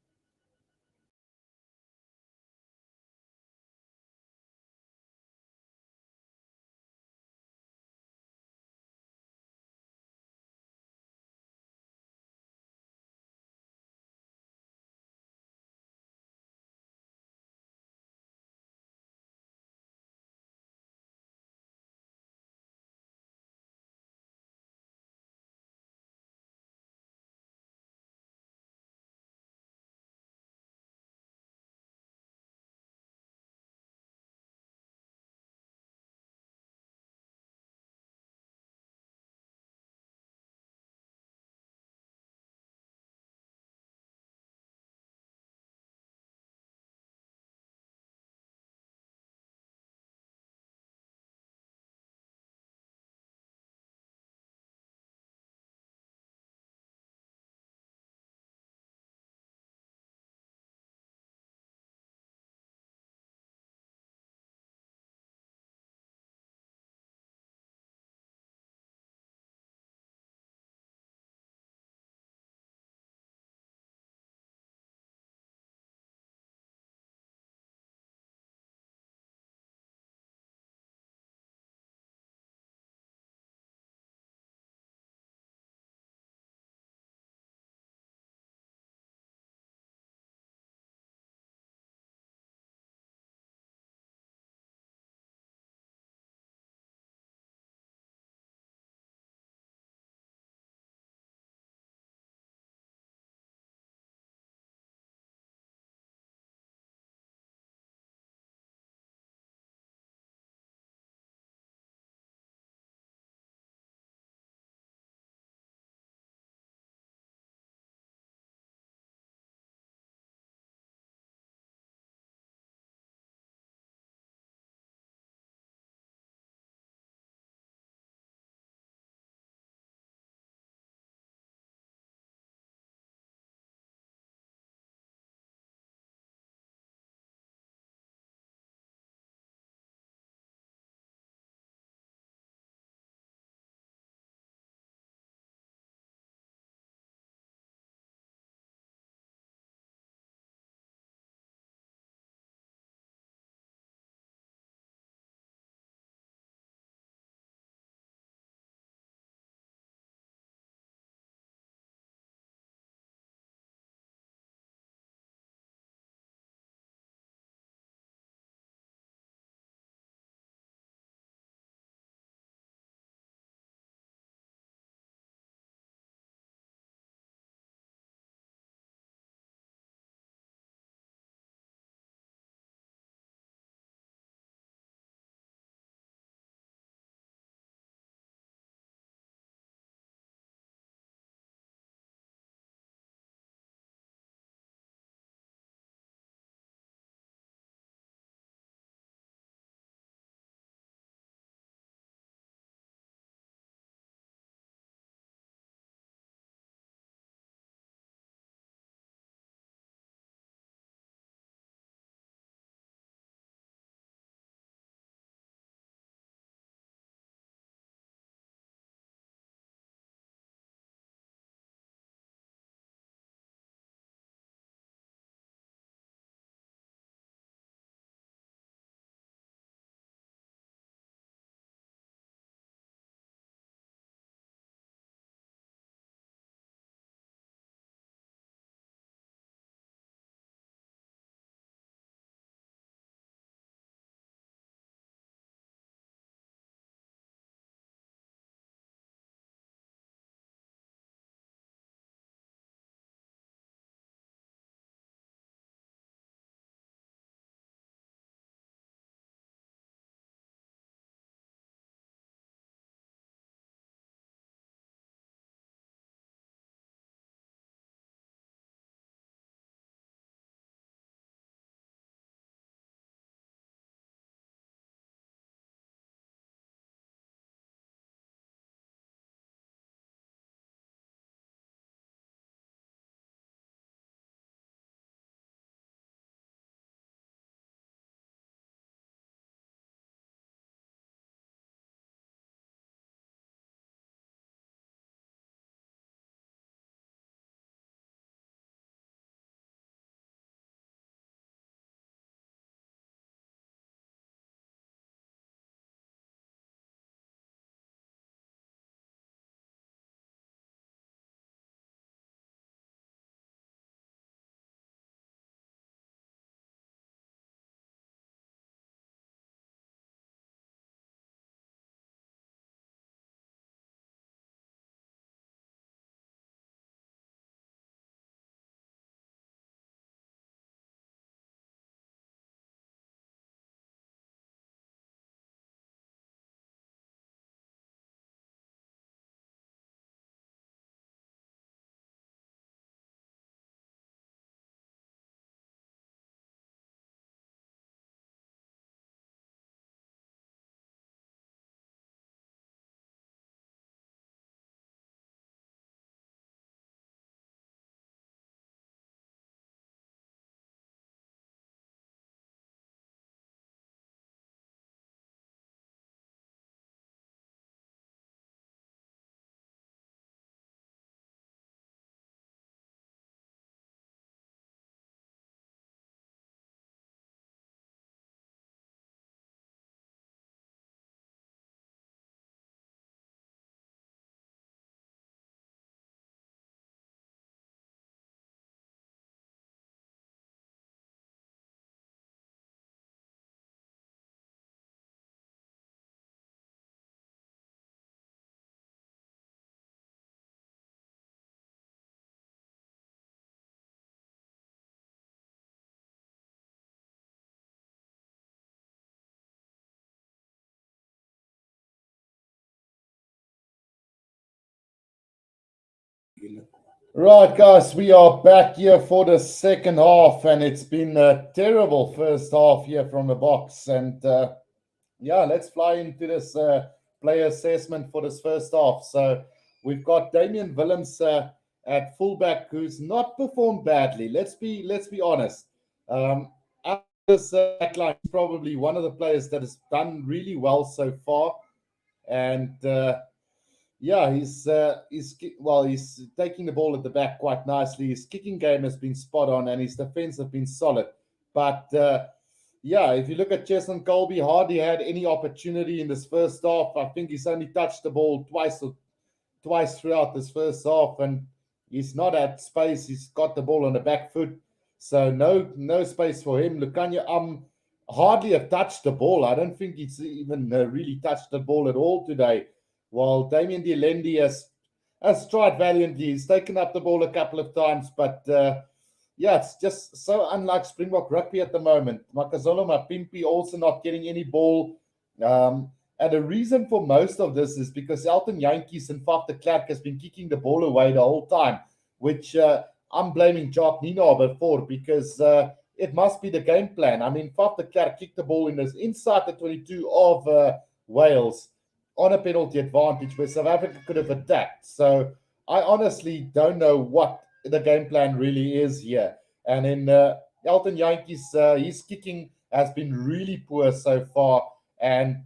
Right, guys, we are back here for the second half, and it's been a terrible first half here from the box. And let's fly into this player assessment for this first half. So we've got Damien at fullback, who's not performed badly. Let's be honest. This backline is probably one of the players that has done really well so far, and he's taking the ball at the back quite nicely. His kicking game has been spot on, and his defense has been solid. But if you look at Cheslin Colby, hardly had any opportunity in this first half. I think he's only touched the ball twice throughout this first half, and he's not at space. He's got the ball on the back foot, so no space for him. Lukanya hardly have touched the ball. I don't think he's even really touched the ball at all today. While Damien Dielendi has tried valiantly. He's taken up the ball a couple of times, but it's just so unlike Springbok rugby at the moment. Makazolo Mapimpi also not getting any ball. And the reason for most of this is because Elton Jantjies and Faf de Klerk has been kicking the ball away the whole time, which I'm blaming Jock Nienaber for, because it must be the game plan. I mean, Faf de Klerk kicked the ball inside the 22 of Wales on a penalty advantage where South Africa could have attacked. So I honestly don't know what the game plan really is here. And in Elton Jantjies, his kicking has been really poor so far. And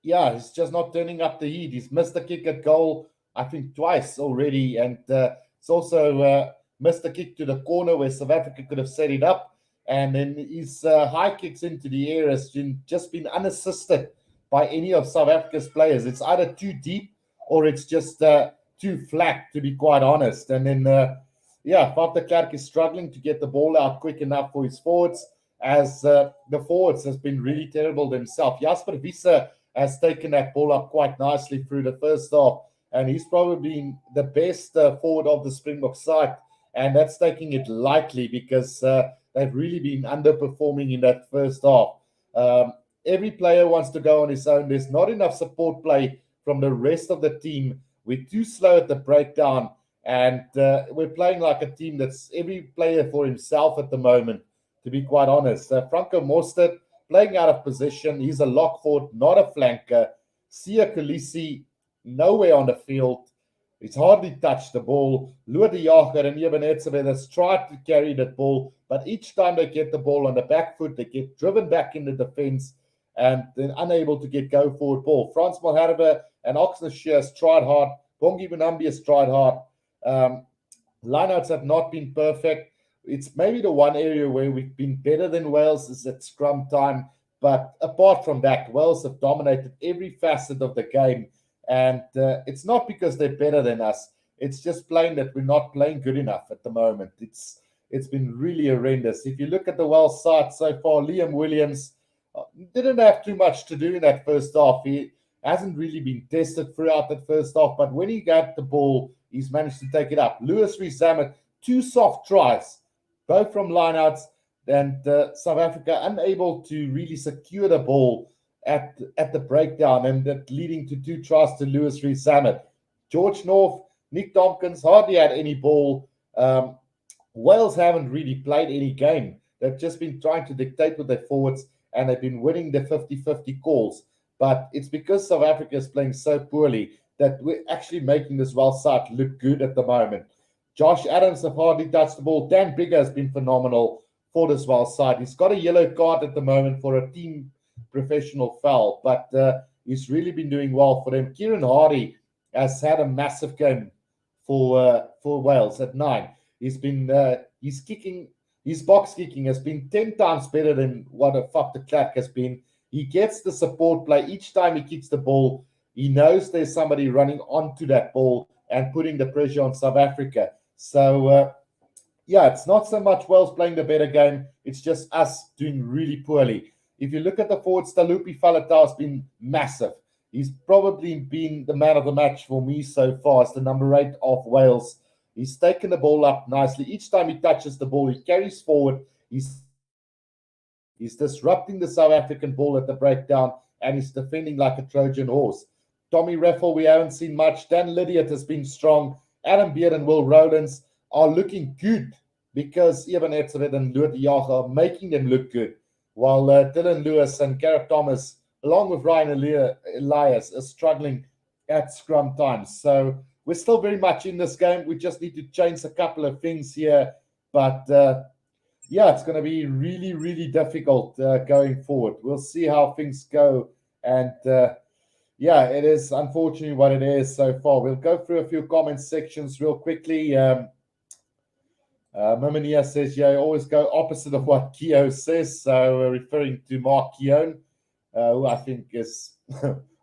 he's just not turning up the heat. He's missed the kick at goal, I think, twice already. And it's also missed the kick to the corner where South Africa could have set it up. And then his high kicks into the air has just been unassisted by any of South Africa's players. It's either too deep or it's just too flat, to be quite honest. And then, Faf de Klerk is struggling to get the ball out quick enough for his forwards, as the forwards has been really terrible themselves. Jasper Wiese has taken that ball up quite nicely through the first half, and he's probably been the best forward of the Springbok side, and that's taking it lightly because they've really been underperforming in that first half. Every player wants to go on his own. There's not enough support play from the rest of the team. We're too slow at the breakdown, and we're playing like a team that's every player for himself at the moment, to be quite honest. Franco Mostert playing out of position. He's a lock forward, not a flanker. Sia Kolisi, nowhere on the field. He's hardly touched the ball. Lua de Jager and Eben Etzebeth has tried to carry that ball, but each time they get the ball on the back foot, they get driven back in the defense and then unable to get go forward ball. Frans Malherbe and Oxner Shears tried hard. Bongi Benambi has tried hard. Lineouts have not been perfect. It's maybe the one area where we've been better than Wales is at scrum time. But apart from that, Wales have dominated every facet of the game. And it's not because they're better than us. It's just plain that we're not playing good enough at the moment. It's been really horrendous. If you look at the Wales side so far, Liam Williams didn't have too much to do in that first half. He hasn't really been tested throughout that first half, but when he got the ball, he's managed to take it up. Louis Rees-Zammit, 2 soft tries, both from lineouts, and South Africa unable to really secure the ball at the breakdown, and that leading to 2 tries to Louis Rees-Zammit. George North, Nick Tompkins hardly had any ball. Wales haven't really played any game. They've just been trying to dictate with their forwards, and they've been winning the 50-50 calls. But it's because South Africa is playing so poorly that we're actually making this Wales side look good at the moment. Josh Adams have hardly touched the ball. Dan Bigger has been phenomenal for this Wales side. He's got a yellow card at the moment for a team professional foul, but he's really been doing well for them. Kieran Hardy has had a massive game for Wales at 9. He's been his box kicking has been 10 times better than what a Faf de Klerk has been. He gets the support play each time he kicks the ball. He knows there's somebody running onto that ball and putting the pressure on South Africa. So it's not so much Wales playing the better game. It's just us doing really poorly. If you look at the forwards, Talupi Faletau has been massive. He's probably been the man of the match for me so far as the number 8 of Wales. He's taken the ball up nicely. Each time he touches the ball, he carries forward. He's disrupting the South African ball at the breakdown, and he's defending like a Trojan horse. Tommy Reffel, we haven't seen much. Dan Lydiard has been strong, Adam Beard and Will Rowlands are looking good because Evan Etzred and Loot Jager are making them look good, while Dylan Lewis and Gareth Thomas, along with Ryan Elias, are struggling at scrum time. So we're still very much in this game. We just need to change a couple of things here. But yeah, it's going to be really, really difficult going forward. We'll see how things go. And yeah, it is unfortunately what it is so far. We'll go through a few comment sections real quickly. Mimania says, yeah, I always go opposite of what Keogh says. So referring to Mark Keown, who I think is,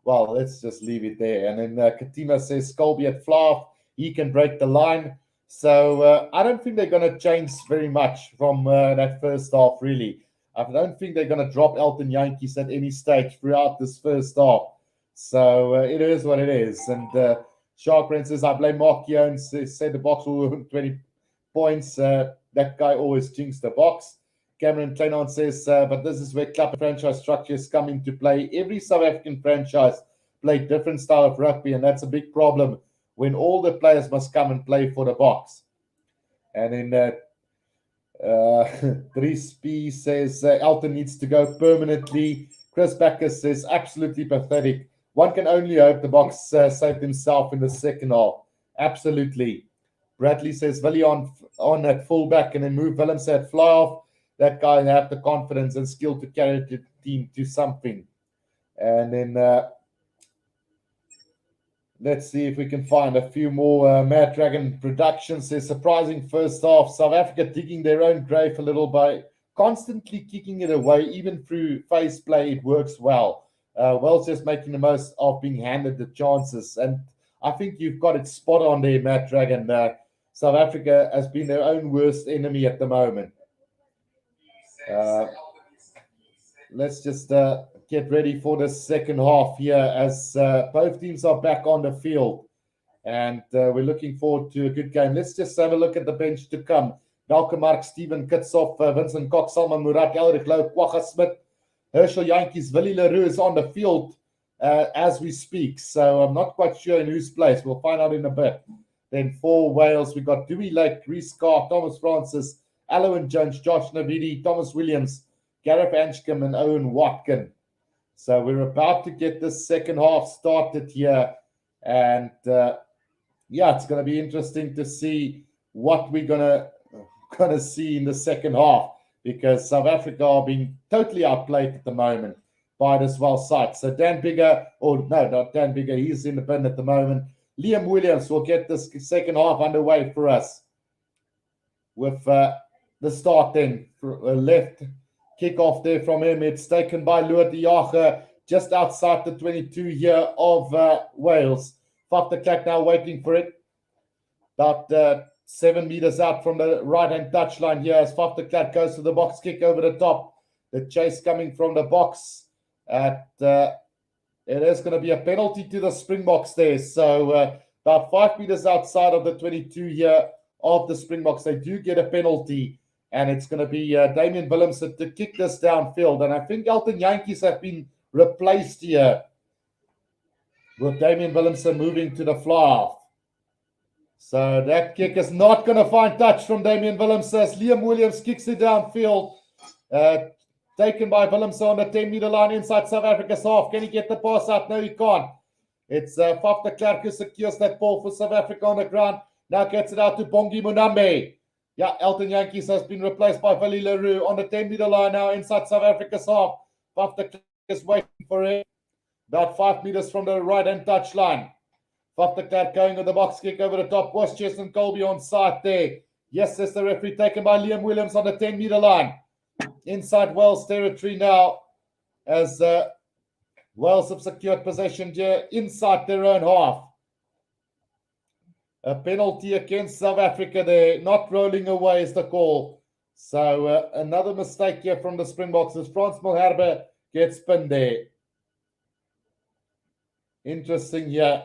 well, let's just leave it there. And then Katima says, Colby at fly-off, he can break the line. So I don't think they're going to change very much from that first half, really. I don't think they're going to drop Elton Yankees at any stage throughout this first half. So it is what it is. And Shark Prince says, I blame Mark Keown, said the Boks will win 20 points. That guy always jinxed the Boks. Cameron Klenon says, but this is where club franchise structures come into play. Every South African franchise play different style of rugby, and that's a big problem when all the players must come and play for the Boks. And then Dries P says, Elton needs to go permanently. Chris Backus says, absolutely pathetic. One can only hope the Boks saved himself in the second half. Absolutely. Bradley says, Willie on at fullback and then move Valencia at fly-off. That guy have the confidence and skill to carry the team to something. And then let's see if we can find a few more Mad Dragon productions. There's surprising first half. South Africa digging their own grave a little by constantly kicking it away, even through phase play. It works well. Wells just making the most of being handed the chances. And I think you've got it spot on there, Mad Dragon. South Africa has been their own worst enemy at the moment. Let's just get ready for the second half here as both teams are back on the field. And we're looking forward to a good game. Let's just have a look at the bench to come. Malcolm Mark, Steven Kitsoff, Vincent Cox, Salman Murat, Elric Louw, Kwagga Smith, Herschel Yankees, Willie Leroux is on the field as we speak. So I'm not quite sure in whose place. We'll find out in a bit. Then for Wales, we've got Dewey Lake, Reece Carr, Thomas Francis, Alwyn Jones, Josh Navidi, Thomas Williams, Gareth Anscombe, and Owen Watkin. So we're about to get the second half started here. And yeah, it's going to be interesting to see what we're going to see in the second half, because South Africa are being totally outplayed at the moment by this Welsh side. So Dan Bigger, or no, not Dan Bigger, he's in the bin at the moment. Liam Williams will get this second half underway for us with the start then. Left kick off there from him. It's taken by Loot Jager just outside the 22 here of Wales. Faf de Klerk now waiting for it. About 7 meters out from the right-hand touchline here as Faf de Klerk goes to the box kick over the top. The chase coming from the box at... it is going to be a penalty to the Springboks there. So about 5 meters outside of the 22 here of the Springboks, they do get a penalty. And it's going to be Damien Willemse to kick this downfield. And I think Elton Yankees have been replaced here with Damien Willemse moving to the fly-off. So that kick is not going to find touch from Damien Willemse as Liam Williams kicks it downfield. Taken by Willemse on the 10-meter line inside South Africa's half. Can he get the pass out? No, he can't. It's Faf de Klerk who secures that ball for South Africa on the ground. Now gets it out to Bongi Munambe. Yeah, Elton Yankees has been replaced by Willie Leroux on the 10-meter line now inside South Africa's half. Faf de Klerk is waiting for it. About 5 meters from the right-hand touchline. Faf de Klerk going with the box kick over the top. Was Jason Colby on side there. Yes, there's the referee taken by Liam Williams on the 10-meter line. Inside Wales territory now as Wales have secured possession here inside their own half. A penalty against South Africa there. Not rolling away is the call. So another mistake here from the Springboks as Frans Malherbe gets pinned there. Interesting here.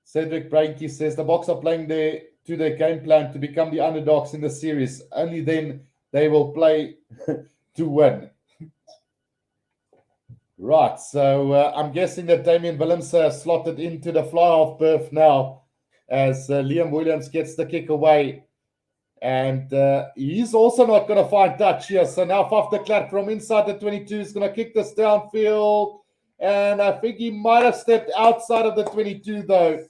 Cedric Brainke says the Boks are playing to their game plan to become the underdogs in the series. Only then they will play to win. Right, so I'm guessing that Damien Willemse slotted into the fly-off berth now as Liam Williams gets the kick away. And he's also not going to find touch here. So now Faf de Klerk from inside the 22 is going to kick this downfield. And I think he might have stepped outside of the 22, though.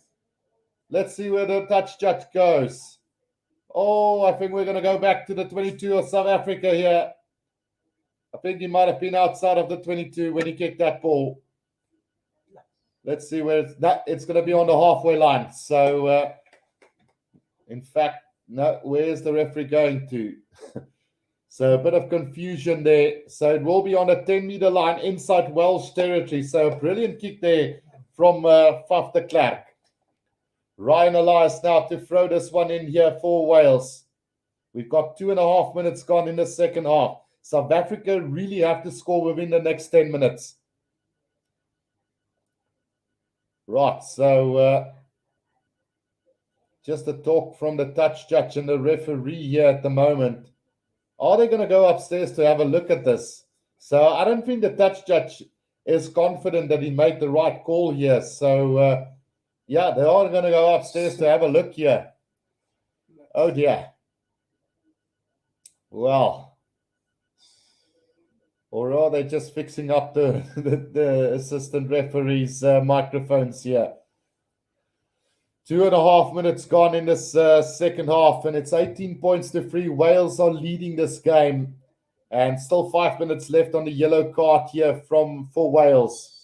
Let's see where the touch judge goes. Oh, I think we're going to go back to the 22 of South Africa here. I think he might have been outside of the 22 when he kicked that ball. Let's see where it's going to be on the halfway line. So, in fact, no, where's the referee going to? So a bit of confusion there. So it will be on the 10-meter line inside Welsh territory. So a brilliant kick there from Faf de Klerk. Ryan Elias now to throw this one in here for Wales. We've got 2.5 minutes gone in the second half. South Africa really have to score within the next 10 minutes. Right, so just a talk from the touch judge and the referee here at the moment. Are they going to go upstairs to have a look at this? So I don't think the touch judge is confident that he made the right call here. So, yeah, they are going to go upstairs to have a look here. Oh, dear. Well, or are they just fixing up the assistant referee's microphones here? 2.5 minutes gone in this second half, and it's 18-3. Wales are leading this game, and still 5 minutes left on the yellow card here for Wales.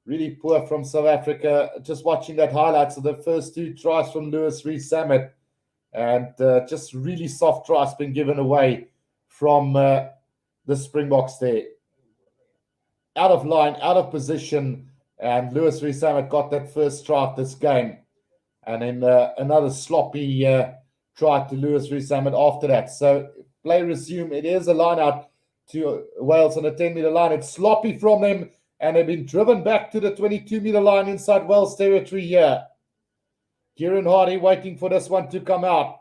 Really poor from South Africa. Just watching that highlights of the first 2 tries from Lewis Rees-Zammit, and just really soft tries being given away from the Springboks there. Out of line, out of position, and Lewis Rees-Zammit got that first try of this game. And then another sloppy try to Lewis Rees-Zammit after that. So play resume. It is a line out to Wales on the 10-meter line. It's sloppy from them, and they've been driven back to the 22-meter line inside Wales territory here. Kieran Hardy waiting for this one to come out.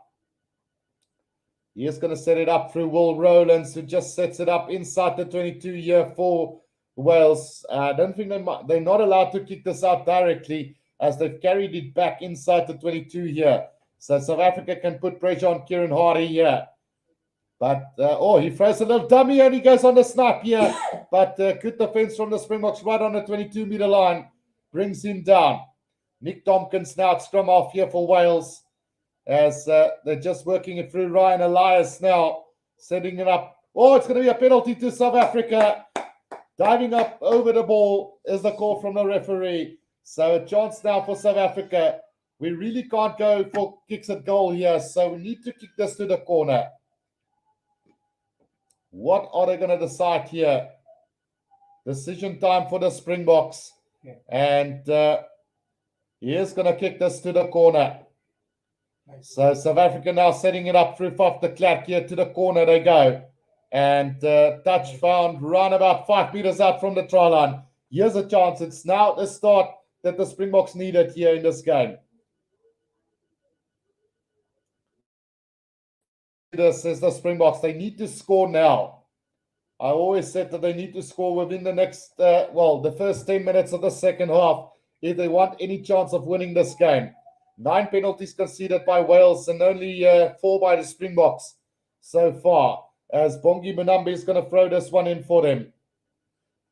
He is going to set it up through Will Rowlands, who just sets it up inside the 22 here for Wales. I don't think they're not allowed to kick this out directly, as they've carried it back inside the 22 here. So South Africa can put pressure on Kieran Hardy here. But, he throws a little dummy and he goes on the snap here. But good defense from the Springboks right on the 22-meter line. Brings him down. Nick Tompkins now at scrum half here for Wales, as they're just working it through. Ryan Elias now setting it up. Oh, it's going to be a penalty to South Africa. Diving up over the ball is the call from the referee. So a chance now for South Africa. We really can't go for kicks at goal here, so we need to kick this to the corner. What are they going to decide here? Decision time for the Springboks. Yeah. And he is going to kick this to the corner. Nice. So South Africa now setting it up through Faf de Klerk here to the corner they go. And touch found round about 5 meters out from the try line. Here's a chance. It's now the start that the Springboks needed here in this game. This is the Springboks. They need to score now. I always said that they need to score within the next, the first 10 minutes of the second half if they want any chance of winning this game. 9 penalties conceded by Wales and only 4 by the Springboks so far, as Bongi Benambi is going to throw this one in for them.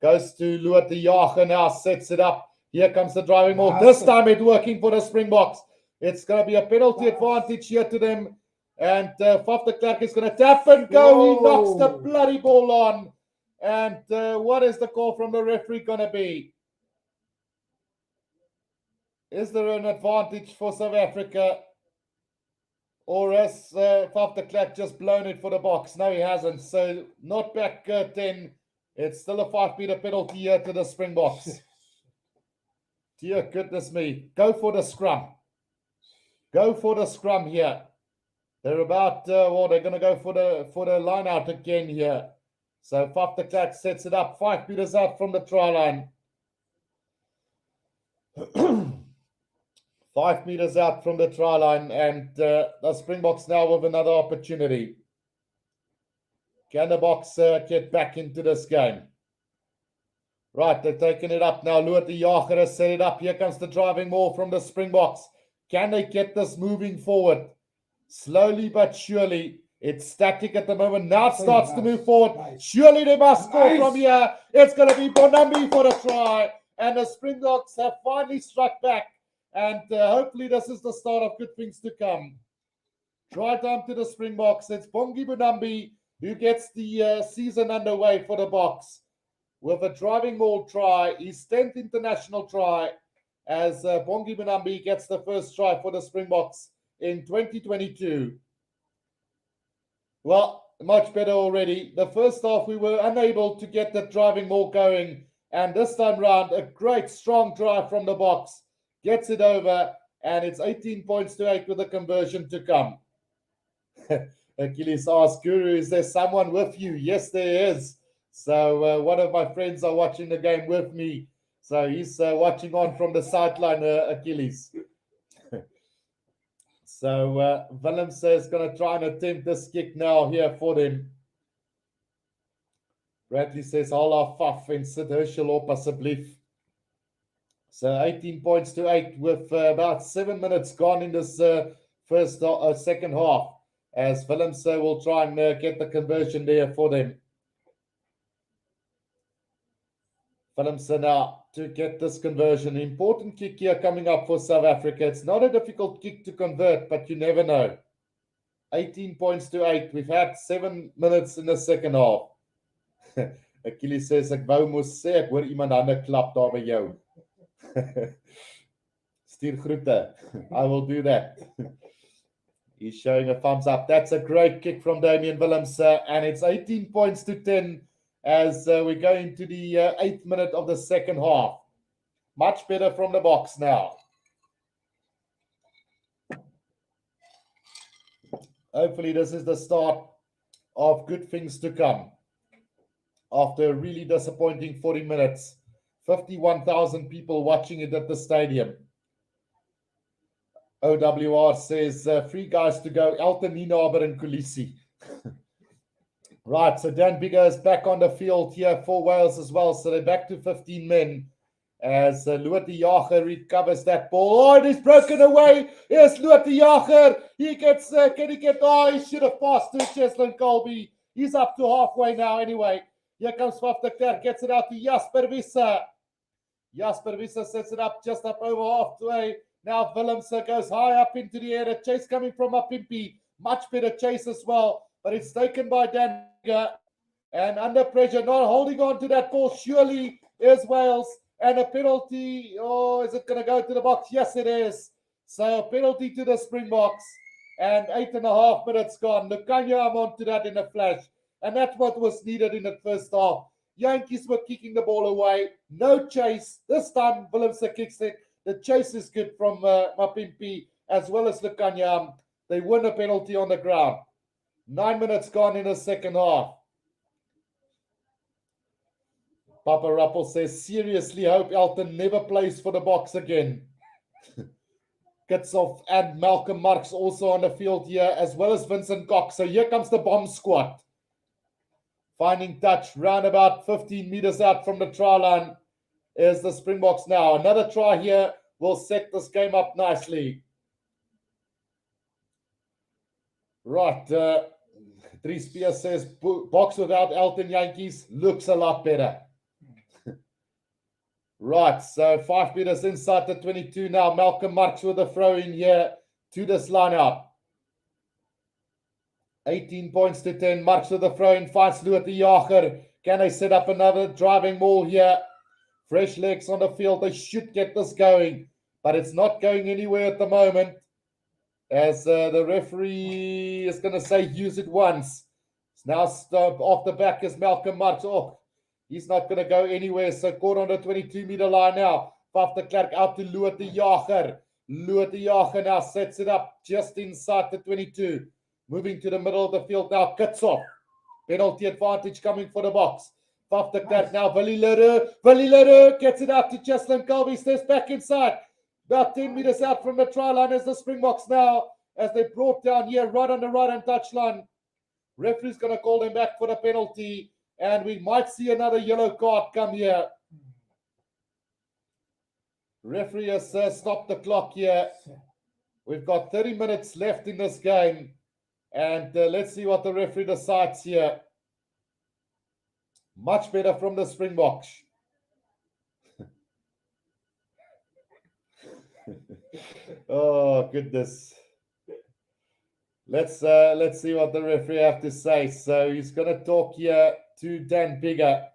Goes to Luat de Jager now, sets it up. Here comes the driving ball. This time it's working for the Springboks. It's going to be a penalty advantage here to them. And Faf de Klerk is going to tap and go. Whoa. He knocks the bloody ball on. And what is the call from the referee going to be? Is there an advantage for South Africa? Or has Faf de Klerk just blown it for the box? No, he hasn't. So not back 10. It's still a 5-meter penalty here to the Springboks. Dear goodness me. Go for the scrum. Go for the scrum here. They're about, they're going to go for the line out again here. So Faf de Klerk sets it up 5 meters out from the try line. 5 meters out from the try line, and the Springboks now with another opportunity. Can the Boks get back into this game? Right, they're taking it up now. Luat de Jager has set it up. Here comes the driving ball from the Springboks. Can they get this moving forward? Slowly but surely. It's static at the moment. Now it starts to move forward. Surely they must score from here. It's going to be Bonambi for the try. And the Springboks have finally struck back. And hopefully this is the start of good things to come. Try time to the Springboks. It's Bongi Bonambi who gets the season underway for the Boks with a driving maul try. His 10th international try as Bongi Bonambi gets the first try for the Springboks in 2022. Well, much better already. The first half, we were unable to get the driving maul going. And this time round, a great strong drive from the Boks. Gets it over, and it's 18 points to 8 with a conversion to come. Achilles asks, Guru, is there someone with you? Yes, there is. So one of my friends are watching the game with me. So he's watching on from the sideline, Achilles. So Valencia is going to try and attempt this kick now here for them. Bradley says, Hola, Faf, en sit Herschel op asseblief. So 18 points to 8 with about 7 minutes gone in this second half, as Valencia will try and get the conversion there for them. Valencia now to get this conversion. Important kick here coming up for South Africa. It's not a difficult kick to convert, but you never know. 18 points to 8. We've had 7 minutes in the second half. Achilles says, ek wou mos sê, ek hoor iemand hande klap daar by jou. Stuur groete. I will do that. He's showing a thumbs up. That's a great kick from Damien Willems, and it's 18 points to 10 as we go into the 8th minute of the second half. Much better from the Boks now. Hopefully this is the start of good things to come. After a really disappointing 40 minutes, 51,000 people watching it at the stadium. OWR says, 3 guys to go, Elton, Nienaber and Kulisi. Right, so Dan Bigger is back on the field here for Wales as well. So they're back to 15 men as Lothar Jager recovers that ball. Oh, it is broken away. Yes, Lothar Jager. He gets, can he get, oh, he should have passed to Cheslin Colby. He's up to halfway now anyway. Here comes Faf de Klerk, gets it out to Jasper Visser. Jasper Visser sets it up just up over halfway. Now Willems goes high up into the air. A chase coming from Mapimpi. Much better chase as well. But it's taken by Dan. And under pressure, not holding on to that ball. Surely is Wales. And a penalty. Oh, is it going to go to the Boks? Yes, it is. So a penalty to the Springboks. And 8.5 minutes gone. Lukanya onto that in a flash. And that's what was needed in the first half. Yankees were kicking the ball away. No chase. This time, Willems kicks it. The chase is good from Mapimpi as well as Lukanya. They win a penalty on the ground. 9 minutes gone in the second half. Papa Rappel says, seriously hope Elton never plays for the Boks again. Kitshoff and Malcolm Marx also on the field here, as well as Vincent Cox. So here comes the bomb squad. Finding touch round about 15 meters out from the try line is the Springboks now. Another try here will set this game up nicely. Right. Dries Spears says, Boks without Elton Yankees looks a lot better. Right. So 5 meters inside the 22 now. Malcolm Marx with a throw in here to this lineup. 18 points to 10. Marx with a throw in, finds Lothar Jager. Can they set up another driving maul here? Fresh legs on the field. They should get this going, but it's not going anywhere at the moment. As the referee is going to say, use it once. It's now off the back is Malcolm Marx. Oh, he's not going to go anywhere. So caught on the 22-meter line now. Faf de Klerk out to Lothar Jager. Lothar Jager now sets it up just inside the 22. Moving to the middle of the field now, Kitshoff. Penalty advantage coming for the Boks. Faf de Klerk now, Willie Leroux gets it out to Cheslin Colby, steps back inside. About 10 meters out from the try line as the Springboks now, as they brought down here right on the right-hand touchline. Referee's going to call them back for the penalty, and we might see another yellow card come here. Referee has stopped the clock here. We've got 30 minutes left in this game, and let's see what the referee decides here. Much better from the Springboks. Oh, goodness. Let's see what the referee have to say. So he's going to talk here to Dan Bigger.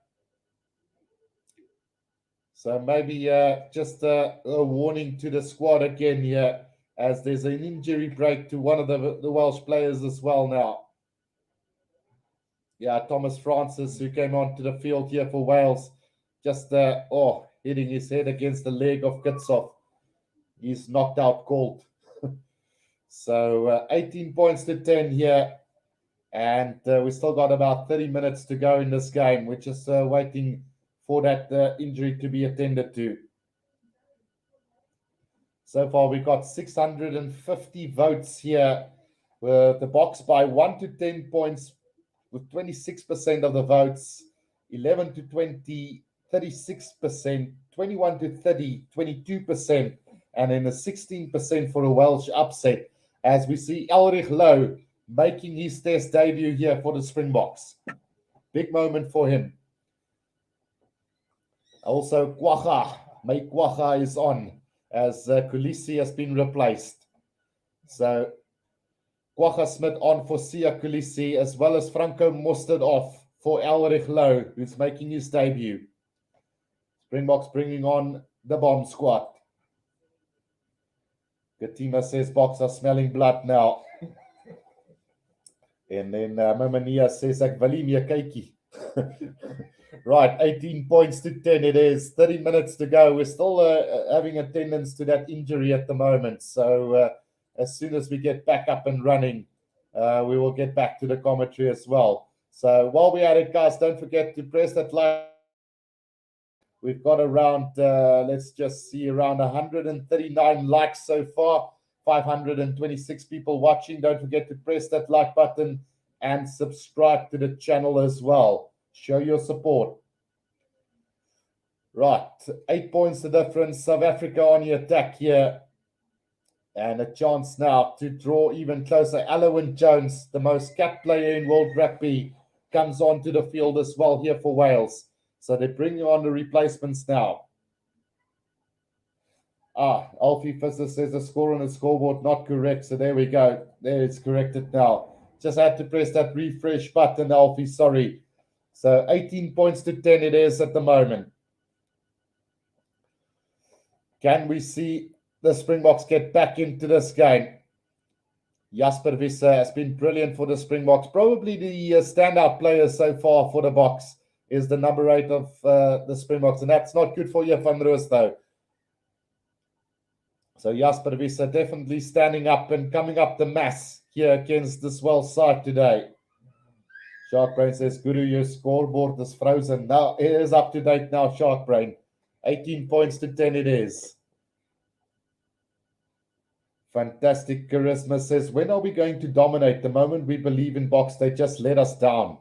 So maybe just a warning to the squad again here, as there's an injury break to one of the Welsh players as well now. Yeah, Thomas Francis, who came onto the field here for Wales, just hitting his head against the leg of Kitsov. He's knocked out cold. So 18 points to 10 here. And we still got about 30 minutes to go in this game. We're just waiting for that injury to be attended to. So far, we've got 650 votes here. The box by 1 to 10 points with 26% of the votes, 11 to 20, 36%, 21 to 30, 22%, and then a 16% for a Welsh upset, as we see Elrich Lowe making his test debut here for the Springboks. Big moment for him. Also, Mike Kwacha is on, as Kulisi has been replaced. So, Kwacha Smith on for Sia Kulisi, as well as Franco Mostert off for Elrich Lowe, who's making his debut. Springboks bringing on the bomb squad. Katima says Boks are smelling blood now. And then Mamania says ek wil nie meer kykie. Right, 18 points to 10 it is. 30 minutes to go. We're still having attendance to that injury at the moment. So as soon as we get back up and running, we will get back to the commentary as well. So while we're at it, guys, don't forget to press that like. We've got around, let's just see, around 139 likes so far. 526 people watching. Don't forget to press that like button and subscribe to the channel as well. Show your support. Right, 8 points the difference. South Africa on the attack here. And a chance now to draw even closer. Alwyn Jones, the most capped player in World Rugby, comes onto the field as well here for Wales. So they're bringing on the replacements now. Alfie Fisser says the score on the scoreboard not correct. So there we go. There it's corrected now. Just had to press that refresh button, Alfie. Sorry. So 18 points to 10 it is at the moment. Can we see the Springboks get back into this game? Jasper Visser has been brilliant for the Springboks. Probably the standout player so far for the Boks is the number 8 of the Springboks. And that's not good for Jeff van Roos, though. So Jasper Visser definitely standing up and coming up the mass here against this Welsh side today. Sharkbrain says, Guru, your scoreboard is frozen. Now it is up to date now, Sharkbrain. 18 points to 10 it is. Fantastic Charisma says, when are we going to dominate? The moment we believe in Boks, they just let us down.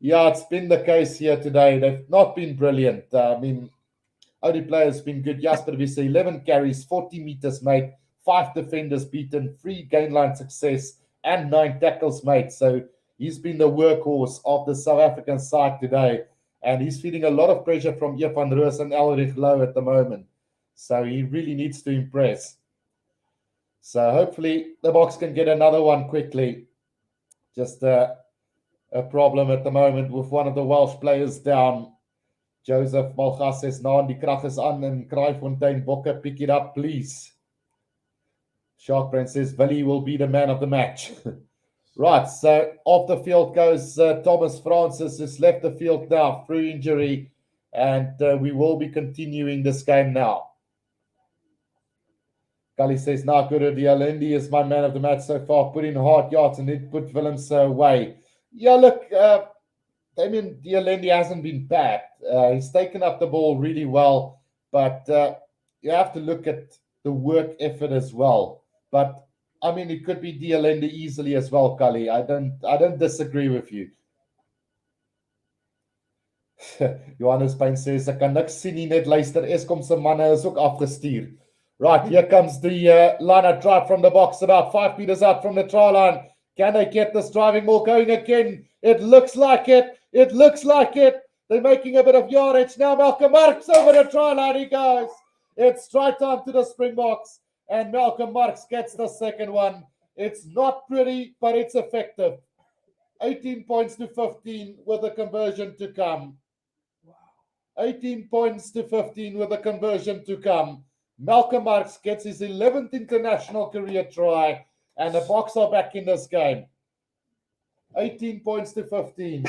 Yeah, it's been the case here today. They've not been brilliant. Only players been good. Jasper Visser, 11 carries, 40 meters made, 5 defenders beaten, 3 gain line success, and 9 tackles made. So he's been the workhorse of the South African side today. And he's feeling a lot of pressure from Jeff van Roos and Elrich Lowe at the moment. So he really needs to impress. So hopefully the Boks can get another one quickly. Just a problem at the moment with one of the Welsh players down. Joseph Malgas says, Naan, die krag is aan in Kraaifontein. Bokke, pick it up, please. Sharkbrain says, Willie will be the man of the match. Right, so off the field goes Thomas Francis, who's left the field now through injury. And we will be continuing this game now. Gully says, Guru, the Alendi is my man of the match so far. Put in hard yards and then put Willems away. Yeah, look, Damien Alendi hasn't been bad. He's taken up the ball really well, but you have to look at the work effort as well. But I mean, it could be Alendi easily as well, Cully. I don't disagree with you. Johannes Payne says, ek kan niks sien nie, net luister. Eskom se manne is ook afgestuur. Right, here comes the liner drive from the box, about 5 meters out from the try line. Can they get this driving ball going again? It looks like it. It looks like it. They're making a bit of yardage now. Malcolm Marx over the try line. He goes. It's try time to the Springboks. And Malcolm Marx gets the second one. It's not pretty, but it's effective. 18 points to 15 with a conversion to come. 18 points to 15 with a conversion to come. Malcolm Marx gets his 11th international career try, and the Boks are back in this game. 18 points to 15.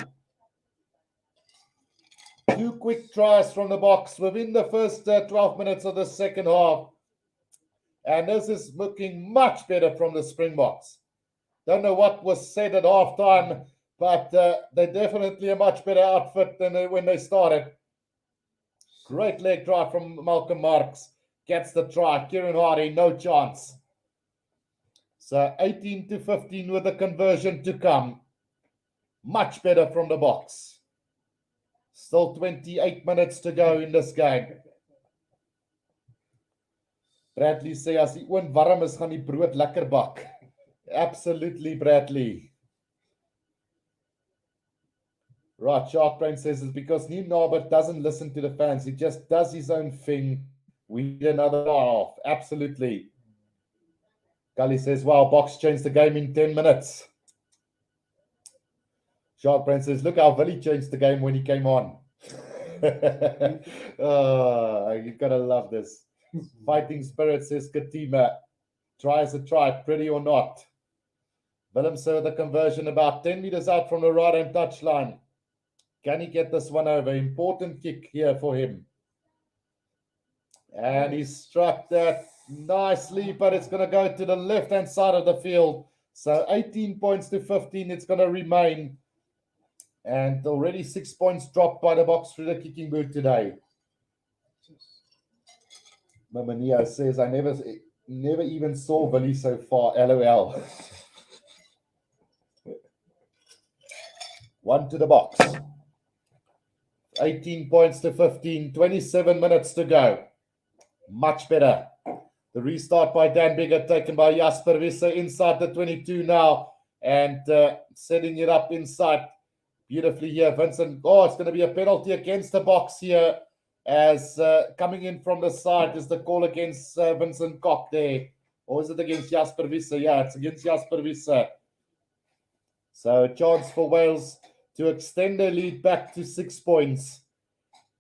2 quick tries from the Boks within the first 12 minutes of the second half. And this is looking much better from the Springboks. Don't know what was said at halftime, but they're definitely a much better outfit than when they started. Great leg drive from Malcolm Marx. Gets the try. Kieran Hardy, no chance. So 18 to 15 with a conversion to come. Much better from the Boks. Still 28 minutes to go in this game. Bradley sê as die oond warm is, gaan die brood lekker bak. Absolutely, Bradley. Right, Sharkbrain says it's because Neem Norbert doesn't listen to the fans. He just does his own thing. We need another half. Absolutely. Gully says, wow, Boks changed the game in 10 minutes. Sharkbrain says, look how Willie changed the game when he came on. Oh, you gotta love this. Fighting Spirit says, Katima, try as a try, pretty or not. Willemse with the conversion about 10 meters out from the right-hand touchline. Can he get this one over? Important kick here for him. And he struck that nicely, but it's going to go to the left-hand side of the field. So 18 points to 15, it's going to remain. And already 6 points dropped by the Boks through the kicking boot today. Mamania says, I never even saw Willie so far. LOL. One to the Boks. 18 points to 15. 27 minutes to go. Much better. The restart by Dan Bigger, taken by Jasper Wisse inside the 22 now. And setting it up inside beautifully here. Vincent, it's going to be a penalty against the Boks here. As coming in from the side is the call against Vincent Koch there. Or is it against Jasper Wisse? Yeah, it's against Jasper Wisse. So a chance for Wales to extend their lead back to 6 points.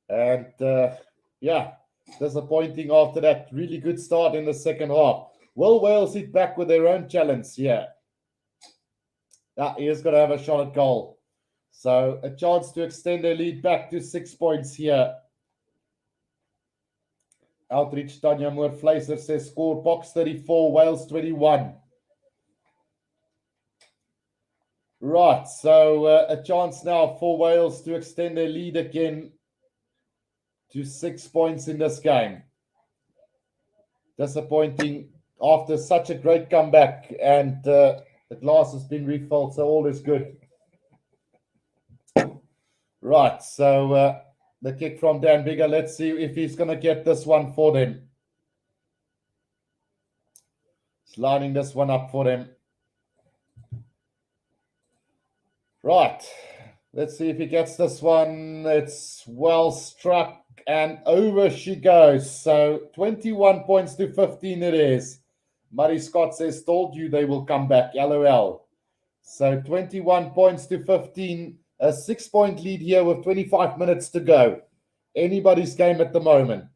And disappointing after that really good start in the second half. Will Wales hit back with their own challenge here? He is going to have a shot at goal. So a chance to extend their lead back to 6 points here. Outreach Tanya Moore Fleiser says score Boks 34, Wales 21. Right, so a chance now for Wales to extend their lead again to 6 points in this game. Disappointing after such a great comeback, and the glass has been refilled, so all is good. Right, so the kick from Dan Bigger. Let's see if he's going to get this one for them. He's lining this one up for them. Right, let's see if he gets this one. It's well struck and over she goes. So 21 points to 15 it is. Murray Scott says, told you they will come back. LOL. So 21 points to 15. A 6 point lead here with 25 minutes to go. Anybody's game at the moment.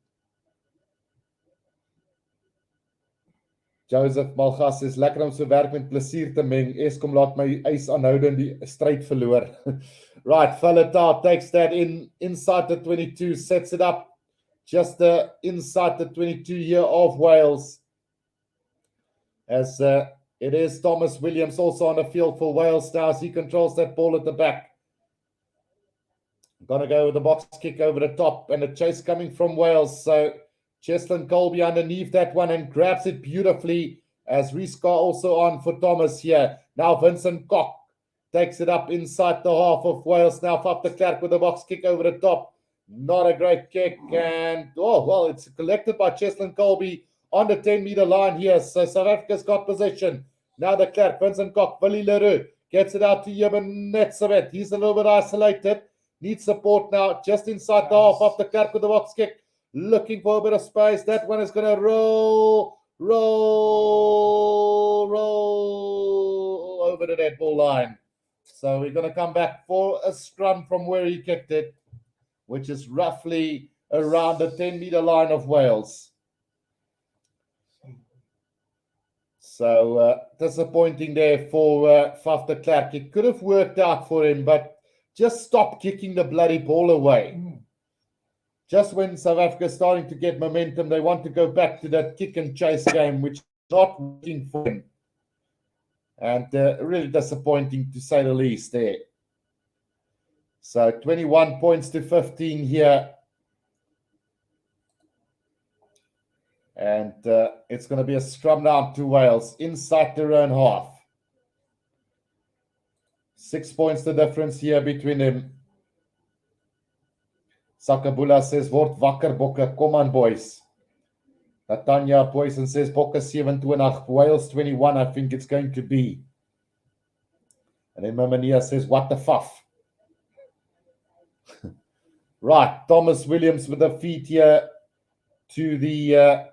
Joseph Malgas says, lekker om so werk met plesier te meng. Eskom laat my ys aanhoudend die stryd verloor. Right, Falata takes that inside the 22, sets it up just inside the 22 here of Wales. As it is Thomas Williams also on the field for Wales now as he controls that ball at the back. Gonna go with the box kick over the top and a chase coming from Wales. So Cheslin Colby underneath that one and grabs it beautifully as Riska also on for Thomas here. Now Vincent Koch takes it up inside the half of Wales. Now Faf de Klerk with the box kick over the top. Not a great kick. And, it's collected by Cheslin Colby on the 10-meter line here. So South Africa's got possession. Now the Clerk, Vincent Koch, Willie Leroux gets it out to Jeben Netsabet. He's a little bit isolated. Needs support now just inside the half of the Clerk with the box kick. Looking for a bit of space. That one is going to roll over the dead ball line. So we're going to come back for a scrum from where he kicked it, which is roughly around the 10-meter line of Wales. So disappointing there for Faf de Klerk. It could have worked out for him, but just stop kicking the bloody ball away. Just when South Africa is starting to get momentum, they want to go back to that kick and chase game, which is not working for him. And really disappointing to say the least there. So 21 points to 15 here. And it's going to be a scrum down to Wales inside their own half. 6 points the difference here between them. Sakabula says, word wakker, Bokke. Come on, boys. Natanya Poison says, Bokke 27, Wales 21, I think it's going to be. And then Mamania says, what the fuff? Right, Thomas Williams with the feet here to the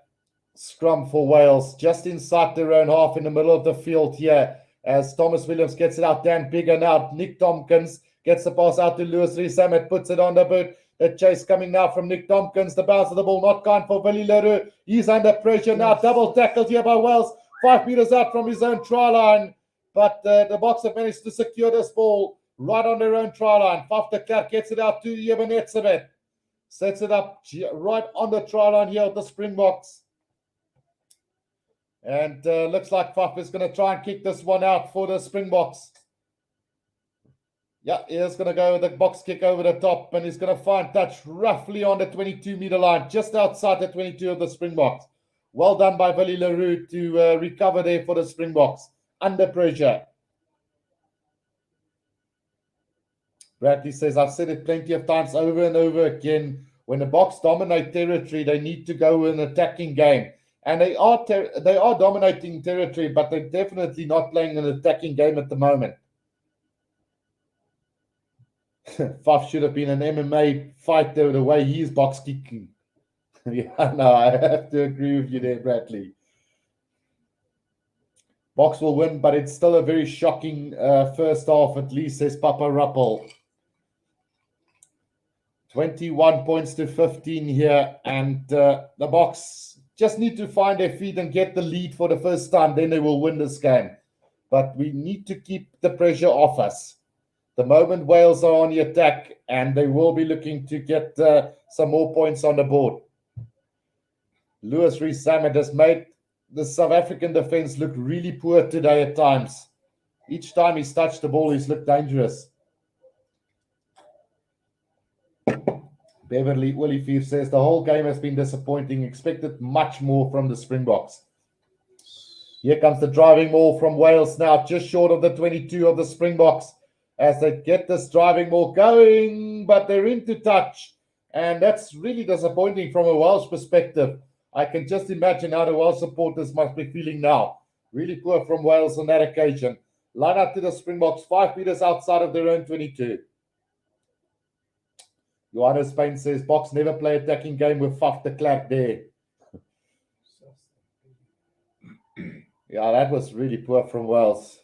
scrum for Wales, just inside their own half in the middle of the field here. As Thomas Williams gets it out, Dan Bigger now. Nick Tompkins gets the pass out to Lewis Rees-Zammit, puts it on the boot. The chase coming now from Nick Tompkins. The bounce of the ball not kind for Willie Leroux. He's under pressure now. Double tackled here by Wales. 5 meters out from his own try line. But the Boks have managed to secure this ball right on their own try line. Faf de Klerk gets it out to Jeben Netsabet. Sets it up right on the try line here with the Springboks. And looks like Faf is going to try and kick this one out for the Springboks. Yeah, he's going to go with the box kick over the top, and he's going to find touch roughly on the 22-meter line, just outside the 22 of the Springboks. Well done by Willie Leroux to recover there for the Springboks. Under pressure. Bradley says, I've said it plenty of times over and over again. When the Boks dominate territory, they need to go in an attacking game. And they are dominating territory, but they're definitely not playing an attacking game at the moment. Faf should have been an MMA fighter the way he's box kicking. Yeah, no, I have to agree with you there, Bradley. Boks will win, but it's still a very shocking first half, at least, says Papa Ruppel. 21 points to 15 here, and the Boks just need to find their feet and get the lead for the first time. Then they will win this game. But we need to keep the pressure off us. The moment Wales are on the attack, and they will be looking to get some more points on the board. Lewis Rees-Zammit has made the South African defense look really poor today at times. Each time he's touched the ball, he's looked dangerous. Beverly Willifeef says the whole game has been disappointing. Expected much more from the Springboks. Here comes the driving ball from Wales now, just short of the 22 of the Springboks as they get this driving ball going, but they're into touch. And that's really disappointing from a Welsh perspective. I can just imagine how the Welsh supporters must be feeling now. Really poor from Wales on that occasion. Line up to the Springboks, 5 meters outside of their own 22. Johannes Payne says, Boks never play attacking game with Faf de Klerk there. Yeah, that was really poor from Wales.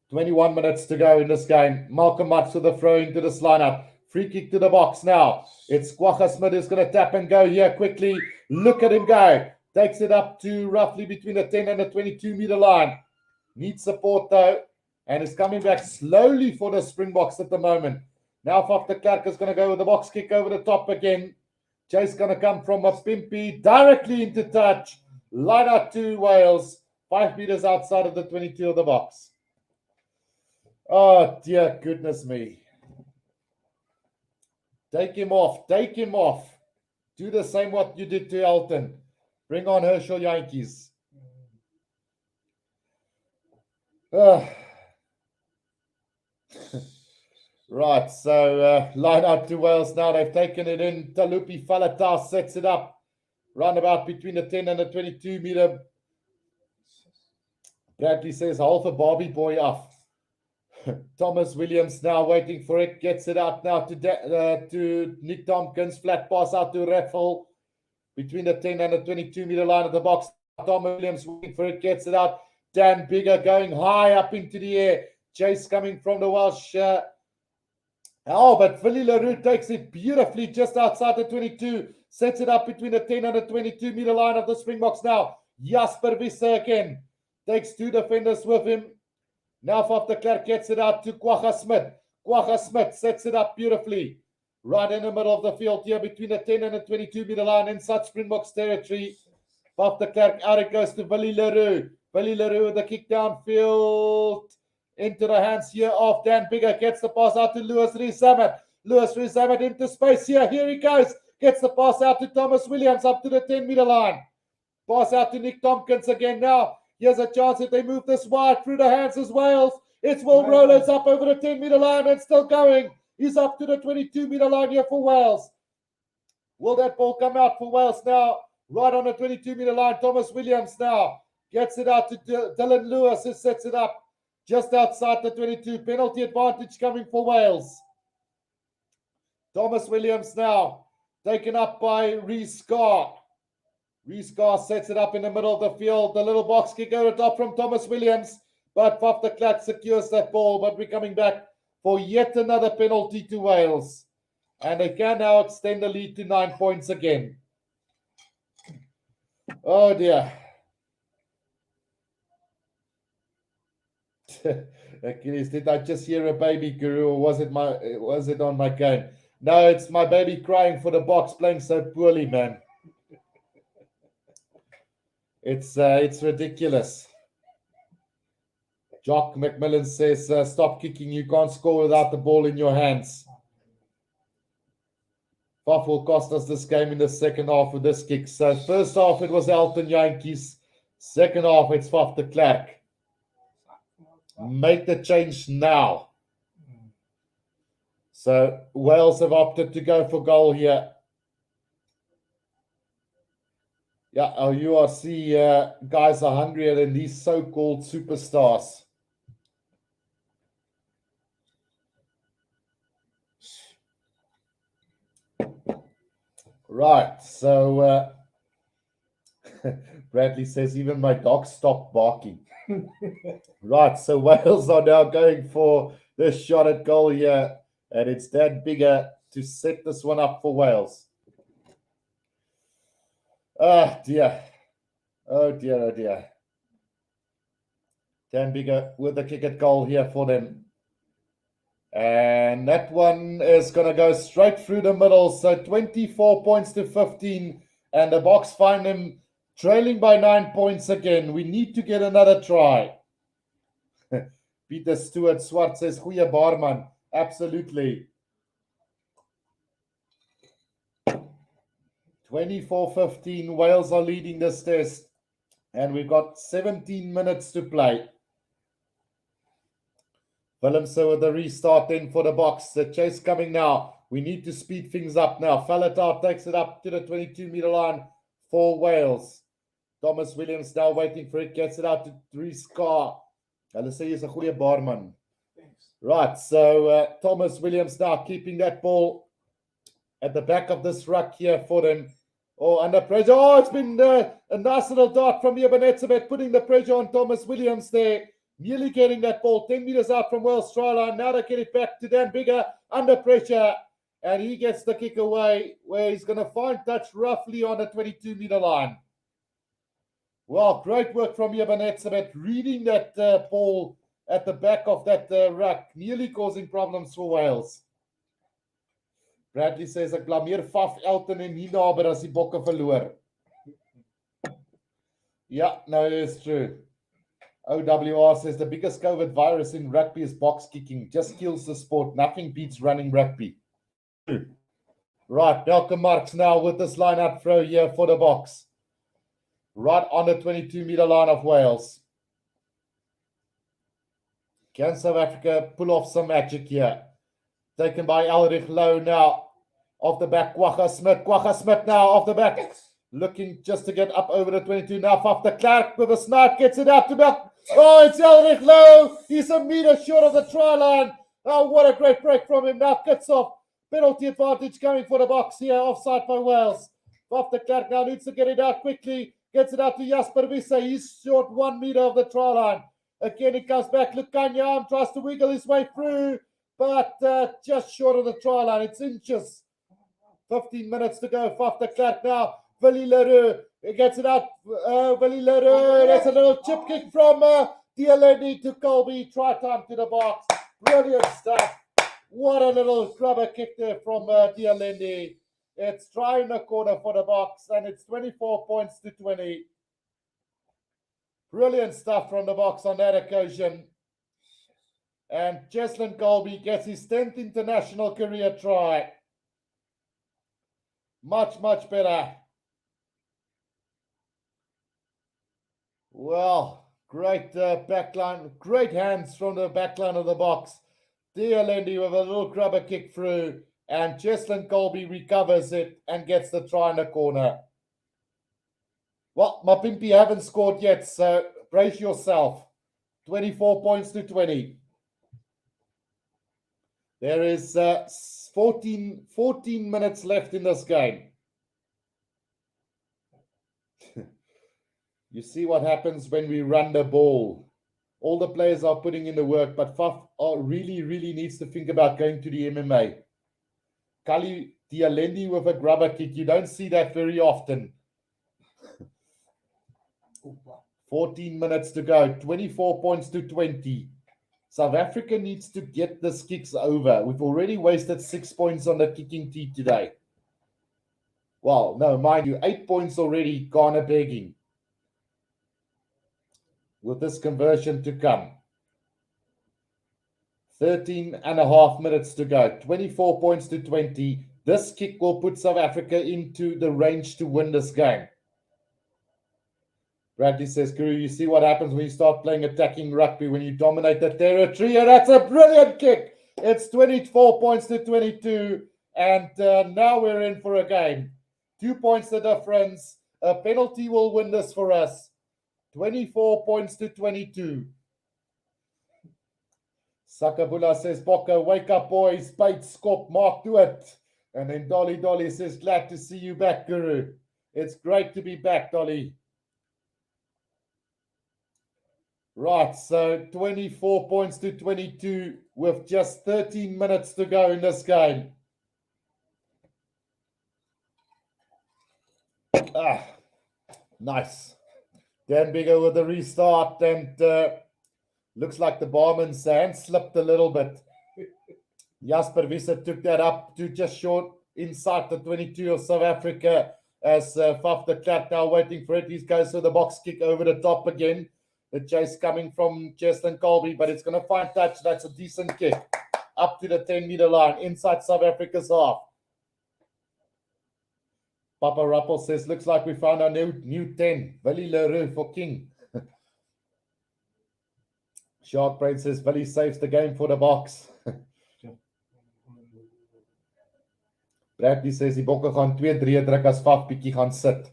21 minutes to go in this game. Malcolm Mutz with the throw into this lineup. Free kick to the Boks now. It's Kwagga Smith who's going to tap and go here quickly. Look at him go. Takes it up to roughly between the 10 and the 22-meter line. Needs support though. And is coming back slowly for the Springboks at the moment. Now Faf de Klerk is going to go with the box kick over the top again. Chase going to come from a Pimpy directly into touch. Line out to Wales. 5 meters outside of the 22 of the Boks. Oh, dear goodness me. Take him off. Take him off. Do the same what you did to Elton. Bring on Herschel Yankees. Right, so line out to Wales now. They've taken it in. Talupi Falata sets it up roundabout between the 10 and the 22 meter. Bradley says, half a Barbie boy off. Thomas Williams now waiting for it. Gets it out now to Nick Tompkins. Flat pass out to Raffle. Between the 10 and the 22 meter line of the box. Thomas Williams waiting for it. Gets it out. Dan Bigger going high up into the air. Chase coming from the Welsh. But Willie LaRue takes it beautifully just outside the 22. Sets it up between the 10 and the 22 meter line of the Springboks now. Jasper Visser again. Takes two defenders with him. Now Faf de Klerk gets it out to Kwagga Smith. Kwagga Smith sets it up beautifully. Right in the middle of the field here between the 10 and the 22 meter line inside Springboks territory. Faf de Klerk out it goes to Willie LaRue. Willie LaRue with the kick downfield. Into the hands here of Dan Bigger. Gets the pass out to Lewis Rees-Zammit. Lewis Rees-Zammit into space here. Here he goes. Gets the pass out to Thomas Williams up to the 10 meter line. Pass out to Nick Tompkins again now. Here's a chance if they move this wide through the hands as Wales. It's Will Rollers up over the 10 meter line and still going. He's up to the 22 meter line here for Wales. Will that ball come out for Wales now? Right on the 22 meter line. Thomas Williams now gets it out to Dylan Lewis, who sets it up just outside the 22. Penalty advantage coming for Wales. Thomas Williams now taken up by Reece Carr. Reece Carr sets it up in the middle of the field. The little box kick over the top from Thomas Williams. But Faf de Klerk secures that ball. But we're coming back for yet another penalty to Wales. And they can now extend the lead to 9 points again. Oh dear. Achilles, did I just hear a baby, Guru, or was it on my game? No, it's my baby crying for the box playing so poorly, man. It's ridiculous. Jock McMillan says, stop kicking. You can't score without the ball in your hands. Faf will cost us this game in the second half with this kick. So first half it was Elton Yankees. Second half it's Faf de Klerk. Make the change now. So Wales have opted to go for goal here. Yeah, our URC guys are hungrier than these so-called superstars. Right, so Bradley says even my dog stopped barking. Right, so Wales are now going for the shot at goal here, and it's Dan Bigger to set this one up for Wales. Oh dear. Oh dear, oh dear. Dan Bigger with the kick at goal here for them. And that one is going to go straight through the middle. So 24 points to 15. And the Boks find them trailing by 9 points again. We need to get another try. Peter Stewart Swart says, goeie barman. Absolutely. 24-15. Wales are leading this test. And we've got 17 minutes to play. Valencia with the restart then for the Boks. The chase coming now. We need to speed things up now. Faletau takes it up to the 22-meter line for Wales. Thomas Williams now waiting for it. Gets it out to Reece Carr. Hulle sê jy's 'n goeie barman. Thanks. Right, so Thomas Williams now keeping that ball at the back of this ruck here for them. Oh, under pressure. Oh, it's been a nice little dart from Ebenezabeth, putting the pressure on Thomas Williams there. Nearly getting that ball 10 meters out from Wales' try line. Now they get it back to Dan Bigger under pressure. And he gets the kick away where he's going to find touch roughly on the 22-meter line. Well, great work from Ebenezabeth reading that ball at the back of that ruck, nearly causing problems for Wales. Bradley says, ek blameer Faf, Elton en nie naby as die bokke verloor. Yeah, no, it's true. OWR says the biggest COVID virus in rugby is box kicking. Just kills the sport. Nothing beats running rugby. Right, Malcolm Marks now with this line-up throw here for the Boks. Right on the 22-meter line of Wales. Can South Africa pull off some magic here? Taken by Elrich Low now. Off the back, Kwagga Smith. Kwagga Smith now off the back. looking just to get up over the 22. Now Faf de Klerk with a snipe, gets it out to back. Oh, it's Elrich low. He's a meter short of the try line. Oh, what a great break from him. Now cuts off. Penalty advantage coming for the Boks here. Offside by Wales. Faf de Klerk now needs to get it out quickly. Gets it out to Jasper Wisse. He's short 1 meter of the try line. Again, he comes back. Lukanyam tries to wiggle his way through, but just short of the try line. It's inches. 15 minutes to go. Faf de Klerk now. Willie Leroux gets it out. Willie Leroux. That's a little chip kick from Dialendi to Colby. Try time to the box. Brilliant stuff. What a little grubber kick there from Dialendi. It's try in the corner for the Boks, and it's 24 points to 20. Brilliant stuff from the Boks on that occasion. And Cheslin Colby gets his 10th international career try. Much, much better. Well, great backline, great hands from the backline of the Boks. Dialendi with a little grubber kick through, and Cheslin Colby recovers it and gets the try in the corner. Well, Mapimpi haven't scored yet, so brace yourself. 24 points to 20. There is 14 minutes left in this game. You see what happens when we run the ball. All the players are putting in the work, but Faf really needs to think about going to the MMA. Kali Dialendi with a grubber kick. You don't see that very often. 14 minutes to go. 24 points to 20. South Africa needs to get this kicks over. We've already wasted 6 points on the kicking tee today. Well, no, mind you, 8 points already gone a begging. With this conversion to come. 13 and a half minutes to go. 24 points to 20. This kick will put South Africa into the range to win this game. Bradley says, Guru, you see what happens when you start playing attacking rugby, when you dominate the territory, and that's a brilliant kick. It's 24 points to 22, and now we're in for a game. 2 points the difference. A penalty will win this for us. 24 points to 22. Sakabula says, Boko, wake up, boys. Bates, Skop, Mark, do it. And then Dolly says, glad to see you back, Guru. It's great to be back, Dolly. Right, so 24 points to 22 with just 13 minutes to go in this game. Nice. Dan Bigger with the restart, and looks like the barman's hand slipped a little bit. Jasper Wisse took that up to just short inside the 22 of South Africa as Faf de Klerk now waiting for it. He goes for the box kick over the top again. The chase coming from Cheslin Colby, but it's going to find touch. That's a decent kick. Up to the 10-meter line, inside South Africa's half. Papa Rappel says, looks like we found our new 10. Willie Leroux for King. Shark Brain says, Willie saves the game for the Boks. Bradley says, die bokke gaan 2-3 druk as Faf bietjie gaan sit.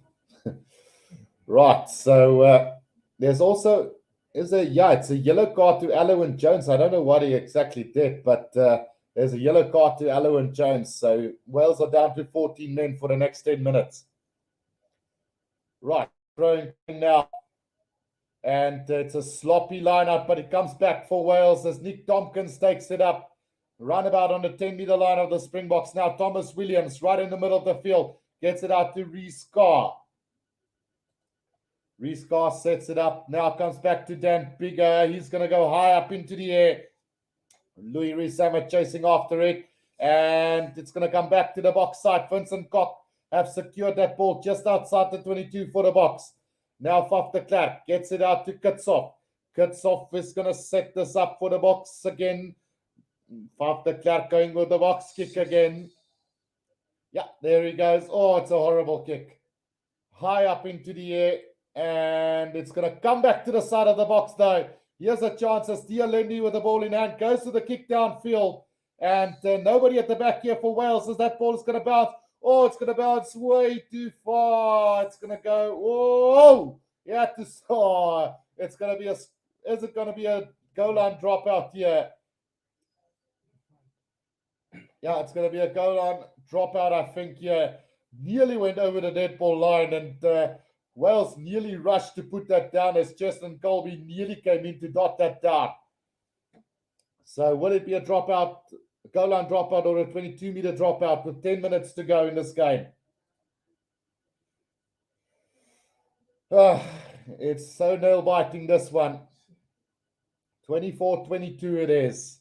Right, so there's also, it's a yellow card to Alwyn Jones. I don't know what he exactly did, but there's a yellow card to Alwyn Jones. So Wales are down to 14 men for the next 10 minutes. Right, throwing now. And it's a sloppy lineup, but it comes back for Wales as Nick Tompkins takes it up. Roundabout on the 10-meter line of the Springboks. Now Thomas Williams right in the middle of the field. Gets it out to Rhys Carr. Rhys Carr sets it up. Now comes back to Dan Bigger. He's going to go high up into the air. Louis Rees-Zammit chasing after it. And it's going to come back to the Boks side. Vincent Koch have secured that ball just outside the 22 for the Boks. Now Faf de Klerk gets it out to Kitshoff. Kitshoff is going to set this up for the Boks again. Faf de Klerk going with the box kick again. Yeah, there he goes. Oh, it's a horrible kick. High up into the air. And it's going to come back to the side of the Boks though. Here's a chance as Dialendi with the ball in hand goes to the kick downfield. And nobody at the back here for Wales as that ball is going to bounce Oh, it's going to bounce way too far. It's going to go. Whoa! You have to. Oh, it's going to be a. Is it going to be a goal line dropout here? Yeah, it's going to be a goal line dropout, I think. Yeah, nearly went over the dead ball line, and Wales nearly rushed to put that down as Justin Colby nearly came in to dot that down. So will it be a dropout, a goal line dropout, or a 22-meter dropout with 10 minutes to go in this game? It's so nail-biting, this one. 24-22 it is.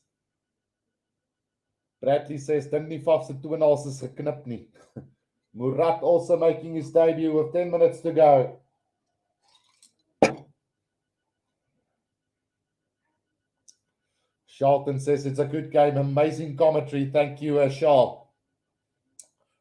Bradley says, dink nie Faf se toenails is geknip nie. Murat also making his debut with 10 minutes to go. Charlton says it's a good game. Amazing commentary. Thank you, Charles.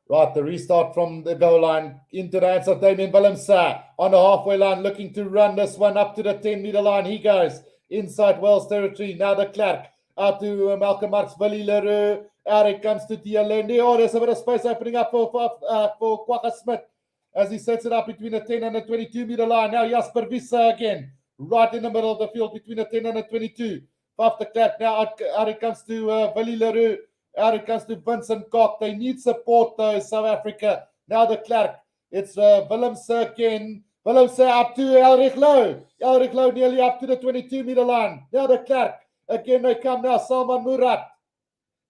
Right, the restart from the goal line into the hands of Damien Valencia on the halfway line, looking to run this one up to the 10-meter line. He goes inside Wales territory. Now the Clark out to Malcolm Marx, Willie Leroux. Out it comes to Dialende. Oh, there's a bit of space opening up for Kwagga Smith as he sets it up between the 10 and the 22-meter line. Now Jasper Vissa again, right in the middle of the field between the 10 and the 22. Faf de Klerk. Now out it comes to Willie Leroux. Out it comes to Vincent Koch. They need support though, South Africa. Now the Clark. It's Willemse again. Willemse up to Elrich Low. Elrich Low nearly up to the 22-meter line. Now the Clark. Again they come now. Salman Murat.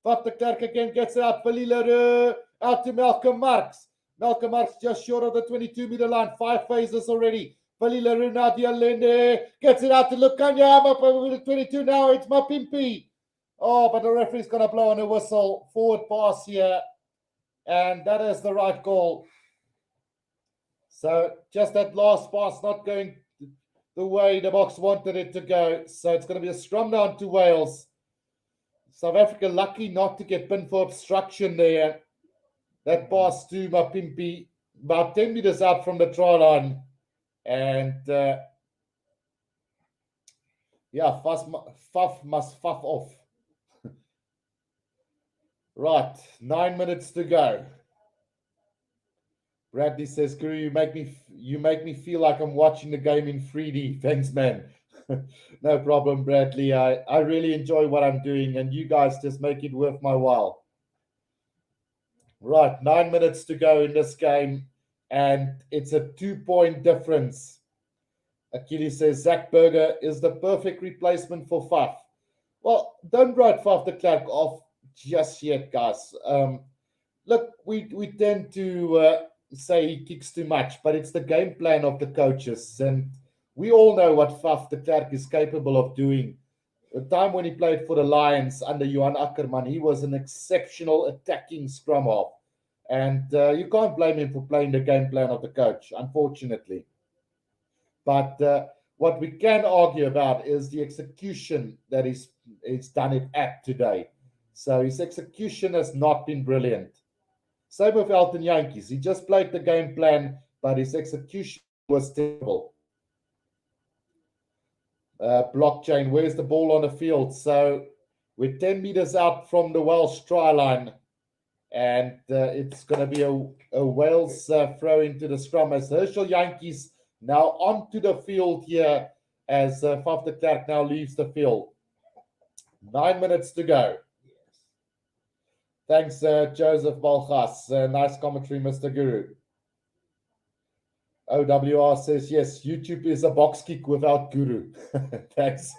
Faf de Klerk again gets it out. Willie Leroux. Out to Malcolm Marx. Malcolm Marx just short of the 22-meter line. 5 phases already. Willie Leroux now. Dialende gets it out to Lukanya. I'm up over the 22 now. It's Mapimpi. Oh, but the referee's going to blow on a whistle. Forward pass here. And that is the right call. So just that last pass not going the way the Boks wanted it to go. So it's going to be a scrum down to Wales. South Africa lucky not to get pinned for obstruction there. That pass to Mapimpi about 10 meters out from the try line. And yeah, Faf must Faf off. Right, 9 minutes to go. Bradley says, Guru, you make me feel like I'm watching the game in 3D. Thanks, man. No problem, Bradley. I really enjoy what I'm doing, and you guys just make it worth my while. Right, 9 minutes to go in this game, and it's a 2-point difference. Achilles says, Zach Berger is the perfect replacement for Faf. Well, don't write Faf de Klerk off just yet, guys. Look, we tend to say he kicks too much, but it's the game plan of the coaches, and we all know what Faf de Klerk is capable of doing. The time when he played for the Lions under Johan Ackerman, he was an exceptional attacking scrum half, and you can't blame him for playing the game plan of the coach, unfortunately. But what we can argue about is the execution that he's done it at today. So his execution has not been brilliant. Same with Elton Yankees. He just played the game plan, but his execution was terrible. Blockchain, where's the ball on the field? So we're 10 meters out from the Welsh try line, and it's going to be a Wales throw into the scrum as Herschel Yankees now onto the field here as Faf de Klerk now leaves the field. 9 minutes to go. Thanks, Joseph Balchas. Nice commentary, Mr. Guru. OWR says, yes, YouTube is a box kick without Guru. Thanks.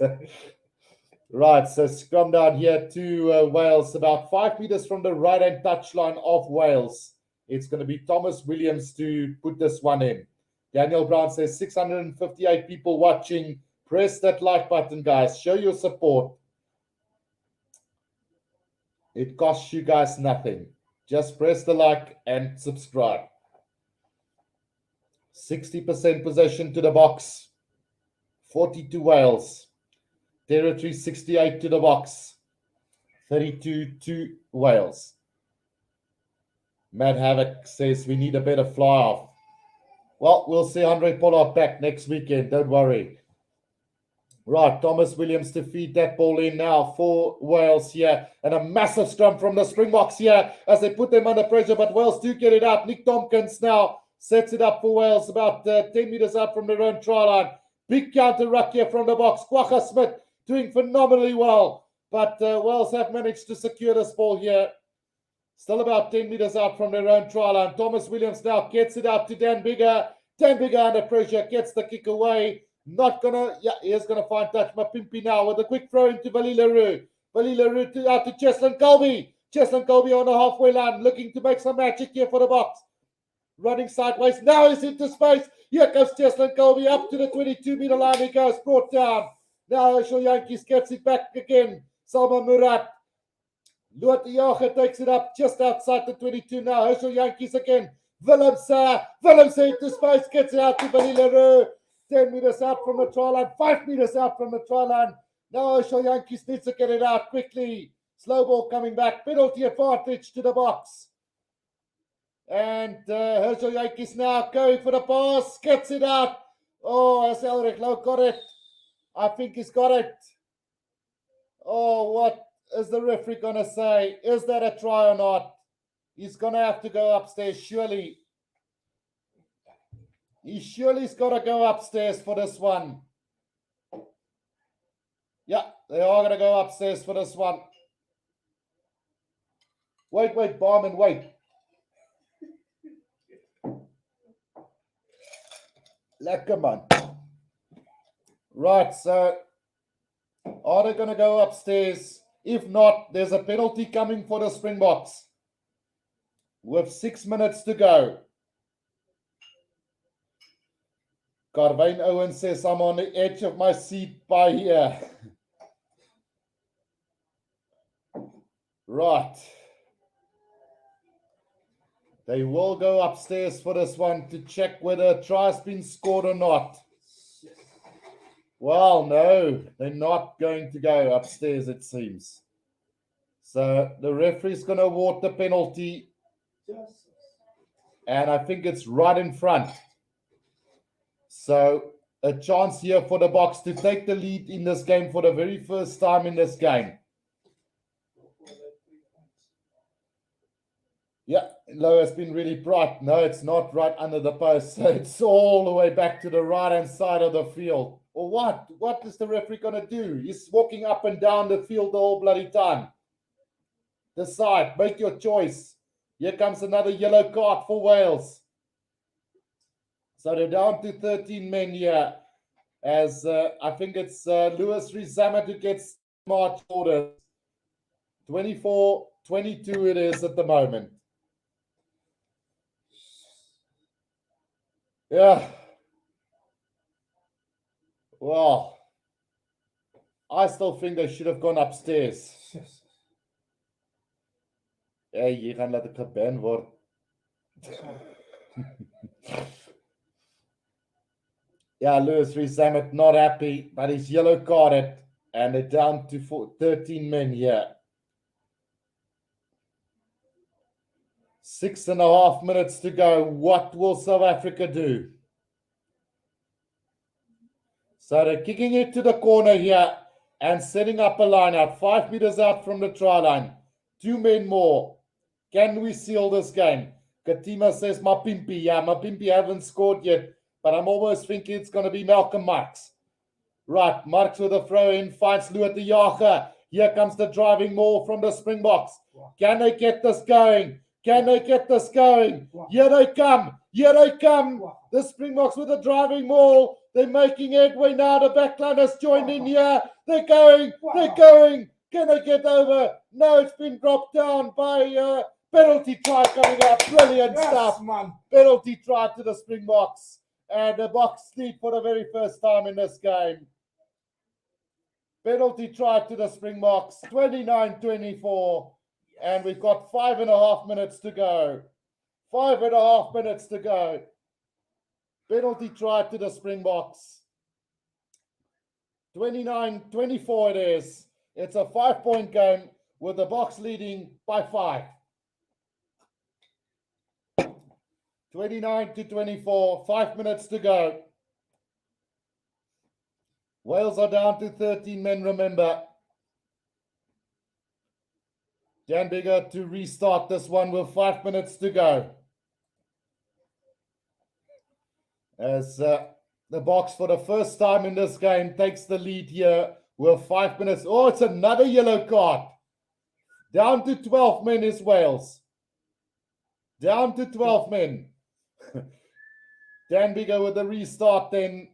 Right, so scrum down here to Wales, about 5 meters from the right-hand touchline of Wales. It's going to be Thomas Williams to put this one in. Daniel Brown says, 658 people watching. Press that like button, guys. Show your support. It costs you guys nothing. Just press the like and subscribe. 60% possession to the Boks. 40 to Wales. Territory 68 to the Boks. 32 to Wales. Matt Havoc says we need a better fly-off. Well, we'll see Andre Pollard back next weekend. Don't worry. Right, Thomas Williams to feed that ball in now for Wales here. And a massive scrum from the Springboks here as they put them under pressure. But Wales do get it up. Nick Tompkins now sets it up for Wales about 10 meters out from their own try line. Big counter ruck here from the box. Kwagga Smith doing phenomenally well. But Wales have managed to secure this ball here. Still about 10 meters out from their own try line. Thomas Williams now gets it out to Dan Biggar. Dan Biggar under pressure, gets the kick away. Not gonna, yeah, he's gonna find touch Mapimpi now with a quick throw into Vali Leroux. Vali Leroux out to Cheslin Colby. Cheslin Colby on the halfway line, looking to make some magic here for the Boks. Running sideways, now he's into space. Here comes Cheslin Colby up to the 22-meter line. He goes, brought down. Now Herschel Jantjies gets it back again. Salman Murat. Loat de Jager takes it up just outside the 22 now. Herschel Jantjies again. Willems into space, gets it out to Vali Leroux. 10 meters out from the try line, 5 meters out from the try line. Now Herschel Jantjies needs to get it out quickly. Slow ball coming back, penalty advantage to the Boks. And Herschel Jantjies now going for the pass, gets it out. Oh, has Elrich Lau got it? I think he's got it. Oh, what is the referee going to say? Is that a try or not? He's going to have to go upstairs, surely. He surely's got to go upstairs for this one. Yeah, they are going to go upstairs for this one. Wait, Barman, wait. Lekker man. Right, so are they going to go upstairs? If not, there's a penalty coming for the Springboks with 6 minutes to go. Carvine Owen says, I'm on the edge of my seat by here. Right. They will go upstairs for this one to check whether a try's been scored or not. Well, no, they're not going to go upstairs, it seems. So the referee's going to award the penalty. And I think it's right in front. So a chance here for the Boks to take the lead in this game for the very first time in this game. Yeah, low has been really bright. No, it's not right under the post. So it's all the way back to the right-hand side of the field. Or what? What is the referee going to do? He's walking up and down the field the whole bloody time. Decide. Make your choice. Here comes another yellow card for Wales. So they're down to 13 men here. As I think it's Lewis Rizama who gets march orders. 24-22 it is at the moment. Yeah. Well, I still think they should have gone upstairs. Ja, jy gaan laat ek geban word. Yeah, Lewis Rizama not happy, but he's yellow carded, and they're down to 13 men here. 6.5 minutes to go. What will South Africa do? So they're kicking it to the corner here and setting up a line out 5 meters out from the try line. 2 men more. Can we seal this game? Katima says Mapimpi. Yeah, Mapimpi haven't scored yet, but I'm almost thinking it's going to be Malcolm Marx. Right, Marx with a throw in, finds Loat de Jager. Here comes the driving maul from the Springboks. Can they get this going? Can they get this going? Here they come. Here they come. The Springboks with the driving maul. They're making headway now. The backline has joined in here. They're going. They're going. Can they get over? No, it's been dropped down by penalty try coming up. Brilliant stuff, man. Penalty try to the Springboks. And the Boks lead for the very first time in this game. Penalty try to the Springboks. 29-24. And we've got 5.5 minutes to go. 5.5 minutes to go. Penalty try to the Springboks. 29-24 it is. It's a 5-point game with the Boks leading by 5. 29-24, 5 minutes to go. Wales are down to 13 men, remember. Dan Bigger to restart this one with 5 minutes to go. As the Boks, for the first time in this game, takes the lead here with 5 minutes. Oh, it's another yellow card. Down to 12 men is Wales. Down to 12 men. Dan Bigger with the restart then.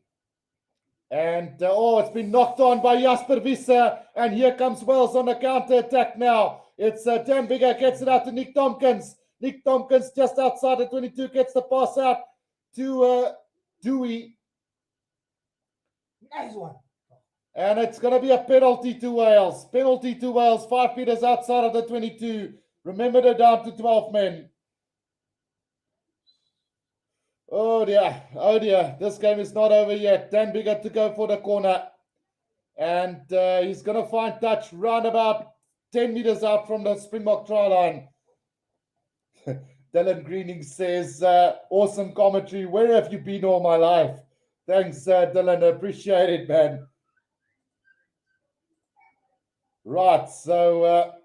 And, it's been knocked on by Jasper Visser. And here comes Wales on the counter-attack now. It's Dan Bigger gets it out to Nick Tompkins. Nick Tompkins just outside the 22 gets the pass out to Dewey. Nice one. And it's going to be a penalty to Wales. Penalty to Wales, 5 meters outside of the 22. Remember, they're down to 12 men. Oh dear, this game is not over yet. Dan Bigger to go for the corner. And he's going to find touch round about 10 meters out from the Springbok try line. Dylan Greening says, awesome commentary. Where have you been all my life? Thanks, Dylan. Appreciate it, man. Right, so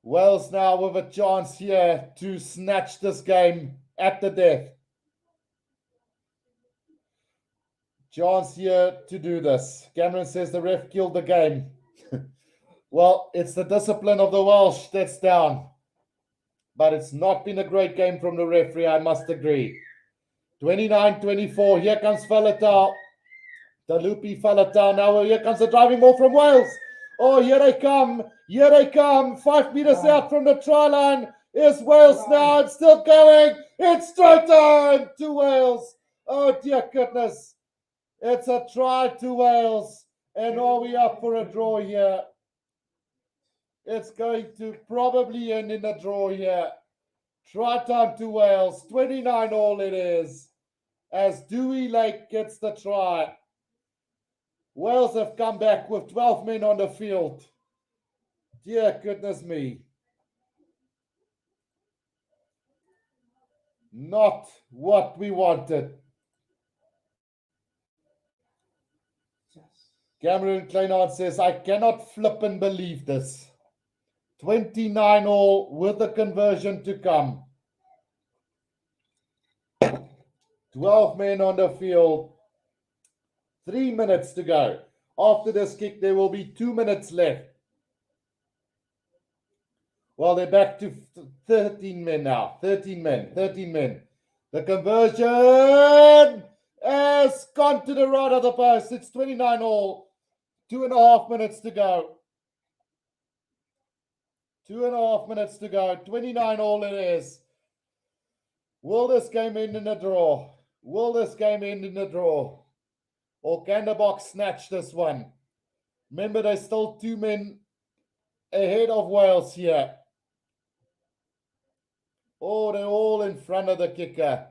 Wales now with a chance here to snatch this game at the death. Chance here to do this. Cameron says the ref killed the game. Well, it's the discipline of the Welsh that's down. But it's not been a great game from the referee, I must agree. 29-24. Here comes Faletau. Talupi Faletau. Now here comes the driving ball from Wales. Oh, here they come. Here they come. 5 meters out from the try line. Is Wales now. It's still going. It's straight on to Wales. Oh, dear goodness. It's a try to Wales. And are we up for a draw here? It's going to probably end in a draw here. Try time to Wales. 29 all it is. As Dewey Lake gets the try. Wales have come back with 12 men on the field. Dear goodness me. Not what we wanted. Cameron Kleinhardt says, I cannot flip and believe this. 29 all with the conversion to come. 12 men on the field. 3 minutes to go. After this kick, there will be 2 minutes left. Well, they're back to 13 men now. 13 men. The conversion has gone to the right of the post. It's 29 all. 2.5 minutes to go. 2.5 minutes to go. 29 all it is. Will this game end in a draw? Will this game end in a draw? Or can the Boks snatch this one? Remember, there's still 2 men ahead of Wales here. Oh, they're all in front of the kicker.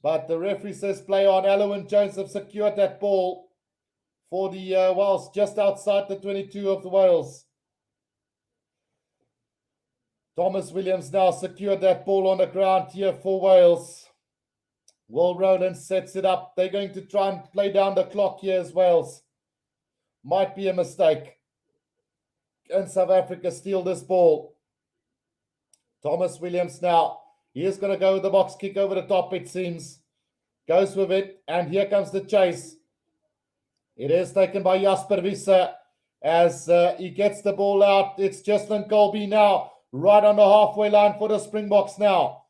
But the referee says play on. Alloa and Jones have secured that ball for the Wales just outside the 22 of the Wales. Thomas Williams now secured that ball on the ground here for Wales. Will Rowland sets it up. They're going to try and play down the clock here as Wales. Might be a mistake. Can South Africa steal this ball? Thomas Williams now. He is going to go with the box kick over the top, it seems. Goes with it. And here comes the chase. It is taken by Jasper Visser as he gets the ball out. It's Jocelyn Colby now. Right on the halfway line for the Springboks now.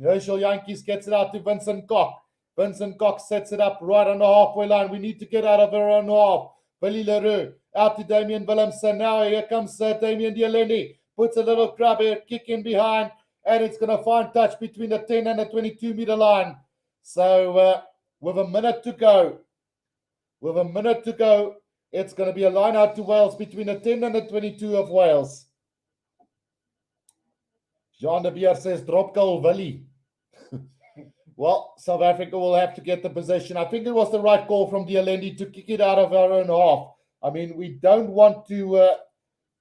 Herschel Yankees gets it out to Vincent Koch. Vincent Koch sets it up right on the halfway line. We need to get out of our own half. Billy Leroux out to Damien Willemsen. Now here comes Damien Dialendi. Puts a little grab here, kick in behind. And it's going to find touch between the 10 and the 22 meter line. So with a minute to go. It's going to be a line out to Wales between the 10 and the 22 of Wales. Jean de Beer says, drop goal, Willie. Well, South Africa will have to get the possession. I think it was the right call from Dialendi to kick it out of our own half. I mean, we don't want to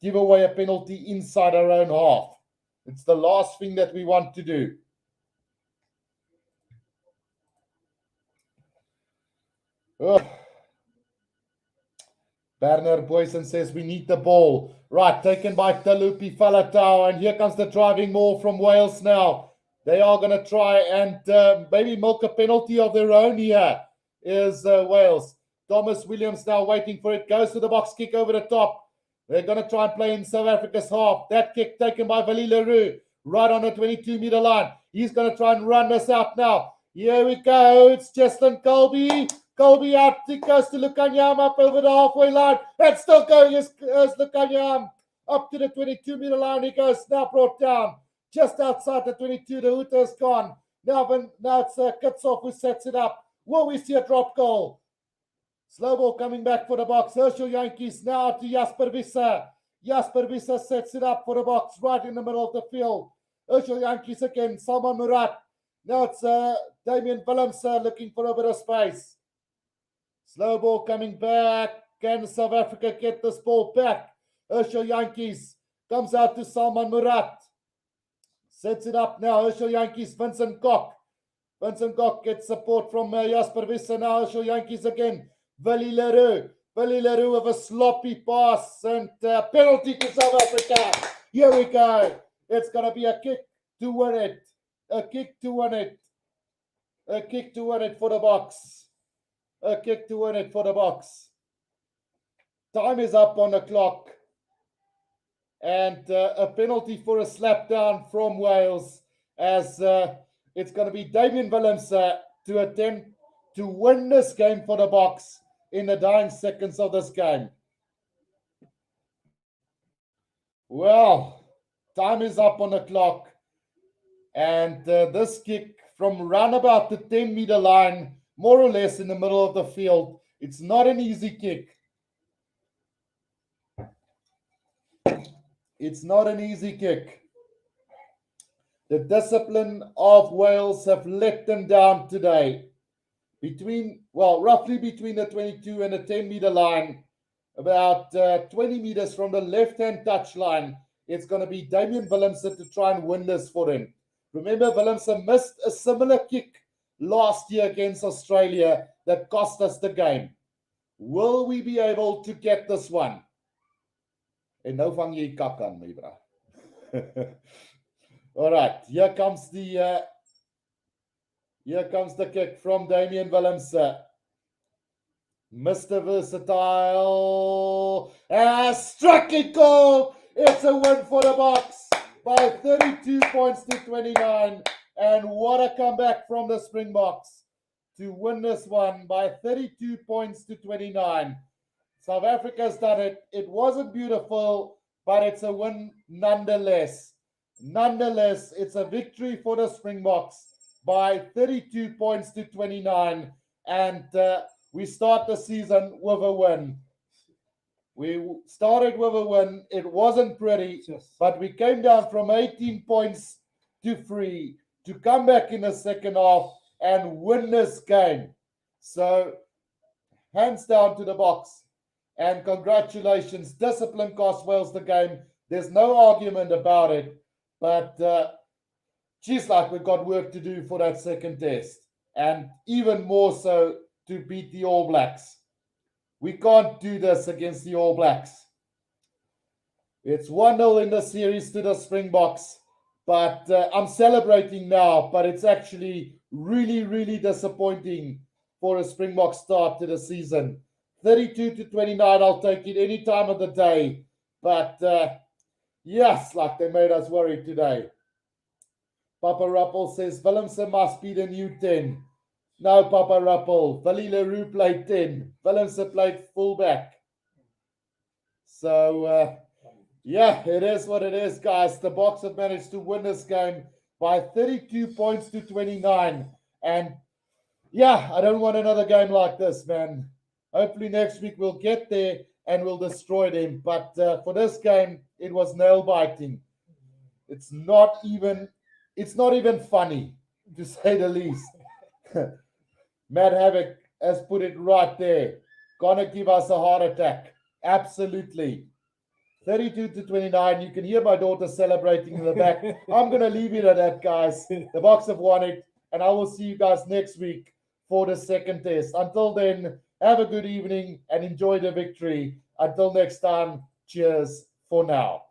give away a penalty inside our own half. It's the last thing that we want to do. Oh. Bernard Boyson says we need the ball. Right, taken by Talupi Falatau. And here comes the driving maul from Wales now. They are going to try and maybe milk a penalty of their own here. Is Wales. Thomas Williams now waiting for it. Goes to the box, kick over the top. They're going to try and play in South Africa's half. That kick taken by Vali Leroux. Right on the 22-meter line. He's going to try and run this out now. Here we go. It's Jesslyn Colby. Colby out. It goes to Lukanyam up over the halfway line. And still going is Lukanyam. Up to the 22-meter line he goes. Now brought down. Just outside the 22. The Hooter's gone. Now it's Kitshoff who sets it up. Will we see a drop goal? Slow ball coming back for the box. Herschel Yankees now to Jasper Visser. Jasper Visser sets it up for the box right in the middle of the field. Herschel Yankees again. Salman Murat. Now it's Damien Willems looking for a bit of space. Slow ball coming back. Can South Africa get this ball back? Herschel Yankees comes out to Salman Murat. Sets it up now. Herschel Yankees, Vincent Kok. Vincent Kok gets support from Jasper Visser. Now Herschel Yankees again. Vali Leroux. Vali Leroux with a sloppy pass and penalty to South Africa. Here we go. It's going to be a kick to win it. A kick to win it. A kick to win it for the box. A kick to win it for the box. Time is up on the clock. And a penalty for a slap down from Wales as it's going to be Damien Willems to attempt to win this game for the box in the dying seconds of this game. Well, time is up on the clock. And this kick from round about the 10-meter line, more or less in the middle of the field, it's not an easy kick. It's not an easy kick. The discipline of Wales have let them down today. Roughly between the 22 and the 10-meter line, about 20 meters from the left-hand touch line, it's going to be Damien Willems to try and win this for him. Remember, Willems missed a similar kick last year against Australia that cost us the game. Will we be able to get this one? En nou vang jy kak aan, my bra. All right, here comes the kick from Damien Willems. Mr. Versatile. Struck it goal. It's a win for the box by 32 points to 29. And what a comeback from the Springboks to win this one by 32 points to 29. South Africa's done it. It wasn't beautiful, but it's a win nonetheless. Nonetheless, it's a victory for the Springboks by 32 points to 29. And we start the season with a win. We started with a win. It wasn't pretty, but we came down from 18 points to 3 to come back in the second half and win this game. So, hands down to the box. And congratulations. Discipline cost Wales the game. There's no argument about it. But, geez, like we've got work to do for that second test. And even more so to beat the All Blacks. We can't do this against the All Blacks. It's 1-0 in the series to the Springboks. But I'm celebrating now. But it's actually really, really disappointing for a Springbok start to the season. 32 to 29, I'll take it any time of the day. But, yes, like they made us worry today. Papa Ruppel says, Willems must be the new 10. No, Papa Ruppel. Vali Leroux played 10. Willems played fullback. So, yeah, it is what it is, guys. The Boks have managed to win this game by 32 points to 29. And, yeah, I don't want another game like this, man. Hopefully next week we'll get there and we'll destroy them. But for this game, it was nail-biting. It's not even funny, to say the least. Matt Havoc has put it right there. Gonna give us a heart attack. Absolutely. 32 to 29. You can hear my daughter celebrating in the back. I'm going to leave it at that, guys. The Boks have won it. And I will see you guys next week for the second test. Until then, Have a good evening and enjoy the victory. Until next time, cheers for now.